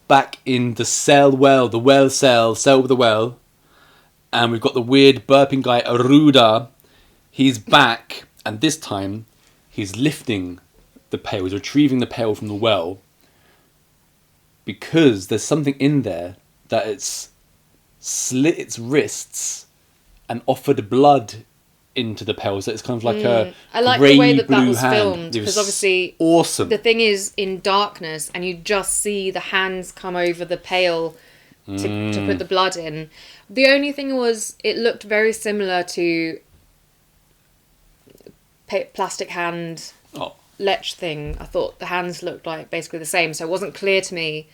Back in the cell with the well. And we've got the weird burping guy, Aruda. He's back. And this time, he's lifting the pail. He's retrieving the pail from the well. Because there's something in there that it's slit its wrists and offered blood into the pail. So it's kind of like a I like grey the way that blue was hand. filmed, because obviously awesome. The thing is in darkness and you just see the hands come over the pail to put the blood in. The only thing was it looked very similar to plastic hand lech thing. I thought the hands looked like basically the same, so it wasn't clear to me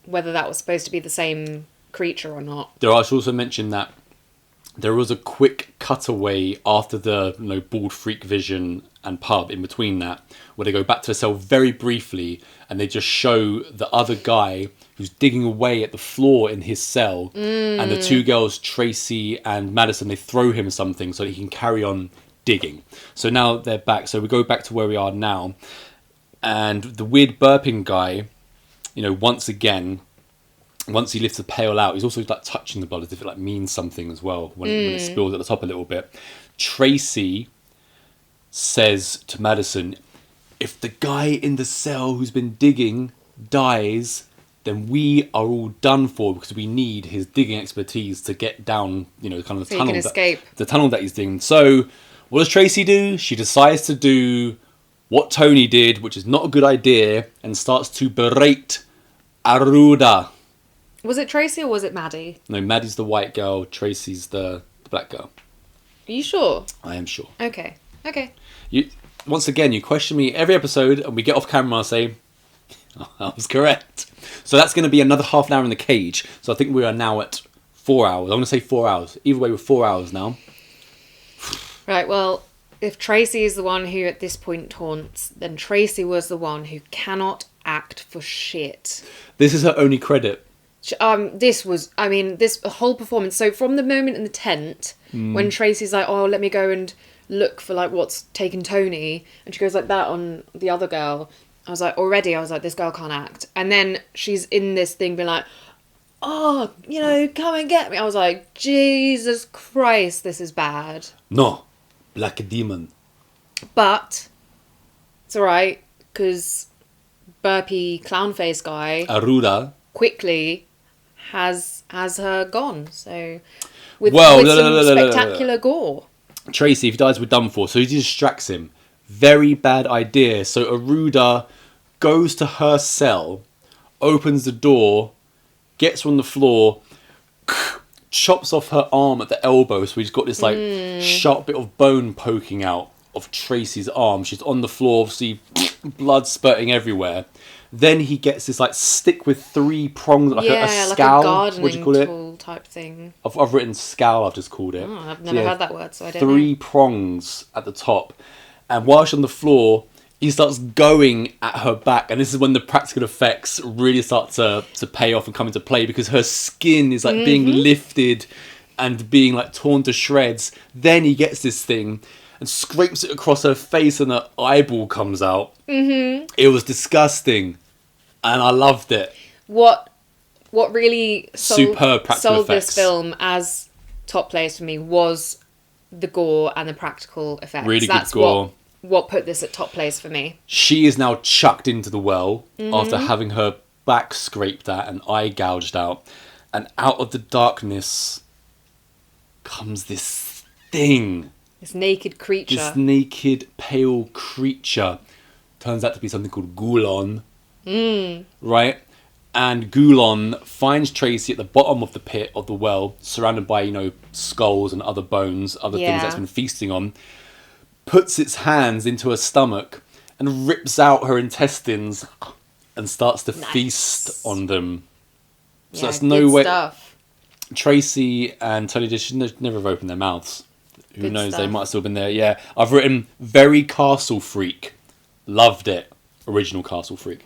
whether that was supposed to be the same creature or not. There, I should also mention that there was a quick cutaway after the bald freak vision and pub in between that, where they go back to the cell very briefly and they just show the other guy who's digging away at the floor in his cell, and the two girls, Tracy and Madison, they throw him something so that he can carry on digging. So now they're back. So we go back to where we are now, and the weird burping guy, once again, once he lifts the pail out, he's also like touching the blood as if it like means something as well when it spills at the top a little bit. Tracy says to Madison, if the guy in the cell who's been digging dies, then we are all done for because we need his digging expertise to get down, kind of the tunnel. The tunnel that he's digging. So, what does Tracy do? She decides to do what Tony did, which is not a good idea, and starts to berate Aruda. Was it Tracy or was it Maddie? No, Maddie's the white girl. Tracy's the black girl. Are you sure? I am sure. Okay. Once again, you question me every episode, and we get off camera and say, I was correct. So that's going to be another half an hour in the cage. So I think we are now at 4 hours. I'm going to say 4 hours. Either way, we're 4 hours now. Right, well, if Tracy is the one who at this point taunts, then Tracy was the one who cannot act for shit. This is her only credit. This whole performance. So from the moment in the tent, when Tracy's like, oh, let me go and look for like what's taken Tony, and she goes like that on the other girl, I was like, this girl can't act. And then she's in this thing being like, oh, come and get me. I was like, Jesus Christ, this is bad. No, Black Demon. But it's alright, because burpy clown face guy Aruda quickly has her gone. So with some spectacular gore. Tracy, if he dies, we're done for. So he distracts him. Very bad idea. So Aruda goes to her cell, opens the door, gets on the floor, chops off her arm at the elbow. So he's got this like sharp bit of bone poking out of Tracy's arm. She's on the floor, obviously blood spurting everywhere. Then he gets this like stick with 3 prongs, like a scowl. Like a what do you call it? tool type thing. I've written scowl. I've just called it. Oh, I've never heard that word, so I don't 3 know. prongs at the top, and while she's on the floor, he starts going at her back, and this is when the practical effects really start to pay off and come into play, because her skin is like being lifted and being like torn to shreds. Then he gets this thing and scrapes it across her face, and her eyeball comes out. It was disgusting, and I loved it. What really sold effects. This film as top place for me was the gore and the practical effects. Really That's good gore. What put this at top place for me. She is now chucked into the well after having her back scraped at and eye gouged out. And out of the darkness comes this thing. This naked creature. This naked, pale creature. Turns out to be something called Gulon. Right? And Gulon finds Tracy at the bottom of the pit of the well, surrounded by, skulls and other bones, other things that's been feasting on. Puts its hands into her stomach and rips out her intestines and starts to feast on them. So that's no way. Stuff. Tracy and Tony should never have opened their mouths. Who knows? They might have still been there. Yeah, I've written very Castle Freak. Loved it. Original Castle Freak.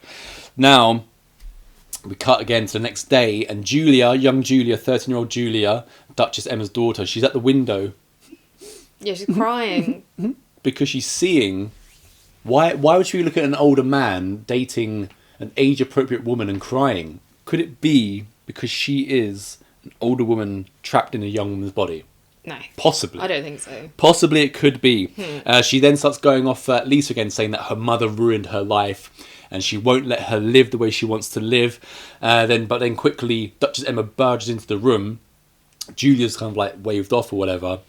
Now, we cut again to the next day, and Julia, young Julia, 13-year-old Julia, Duchess Emma's daughter, she's at the window. Yeah, she's crying. Because she's seeing... Why would she be looking at an older man dating an age-appropriate woman and crying? Could it be because she is an older woman trapped in a young woman's body? No. Possibly. I don't think so. Possibly it could be. She then starts going off at Lisa again, saying that her mother ruined her life and she won't let her live the way she wants to live. But then quickly, Duchess Emma barges into the room. Julia's kind of like waved off or whatever.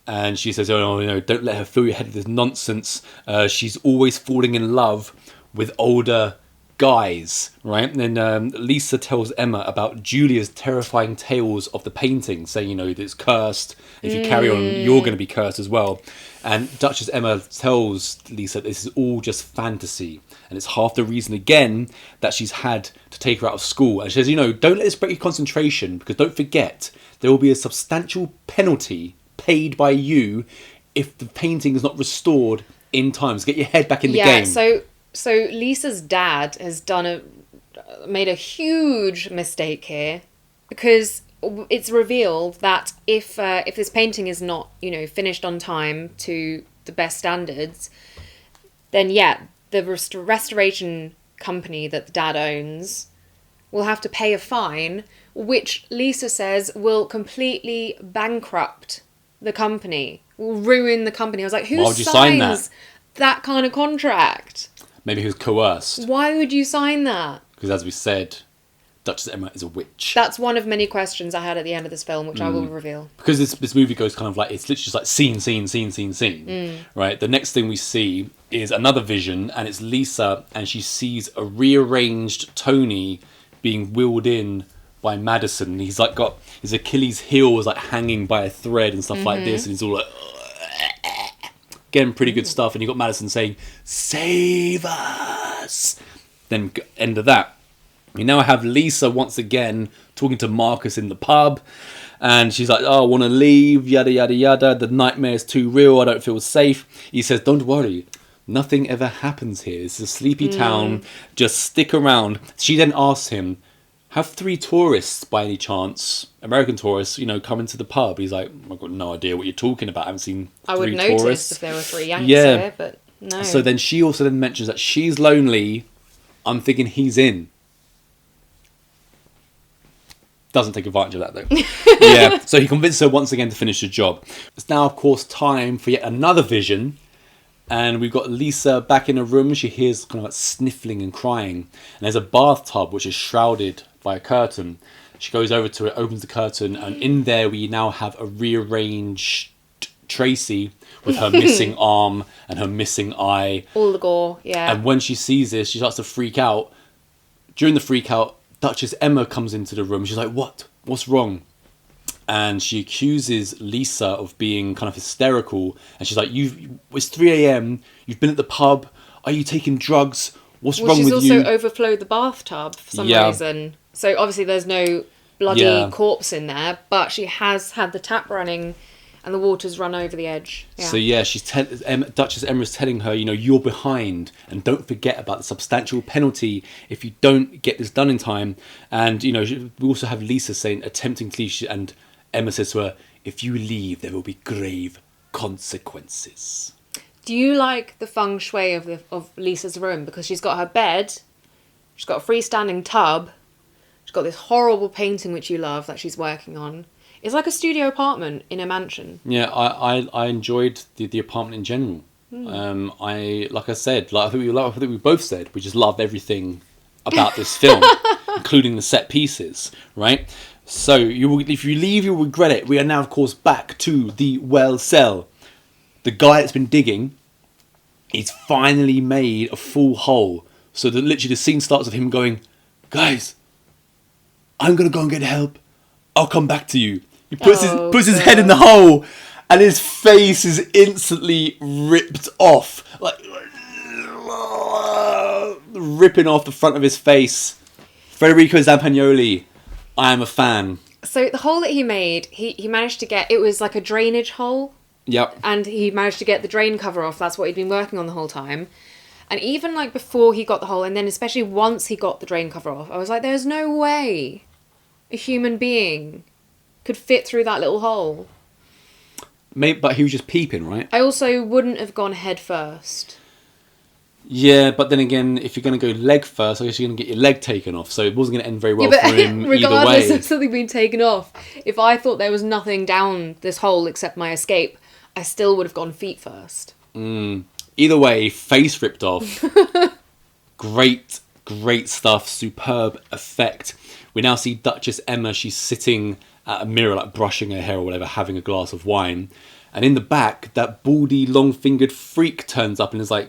And she says, don't let her fill your head with this nonsense. She's always falling in love with older guys, right? And then Lisa tells Emma about Julia's terrifying tales of the painting, saying, that it's cursed. If you carry on, you're going to be cursed as well. And Duchess Emma tells Lisa this is all just fantasy. And it's half the reason, again, that she's had to take her out of school. And she says, don't let this break your concentration, because don't forget, there will be a substantial penalty paid by you if the painting is not restored in time. So get your head back in the game. So Lisa's dad has made a huge mistake here, because it's revealed that if this painting is not finished on time to the best standards, then the restoration company that the dad owns will have to pay a fine, which Lisa says will completely bankrupt the company, will ruin the company. I was like, who signs that kind of contract? Maybe he was coerced. Why would you sign that? Because as we said, Duchess Emma is a witch. That's one of many questions I had at the end of this film, which I will reveal. Because this movie goes kind of like, it's literally just like scene, right? The next thing we see is another vision, and it's Lisa, and she sees a rearranged Tony being wheeled in by Madison. He's like got his Achilles heel is like hanging by a thread and stuff like this, and he's all like, again, pretty good stuff. And you got Madison saying, "Save us." Then end of that. We now have Lisa once again talking to Marcus in the pub, and she's like, "Oh, I want to leave, yada yada yada. The nightmare is too real. I don't feel safe." He says, "Don't worry, nothing ever happens here. It's a sleepy town. Just stick around." She then asks him, "Have 3 tourists by any chance, American tourists, come into the pub?" He's like, "I've got no idea what you're talking about. I haven't seen 3 tourists." I would notice if there were 3 Yanks here, but no. So then she also then mentions that she's lonely. I'm thinking he's in. Doesn't take advantage of that though. Yeah. So he convinced her once again to finish the job. It's now, of course, time for yet another vision. And we've got Lisa back in a room. She hears kind of like sniffling and crying. And there's a bathtub which is shrouded by a curtain. She goes over to it, opens the curtain, and in there we now have a rearranged Tracy with her missing arm and her missing eye. All the gore, yeah. And when she sees this, she starts to freak out. During the freak out, Duchess Emma comes into the room. She's like, "What? What's wrong?" And she accuses Lisa of being kind of hysterical. And she's like, it's 3 a.m. You've been at the pub. Are you taking drugs? What's wrong with you? She's also overflowed the bathtub for some reason. So obviously there's no bloody corpse in there, but she has had the tap running and the water's run over the edge. Yeah. So she's Duchess Emma is telling her, you're behind, and don't forget about the substantial penalty if you don't get this done in time. And we also have Lisa saying, attempting to leave, and Emma says to her, "If you leave, there will be grave consequences." Do you like the feng shui of Lisa's room? Because she's got her bed, she's got a freestanding tub, she's got this horrible painting which you love that she's working on. It's like a studio apartment in a mansion. Yeah, I enjoyed the apartment in general. Like I said, I think we both said, we just loved everything about this film, including the set pieces, right? So if you leave, you'll regret it. We are now, of course, back to the well cell. The guy that's been digging, he's finally made a full hole. So that literally the scene starts with him going, "Guys, I'm going to go and get help. I'll come back to you." He puts his head in the hole, and his face is instantly ripped off. Like, ripping off the front of his face. Federico Zampagnoli, I am a fan. So the hole that he made, he managed to get, it was like a drainage hole. Yep. And he managed to get the drain cover off. That's what he'd been working on the whole time. And even like before he got the hole, and then especially once he got the drain cover off, I was like, there's no way a human being could fit through that little hole. Maybe, but he was just peeping, right? I also wouldn't have gone head first. Yeah, but then again, if you're going to go leg first, I guess you're going to get your leg taken off. So it wasn't going to end very well for him regardless either way. of something being taken off, if I thought there was nothing down this hole except my escape, I still would have gone feet first. Either way, face ripped off. Great stuff. Superb effect. We now see Duchess Emma. She's sitting at a mirror, like brushing her hair or whatever, having a glass of wine. And in the back, that baldy, long-fingered freak turns up and is like,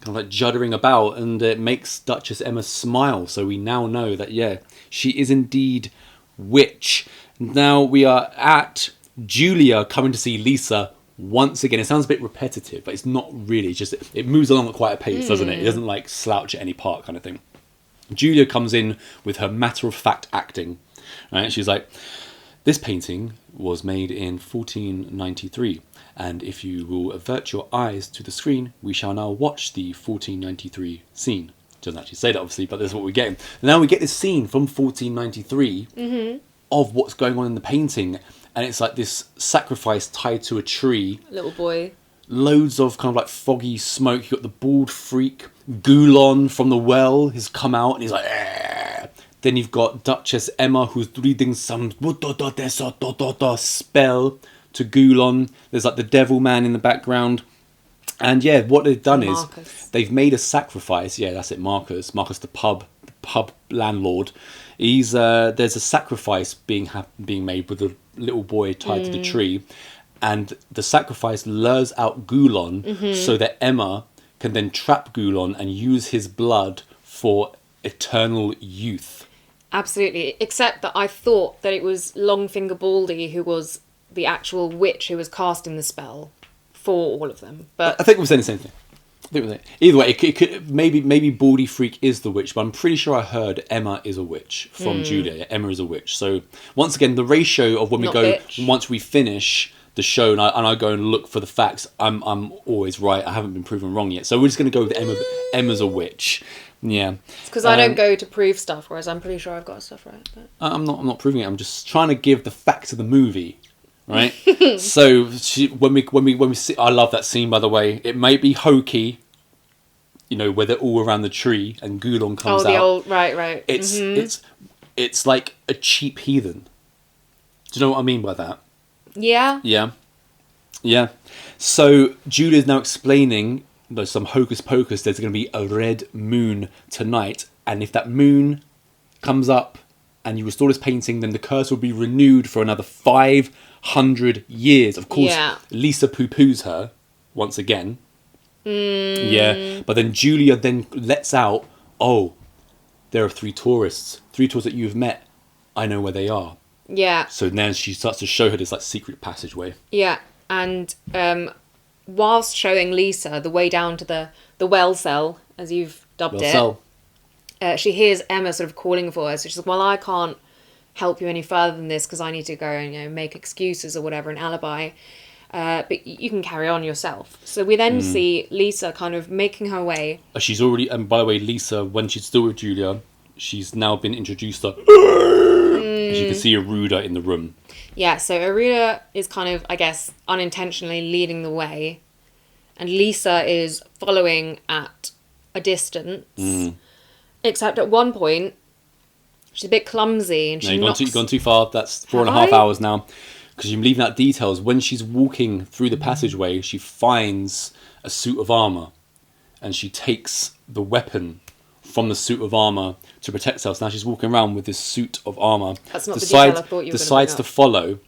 kind of like juddering about, and it makes Duchess Emma smile. So we now know that, she is indeed witch. Now we are at Julia coming to see Lisa once again. It sounds a bit repetitive, but it's not really. It's just, it moves along at quite a pace, doesn't it? It doesn't like slouch at any part kind of thing. Julia comes in with her matter-of-fact acting. Right? She's like, "This painting was made in 1493. And if you will avert your eyes to the screen, we shall now watch the 1493 scene." Doesn't actually say that, obviously, but this is what we're getting. Now we get this scene from 1493 of what's going on in the painting. And it's like this sacrifice tied to a tree. Little boy. Loads of kind of like foggy smoke. You've got the bald freak. Goulon from the well has come out and he's like, "Argh." Then you've got Duchess Emma who's reading some spell to Goulon. There's like the devil man in the background. And what they've done is they've made a sacrifice. Yeah, that's it, Marcus. Marcus the pub landlord. There's a sacrifice being made with a little boy tied to the tree, and the sacrifice lures out Gulon so that Emma can then trap Gulon and use his blood for eternal youth. Absolutely, except that I thought that it was Longfinger Baldy who was the actual witch who was casting the spell for all of them. But I think we're saying the same thing. Either way, it could maybe Baldy Freak is the witch, but I'm pretty sure I heard Emma is a witch from Julia. Emma is a witch. So once again, the ratio of when we once we finish the show and I go and look for the facts, I'm always right. I haven't been proven wrong yet. So we're just going to go with Emma's a witch. Yeah. It's because I don't go to prove stuff, whereas I'm pretty sure I've got stuff right. But... I'm not proving it. I'm just trying to give the facts of the movie. Right. So when we see, I love that scene, by the way. It may be hokey, where they're all around the tree and Gulon comes out. Oh, the old right. It's like a cheap heathen. Do you know what I mean by that? Yeah. Yeah. So Julia's now explaining, some hocus pocus. There's going to be a red moon tonight, and if that moon comes up and you restore this painting, then the curse will be renewed for another 500 years. Of course, Lisa poo-poos her once again. Yeah, but then Julia then lets out, there are 3 tourists that you've met. I know where they are. Yeah. So now she starts to show her this secret passageway. Yeah, and whilst showing Lisa the way down to the well cell, as you've dubbed she hears Emma sort of calling for her. So she's like, well, I can't help you any further than this because I need to go and make excuses or whatever, an alibi. But you can carry on yourself. So we then see Lisa kind of making her way. She's already, and by the way, Lisa, when she's still with Julia, she's now been introduced to... As you can see Aruda in the room. Yeah, so Aruda is kind of, I guess, unintentionally leading the way. And Lisa is following at a distance. Except at one point, she's a bit clumsy. And you've gone too far. That's 4.5 hours now. Because you're leaving out details. When she's walking through the passageway, she finds a suit of armour. And she takes the weapon from the suit of armour to protect herself. So now she's walking around with this suit of armour. That's not the detail I thought you were decides to follow.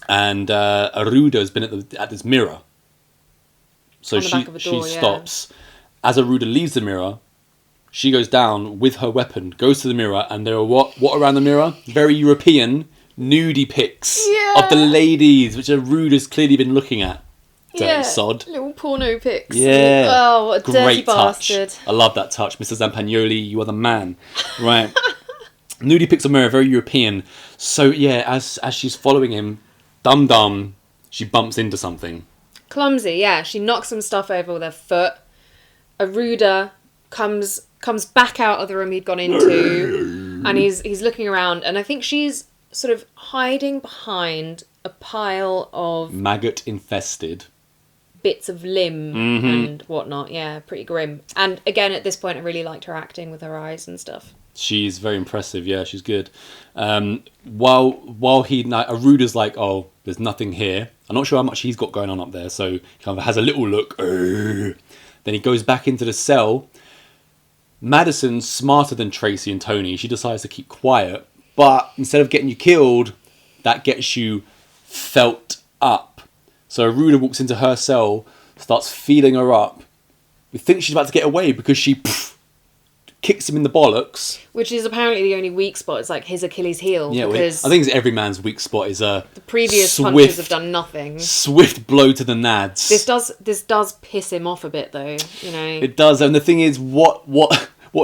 And Aruda has been at this mirror. So she stops. As Aruda leaves the mirror, she goes down with her weapon, goes to the mirror, and there are what around the mirror? Very European nudie pics of the ladies, which Aruda's clearly been looking at. Dirty sod. Little porno pics. Yeah. Oh, what a dirty bastard. Touch. I love that touch. Mr. Zampagnoli, you are the man. Right. Nudie pics of mirror, very European. So, yeah, as she's following him, dum-dum, she bumps into something. Clumsy, yeah. She knocks some stuff over with her foot. Aruda comes back out of the room he'd gone into, and he's looking around, and I think she's sort of hiding behind a pile of... maggot-infested... bits of limb and whatnot. Yeah, pretty grim. And again, at this point, I really liked her acting with her eyes and stuff. She's very impressive. Yeah, she's good. While Aruda's like, there's nothing here. I'm not sure how much he's got going on up there, so he kind of has a little look. Then he goes back into the cell. Madison's smarter than Tracy and Tony. She decides to keep quiet, but instead of getting you killed, that gets you felt up. So Aruda walks into her cell, starts feeling her up. We think she's about to get away because she kicks him in the bollocks. Which is apparently the only weak spot. It's like his Achilles heel. Yeah, because I think it's every man's weak spot is the previous punches have done nothing. Swift blow to the nads. This does piss him off a bit though, It does, and the thing is, what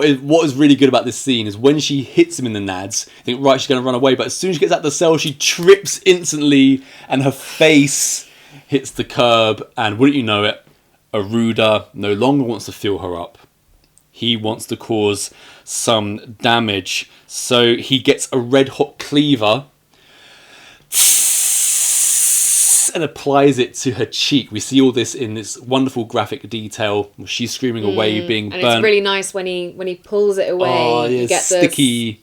is really good about this scene is when she hits him in the nads, you think, right, she's going to run away, but as soon as she gets out of the cell, she trips instantly, and her face hits the curb, and wouldn't you know it, Aruda no longer wants to fill her up. He wants to cause some damage. So he gets a red hot cleaver and applies it to her cheek. We see all this in this wonderful graphic detail. She's screaming away, being burnt. And it's really nice when he pulls it away. Oh, yeah, you get sticky.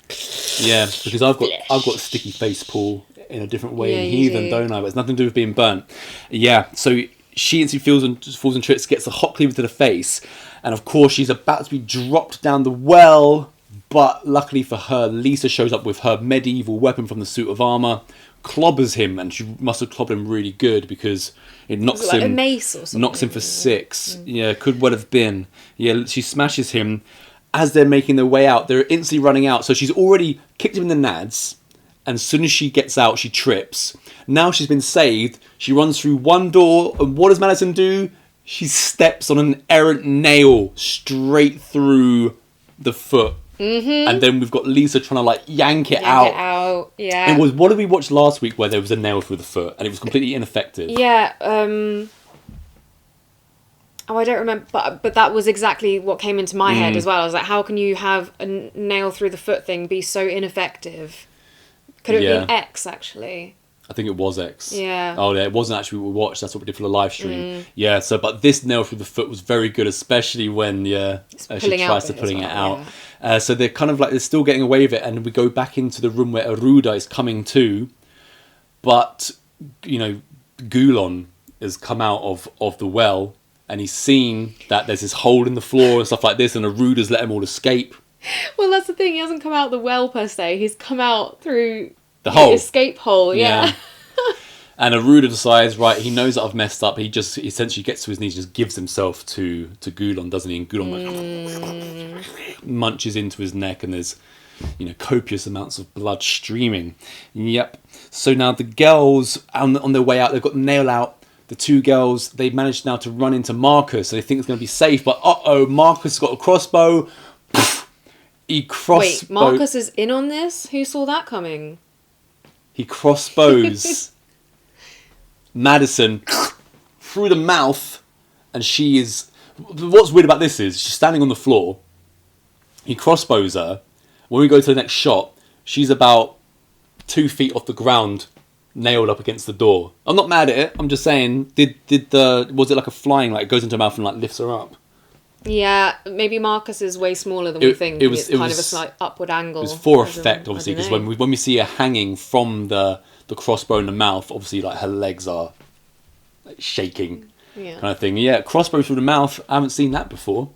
Yeah, because I've got sticky face, Paul, in a different way in Heathen, don't I? But it's nothing to do with being burnt. Yeah, so she falls and trips, gets a hot cleaver to the face, and of course she's about to be dropped down the well, But luckily for her, Lisa shows up with her medieval weapon from the suit of armour, clobbers him, and she must have clobbed him really good because it knocks like him, a mace or something? knocks him for 6. Yeah, could well have been. Yeah, she smashes him. As they're making their way out, they're instantly running out. So she's already kicked him in the nads, and as soon as she gets out, she trips. Now she's been saved. She runs through one door, and what does Madison do? She steps on an errant nail straight through the foot. Mm-hmm. And then we've got Lisa trying to like yank it out. Yeah. It was, what did we watch last week where there was a nail through the foot and it was completely ineffective? Yeah. Oh, I don't remember, but that was exactly what came into my head as well. I was like, how can you have a nail through the foot thing be so ineffective? Could it have been X, actually? I think it was X. Yeah. Oh, yeah, it wasn't actually what we watched. That's what we did for the live stream. Yeah, so, but this nail through the foot was very good, especially when, she tries to pulling it out. Yeah. So they're kind of like, they're still getting away with it, and we go back into the room where Aruda is coming to, but, Gulon has come out of the well, and he's seen that there's this hole in the floor and stuff like this, and Aruda's let them all escape. Well, that's the thing. He hasn't come out the well per se. He's come out through the hole, escape hole. Yeah. And Aruda decides, right, he knows that I've messed up. He just essentially gets to his knees, just gives himself to Gulon, doesn't he? And Gulon munches into his neck, and there's copious amounts of blood streaming. Yep. So now the girls on their way out, they've got the nail out. The 2 girls, they managed now to run into Marcus. So they think it's going to be safe, but Marcus has got a crossbow. Wait, Marcus is in on this? Who saw that coming? He crossbows Madison through the mouth, and she is... What's weird about this is she's standing on the floor. He crossbows her. When we go to the next shot, she's about 2 feet off the ground, nailed up against the door. I'm not mad at it. I'm just saying, was it like a flying, like it goes into her mouth and like lifts her up? Yeah, maybe Marcus is way smaller than we think. It's kind of a slight upward angle. It was for effect, obviously, because when we see her hanging from the crossbow in the mouth, obviously, like her legs are like shaking, kind of thing. Yeah, crossbow through the mouth. I haven't seen that before.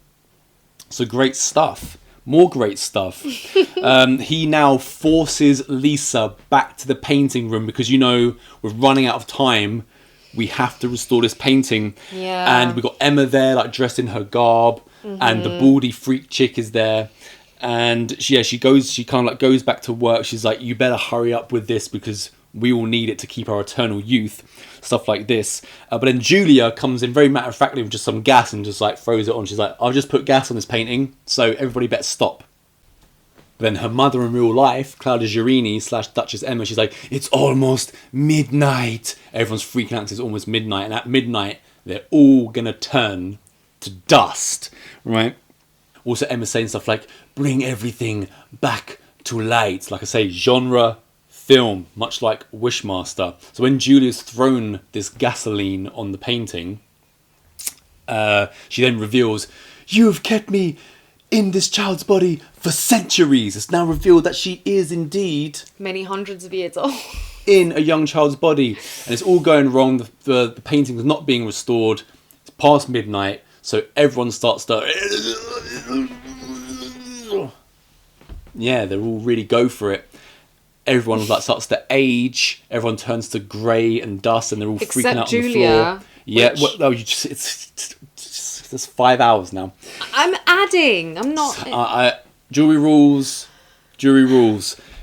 So great stuff. More great stuff. He now forces Lisa back to the painting room because we're running out of time. We have to restore this painting. Yeah. And we've got Emma there, like dressed in her garb, and the baldy freak chick is there. And she kind of like goes back to work. She's like, you better hurry up with this because we all need it to keep our eternal youth. Stuff like this. But then Julia comes in very matter-of-factly with just some gas and just like throws it on. She's like, I'll just put gas on this painting, so everybody better stop. Then her mother in real life, Claudia Girini / Duchess Emma, she's like, it's almost midnight. Everyone's freaking out because it's almost midnight. And at midnight, they're all going to turn to dust, right? Also, Emma's saying stuff like, bring everything back to light. Like I say, genre film, much like Wishmaster. So when Julia's thrown this gasoline on the painting, she then reveals, you've kept me in this child's body for centuries. It's now revealed that she is indeed many hundreds of years old in a young child's body, and it's all going wrong. The painting is not being restored. It's past midnight, so everyone starts to they all really go for it. Everyone like starts to age. Everyone turns to grey and dust, and they're all freaking out Julia, on the floor. Yeah, it's 5 hours now. I'm adding. I'm not. Jury rules.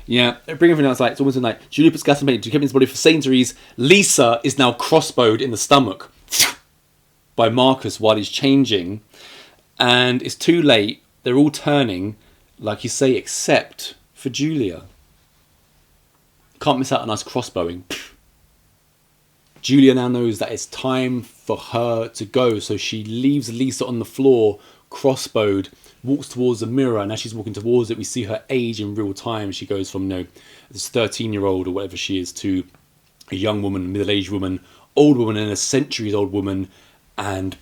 Yeah, bring everything else. Like it's almost like Julia puts gas in paint to keep his body for centuries. Lisa is now crossbowed in the stomach by Marcus while he's changing, and it's too late. They're all turning, like you say, except for Julia. Can't miss out on nice crossbowing. Julia now knows that it's time for her to go, so she leaves Lisa on the floor, crossbowed, walks towards the mirror, and as she's walking towards it, we see her age in real time. She goes from this 13-year-old or whatever she is to a young woman, middle-aged woman, old woman, and a centuries-old woman, and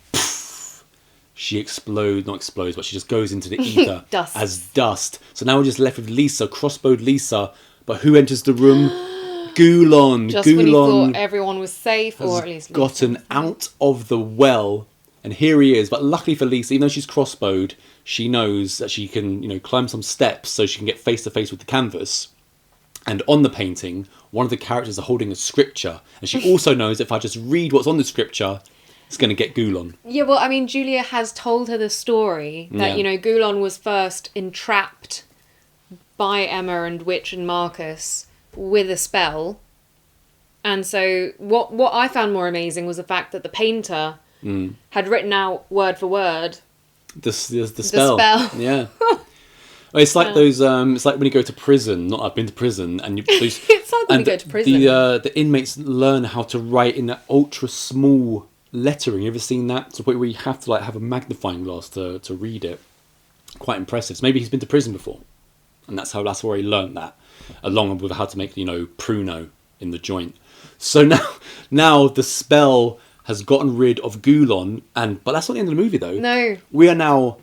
she not explodes, but she just goes into the ether as dust. So now we're just left with Lisa, crossbowed Lisa, but who enters the room? Gulon. Just when you thought everyone was safe, or at least gotten out of the well And here he is. But luckily for Lisa, even though she's crossbowed, she knows that she can, climb some steps so she can get face to face with the canvas. And on the painting, one of the characters are holding a scripture. And she also knows that if I just read what's on the scripture, it's going to get Goulon. Yeah, well, I mean, Julia has told her the story that, Goulon was first entrapped by Emma and Witch and Marcus with a spell. And so what I found more amazing was the fact that the painter had written out word for word the spell. Yeah. It's like those. It's like when you go to prison. Not I've been to prison, and it's like when you go to prison. The inmates learn how to write in that ultra small lettering. You ever seen that? To the point where you have to have a magnifying glass to read it. Quite impressive. So maybe he's been to prison before, and that's where he learned that, along with how to make pruno in the joint. So now the spell has gotten rid of Goulon, but that's not the end of the movie though. No, we are now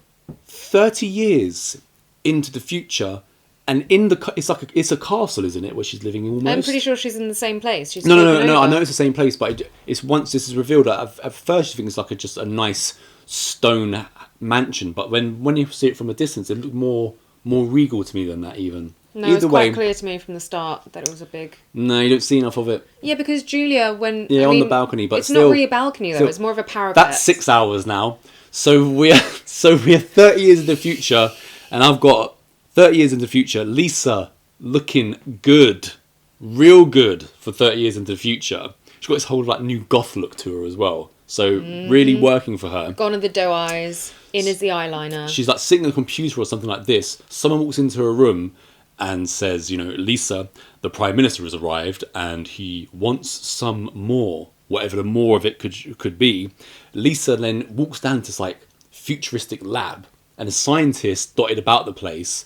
30 years into the future, and it's a castle, isn't it, where she's living almost? I'm pretty sure she's in the same place. She's no. I know it's the same place, but it's once this is revealed. At first, you think it's like just a nice stone mansion, but when you see it from a distance, it looked more regal to me than that. Even no, it's quite clear to me from the start that it was a big. No, you don't see enough of it. Yeah, because Julia, on the balcony, but it's not really a balcony though. It's more of a parapet. That's 6 hours now. So we're 30 years in the future. And I've got 30 years into the future, Lisa looking good, real good for 30 years into the future. She's got this whole new goth look to her as well. So really working for her. Gone are the doe eyes, in is the eyeliner. She's sitting at a computer or something like this. Someone walks into her room and says, Lisa, the Prime Minister has arrived and he wants some more, whatever the more of it could be. Lisa then walks down to this futuristic lab. And a scientist dotted about the place.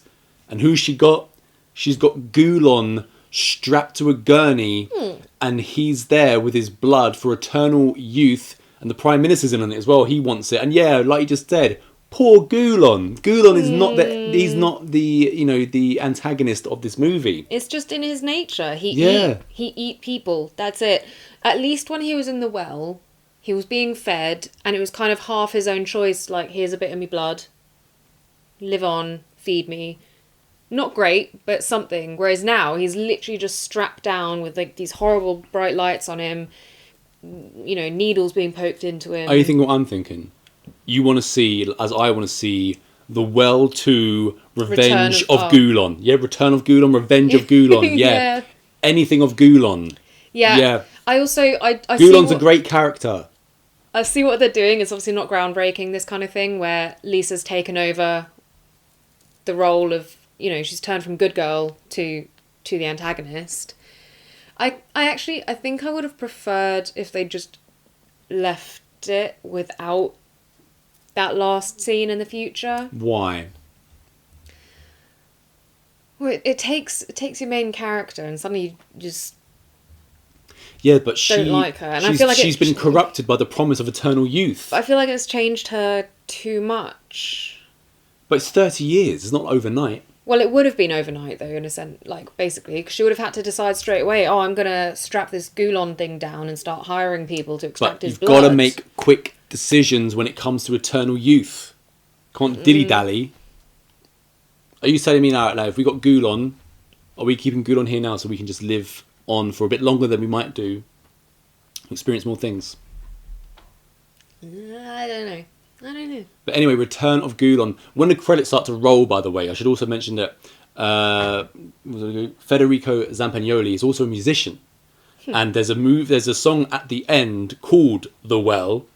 And who's she got? She's got Goulon strapped to a gurney. And he's there with his blood for eternal youth. And the Prime Minister's in on it as well. He wants it. And yeah, like you just said, poor Goulon. Goulon is not he's not the antagonist of this movie. It's just in his nature. He eat people. That's it. At least when he was in the well, he was being fed. And it was kind of half his own choice. Here's a bit of me blood. Live on, feed me. Not great, but something. Whereas now, he's literally just strapped down with these horrible bright lights on him. Needles being poked into him. Are you thinking what I'm thinking? You want to see, as I want to see, The Well 2 Revenge of Goulon. Yeah, Return of Goulon, Revenge of Goulon. Yeah. Anything of Goulon. Yeah. I Goulon's a great character. I see what they're doing. It's obviously not groundbreaking, this kind of thing, where Lisa's taken over the role of, she's turned from good girl to the antagonist. I think I would have preferred if they just left it without that last scene in the future. Why? Well, it takes your main character and suddenly you just but she don't like her, and I feel like she's been corrupted by the promise of eternal youth. I feel like it's changed her too much. But it's 30 years. It's not overnight. Well, it would have been overnight, though, in a sense, basically, because she would have had to decide straight away, I'm going to strap this Goulon thing down and start hiring people to extract his blood. You've got to make quick decisions when it comes to eternal youth. Can't dilly-dally. Are you telling me now, if we got Goulon, are we keeping Goulon here now so we can just live on for a bit longer than we might do? Experience more things? I don't know. But anyway, Return of Goulon. When the credits start to roll, by the way, I should also mention that Federico Zampagnoli is also a musician. And there's a song at the end called The Well.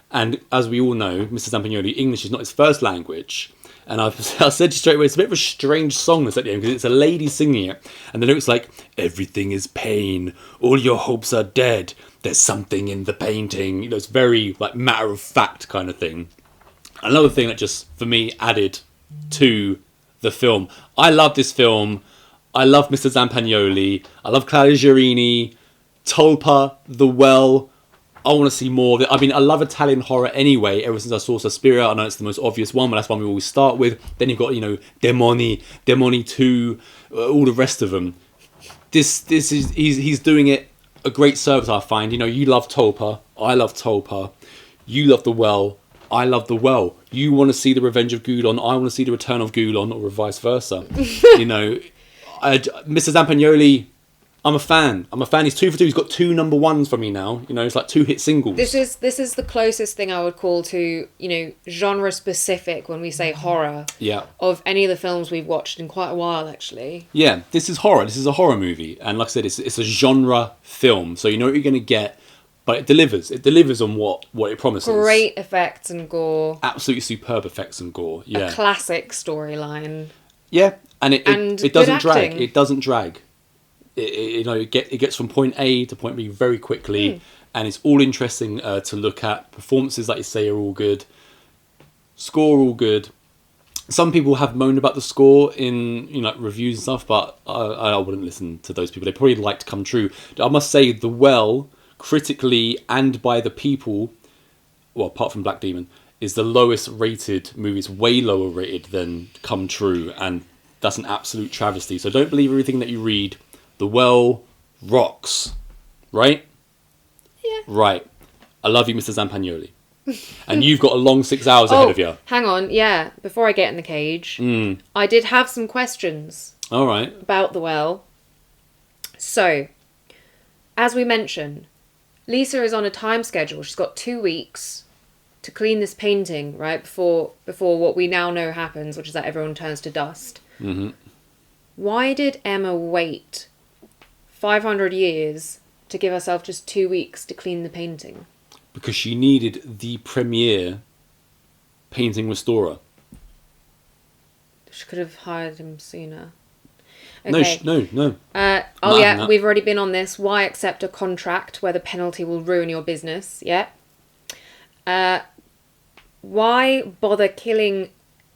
And as we all know, Mr. Zampagnoli, English is not his first language. And I said straight away, it's a bit of a strange song that's at the end, because it's a lady singing it. And the lyrics everything is pain, all your hopes are dead, there's something in the painting. It's very matter of fact kind of thing. Another thing that just, for me, added to the film. I love this film. I love Mr. Zampagnoli. I love Claudia Girini, Tulpa, The Well. I want to see more of it. I mean, I love Italian horror anyway, ever since I saw Suspiria. I know it's the most obvious one, but that's one we always start with. Then you've got, Demoni 2, all the rest of them. He's doing it a great service, I find. You love Tulpa. I love Tulpa. You love The Well. I love The Well. You want to see The Revenge of Goulon. I want to see The Return of Goulon, or vice versa. You know, Mr. Zampagnoli, I'm a fan. He's 2 for 2. He's got 2 number ones for me now. You know, it's like 2 hit singles. This is the closest thing I would call to, you know, genre specific when we say horror. Yeah. Of any of the films we've watched in quite a while, actually. Yeah, this is horror. This is a horror movie, and like I said, it's a genre film. So you know what you're going to get, but it delivers. It delivers on what it promises. Great effects and gore. Absolutely superb effects and gore. Yeah. A classic storyline. Yeah, and it doesn't drag. Acting. It doesn't drag. It gets from point A to point B very quickly, and it's all interesting to look at. Performances, like you say, are all good. Score, all good. Some people have moaned about the score in reviews and stuff, but I wouldn't listen to those people. They probably like to come true. I must say, The Well, critically and by the people, well, apart from Black Demon, is the lowest rated movie. It's way lower rated than Come True, and that's an absolute travesty. So don't believe everything that you read. The Well rocks, right? Yeah. Right. I love you, Mr. Zampagnoli. And you've got a long 6 hours ahead of you. Hang on, yeah. Before I get in the cage, I did have some questions. All right. About The Well. So, as we mentioned, Lisa is on a time schedule. She's got 2 weeks to clean this painting, right? Before what we now know happens, which is that everyone turns to dust. Mm-hmm. Why did Emma wait 500 years to give herself just 2 weeks to clean the painting? Because she needed the premier painting restorer. She could have hired him sooner. Okay. No. We've already been on this. Why accept a contract where the penalty will ruin your business? Yeah. Why bother killing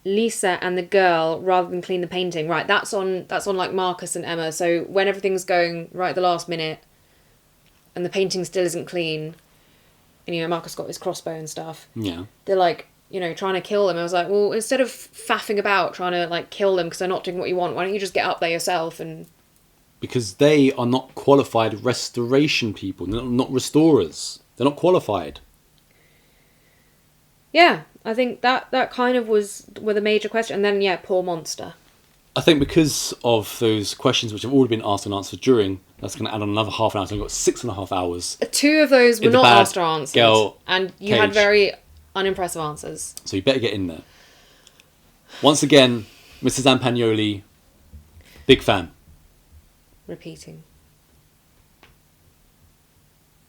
Lisa and the girl rather than clean the painting? Right, that's on like Marcus and Emma. So when everything's going right at the last minute and the painting still isn't clean, and Marcus got his crossbow and stuff. Yeah. They're like, trying to kill them. I was like, well, instead of faffing about trying to like kill them because they're not doing what you want, why don't you just get up there yourself and... Because they are not qualified restoration people. They're not restorers. They're not qualified. Yeah, I think that kind of were the major question. And then, yeah, poor monster. I think because of those questions which have already been asked and answered during, that's going to add on another half an hour. So we've got 6.5 hours. 2 of those were not asked or answered. And you had very unimpressive answers. So you better get in there. Once again, Mr. Zampagnoli, big fan. Repeating.